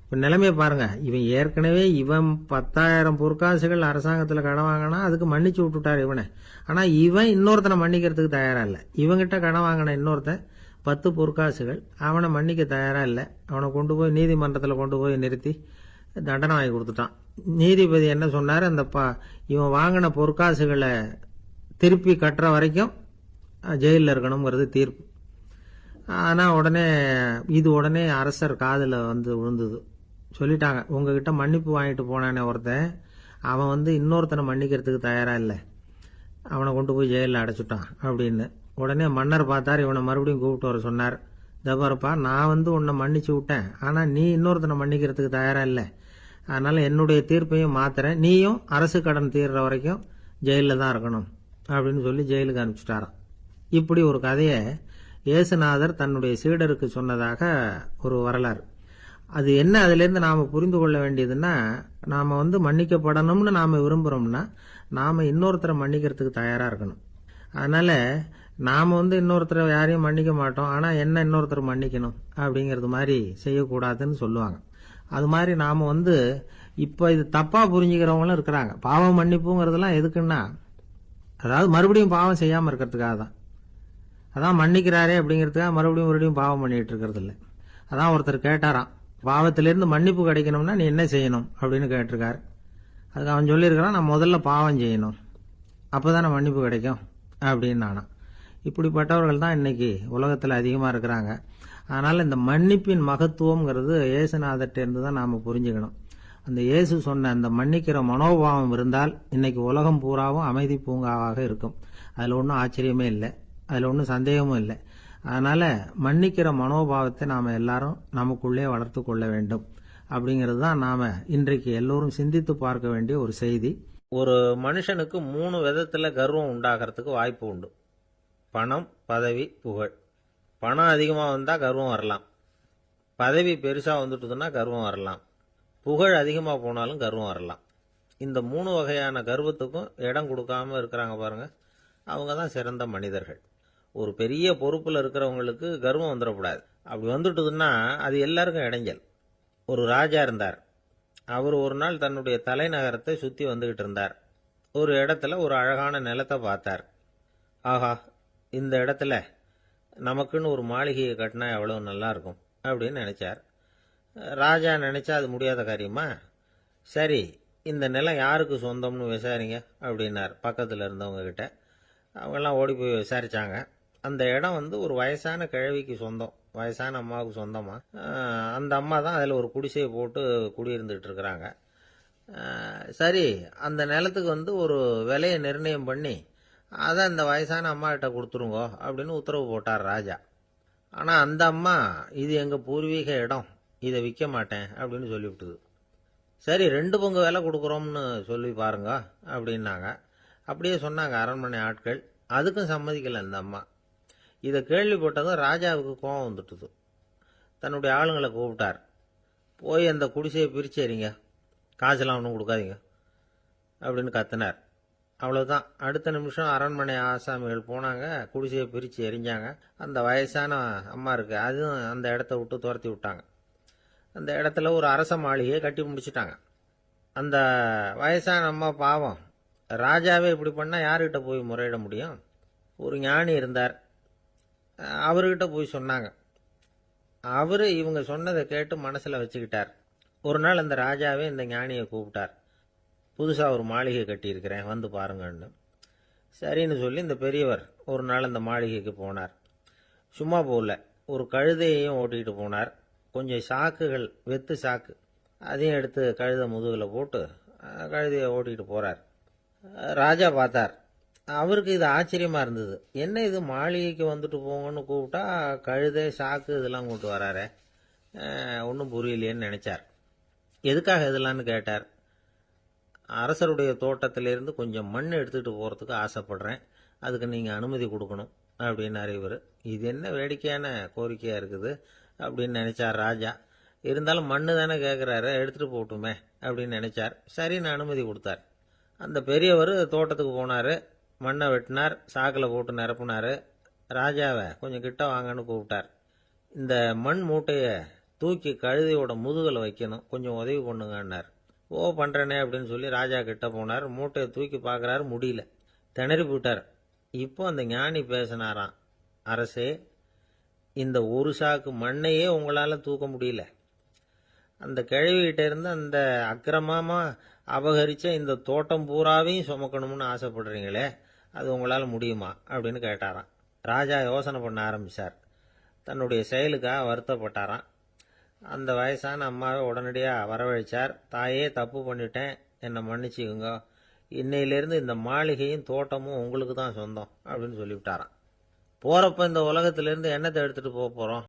இப்போ நிலைமையை பாருங்க, இவன் ஏற்கனவே இவன் 10,000 பொற்காசுகள் அரசாங்கத்தில் கடன் வாங்கினா அதுக்கு மன்னிச்சு விட்டுட்டார் இவனை. ஆனால் இவன் இன்னொருத்தனை மன்னிக்கிறதுக்கு தயாரா இல்லை. இவங்கிட்ட கடன் வாங்கின இன்னொருத்தன் 10 பொற்காசுகள், அவனை மன்னிக்க தயாரா இல்லை. அவனை கொண்டு போய் நீதிமன்றத்தில் கொண்டு போய் நிறுத்தி தண்டனை வாங்கி கொடுத்துட்டான். நீதிபதி என்ன சொன்னார், அந்த இவன் வாங்கின பொற்காசுகளை திருப்பி கட்டுற வரைக்கும் ஜெயிலில் இருக்கணுங்கிறது தீர்ப்பு. ஆனால் உடனே அரசர் காதில் வந்து விழுந்தது. சொல்லிட்டாங்க, உங்ககிட்ட மன்னிப்பு வாங்கிட்டு போனானே ஒருத்தன், அவன் வந்து இன்னொருத்தனை மன்னிக்கிறதுக்கு தயாரா இல்லை, அவனை கொண்டு போய் ஜெயிலில் அடைச்சுட்டான் அப்படின்னு. உடனே மன்னர் பார்த்தார், இவனை மறுபடியும் கூப்பிட்டு வர சொன்னார். தபாரப்பா, நான் வந்து உன்னை மன்னிச்சு விட்டேன், ஆனால் நீ இன்னொருத்தனை மன்னிக்கிறதுக்கு தயாரா இல்லை, அதனால என்னுடைய தீர்ப்பையும் மாத்துறேன், நீயும் அரசு கடன் தீர்ற வரைக்கும் ஜெயிலில் தான் இருக்கணும் அப்படின்னு சொல்லி ஜெயிலுக்கு அனுப்பிச்சிட்டாராம். இப்படி ஒரு கதையை இயேசுநாதர் தன்னுடைய சீடருக்கு சொன்னதாக ஒரு வரலாறு. அது என்ன அதிலிருந்து நாம புரிந்து கொள்ள வேண்டியதுன்னா, நாம மன்னிக்கப்படணும்னு நாம விரும்புறோம்னா நாம இன்னொருத்தரை மன்னிக்கிறதுக்கு தயாரா இருக்கணும். அதனால நாம இன்னொருத்தரை யாரையும் மன்னிக்க மாட்டோம், ஆனா என்ன இன்னொருத்தர் மன்னிக்கணும் அப்படிங்கறது மாதிரி செய்யக்கூடாதுன்னு சொல்லுவாங்க. அது மாதிரி நாம இப்ப இது தப்பா புரிஞ்சுக்கிறவங்களும் இருக்கிறாங்க. பாவம் மன்னிப்புங்கிறதுலாம் எதுக்குன்னா, அதாவது மறுபடியும் பாவம் செய்யாம இருக்கிறதுக்காக தான். அதான் மன்னிக்கிறாரே அப்படிங்கிறதுக்காக மறுபடியும் பாவம் பண்ணிட்டு இருக்கிறது இல்லை. அதான் ஒருத்தர் கேட்டாராம், பாவத்திலிருந்து மன்னிப்பு கிடைக்கணும்னா நீ என்ன செய்யணும் அப்படின்னு கேட்டிருக்காரு. அதுக்கு அவன் சொல்லியிருக்கிறான், நான் முதல்ல பாவம் செய்யணும், அப்பதானே மன்னிப்பு கிடைக்கும் அப்படின்னு நானா. இப்படிப்பட்டவர்கள் தான் இன்னைக்கு உலகத்தில் அதிகமாக இருக்கிறாங்க. அதனால இந்த மன்னிப்பின் மகத்துவம்ங்கிறது இயேசுநாதர்கிட்ட இருந்து தான் நாம புரிஞ்சுக்கணும். அந்த இயேசு சொன்ன அந்த மன்னிக்கிற மனோபாவம் இருந்தால் இன்னைக்கு உலகம் பூராவும் அமைதி பூங்காவாக இருக்கும். அதுல ஒன்றும் ஆச்சரியமே இல்லை, அதுல ஒன்றும் சந்தேகமும் இல்லை. அதனால மன்னிக்கிற மனோபாவத்தை நாம எல்லாரும் நமக்குள்ளே வளர்த்து கொள்ள வேண்டும். அப்படிங்கிறது தான் நாம இன்றைக்கு எல்லோரும் சிந்தித்து பார்க்க வேண்டிய ஒரு செய்தி. ஒரு மனுஷனுக்கு 3 விதத்துல கர்வம் உண்டாகிறதுக்கு வாய்ப்பு உண்டு. பணம், பதவி, புகழ். பணம் அதிகமாக வந்தால் கர்வம் வரலாம், பதவி பெருசாக வந்துட்டுதுன்னா கர்வம் வரலாம், புகழ் அதிகமாக போனாலும் கர்வம் வரலாம். இந்த 3 வகையான கர்வத்துக்கும் இடம் கொடுக்காம இருக்கிறாங்க பாருங்க, அவங்க தான் சிறந்த மனிதர்கள். ஒரு பெரிய பொறுப்பில் இருக்கிறவங்களுக்கு கர்வம் வந்துடக்கூடாது. அப்படி வந்துட்டுதுன்னா அது எல்லாருக்கும் இடைஞ்சல். ஒரு ராஜா இருந்தார். அவர் ஒரு நாள் தன்னுடைய தலைநகரத்தை சுற்றி வந்துகிட்டு இருந்தார். ஒரு இடத்துல ஒரு அழகான நிலத்தை பார்த்தார். ஆஹா, இந்த இடத்துல நமக்குன்னு ஒரு மாளிகையை கட்டினா எவ்வளவு நல்லா இருக்கும் அப்படின்னு நினைச்சார். ராஜா நினைச்சா அது முடியாத காரியமா? சரி, இந்த நிலம் யாருக்கு சொந்தம்னு விசாரிங்க அப்படின்னார் பக்கத்தில் இருந்தவங்க கிட்ட. அவங்கெல்லாம் ஓடி போய் விசாரிச்சாங்க. அந்த இடம் ஒரு வயசான கிழவிக்கு சொந்தம், வயசான அம்மாவுக்கு சொந்தமா. அந்த அம்மா தான் அதில் ஒரு குடிசையை போட்டு குடியிருந்துட்டு இருக்கிறாங்க. சரி, அந்த நிலத்துக்கு ஒரு விலையை நிர்ணயம் பண்ணி அதை அந்த வயசான அம்மா கிட்ட கொடுத்துருங்கோ அப்படின்னு உத்தரவு போட்டார் ராஜா. ஆனால் அந்த அம்மா, இது எங்கள் பூர்வீக இடம், இதை விற்க மாட்டேன் அப்படின்னு சொல்லிவிட்டுது. சரி, 2 பங்கு விலை கொடுக்குறோம்னு சொல்லி பாருங்க அப்படின்னாங்க. அப்படியே சொன்னாங்க அரண்மனை ஆட்கள். அதுக்கும் சம்மதிக்கலை அந்த அம்மா. இதை கேள்விப்பட்டதும் ராஜாவுக்கு கோபம் வந்துட்டுது. தன்னுடைய ஆளுங்களை கூப்பிட்டார். போய் அந்த குடிசையை பிரிச்சு எறிங்க, காசெல்லாம் ஒன்றும் கொடுக்காதீங்க அப்படின்னு கத்தினார். அவ்வளவுதான். அடுத்த நிமிஷம் அரண்மனை ஆசாமிகள் போனாங்க, குடிசையை பிரித்து எரிஞ்சாங்க. அந்த வயசான அம்மா இருக்கு, அதுவும் அந்த இடத்த விட்டு துரத்தி விட்டாங்க. அந்த இடத்துல ஒரு அரச மாளிகையை கட்டி முடிச்சுட்டாங்க. அந்த வயசான அம்மா பாவம், ராஜாவே இப்படி பண்ணா யாருக்கிட்ட போய் முறையிட முடியும்? ஒரு ஞானி இருந்தார், அவர்கிட்ட போய் சொன்னாங்க. அவரு இவங்க சொன்னதை கேட்டு மனசுல வச்சுக்கிட்டார். ஒரு நாள் அந்த ராஜாவே இந்த ஞானியை கூப்பிட்டார். புதுசாக ஒரு மாளிகை கட்டியிருக்கிறேன், வந்து பாருங்கன்னு. சரின்னு சொல்லி இந்த பெரியவர் ஒரு நாள் அந்த மாளிகைக்கு போனார். சும்மா போகல, ஒரு கழுதையையும் ஓட்டிகிட்டு போனார். கொஞ்சம் சாக்குகள், வெத்து சாக்கு, அதையும் எடுத்து கழுதை முதுகில் போட்டு கழுதையை ஓட்டிகிட்டு போகிறார். ராஜா பார்த்தார். அவருக்கு இது ஆச்சரியமாக இருந்தது. என்ன இது, மாளிகைக்கு வந்துட்டு போங்கன்னு கூப்பிட்டா கழுதை சாக்கு இதெல்லாம் கொண்டு வராரே, ஒன்றும் புரியலையேன்னு நினைச்சார். எதுக்காக இதெல்லாம்னு கேட்டார். அரசருடைய தோட்டத்திலிருந்து கொஞ்சம் மண் எடுத்துகிட்டு போகிறதுக்கு ஆசைப்படுறேன், அதுக்கு நீங்கள் அனுமதி கொடுக்கணும் அப்படின்னாரு இவர். இது என்ன வேடிக்கையான கோரிக்கையாக இருக்குது அப்படின்னு நினைச்சார் ராஜா. இருந்தாலும் மண்ணு தானே கேட்குறாரு, எடுத்துகிட்டு போகட்டுமே அப்படின்னு நினைச்சார். சரின்னு அனுமதி கொடுத்தார். அந்த பெரியவர் தோட்டத்துக்கு போனார், மண்ணை வெட்டினார், சாக்கில் போட்டு நிரப்புனார். ராஜாவை கொஞ்சம் கிட்ட வாங்கன்னு கூப்பிட்டார். இந்த மண் மூட்டையை தூக்கி கழுதையோட முதுகில் வைக்கணும், கொஞ்சம் உதவி பண்ணுங்கன்னார். ஓ, பண்ணுறேனே அப்படின்னு சொல்லி ராஜா கிட்ட போனார். மூட்டையை தூக்கி பார்க்குறாரு, முடியல, திணறி போட்டார். இப்போ அந்த ஞானி பேசினாராம். அரசே, இந்த ஒரு சாக்கு மண்ணையே உங்களால் தூக்க முடியல, அந்த கிழவிகிட்ட இருந்து அந்த அக்கிரமமா அபகரிச்ச இந்த தோட்டம் பூராவையும் சுமக்கணும்னு ஆசைப்படுறீங்களே, அது உங்களால் முடியுமா அப்படின்னு கேட்டாராம். ராஜா யோசனை பண்ண ஆரம்பிச்சார். தன்னுடைய செயலுக்காக வருத்தப்பட்டாராம். அந்த வயசான அம்மாவை உடனடியாக வரவழைச்சார். தாயே, தப்பு பண்ணிட்டேன், என்னை மன்னிச்சுக்குங்க, இன்னையிலேருந்து இந்த மாளிகையும் தோட்டமும் உங்களுக்கு தான் சொந்தம் அப்படின்னு சொல்லிவிட்டாராம். போகிறப்ப இந்த உலகத்திலேருந்து என்னத்தை எடுத்துகிட்டு போக போகிறோம்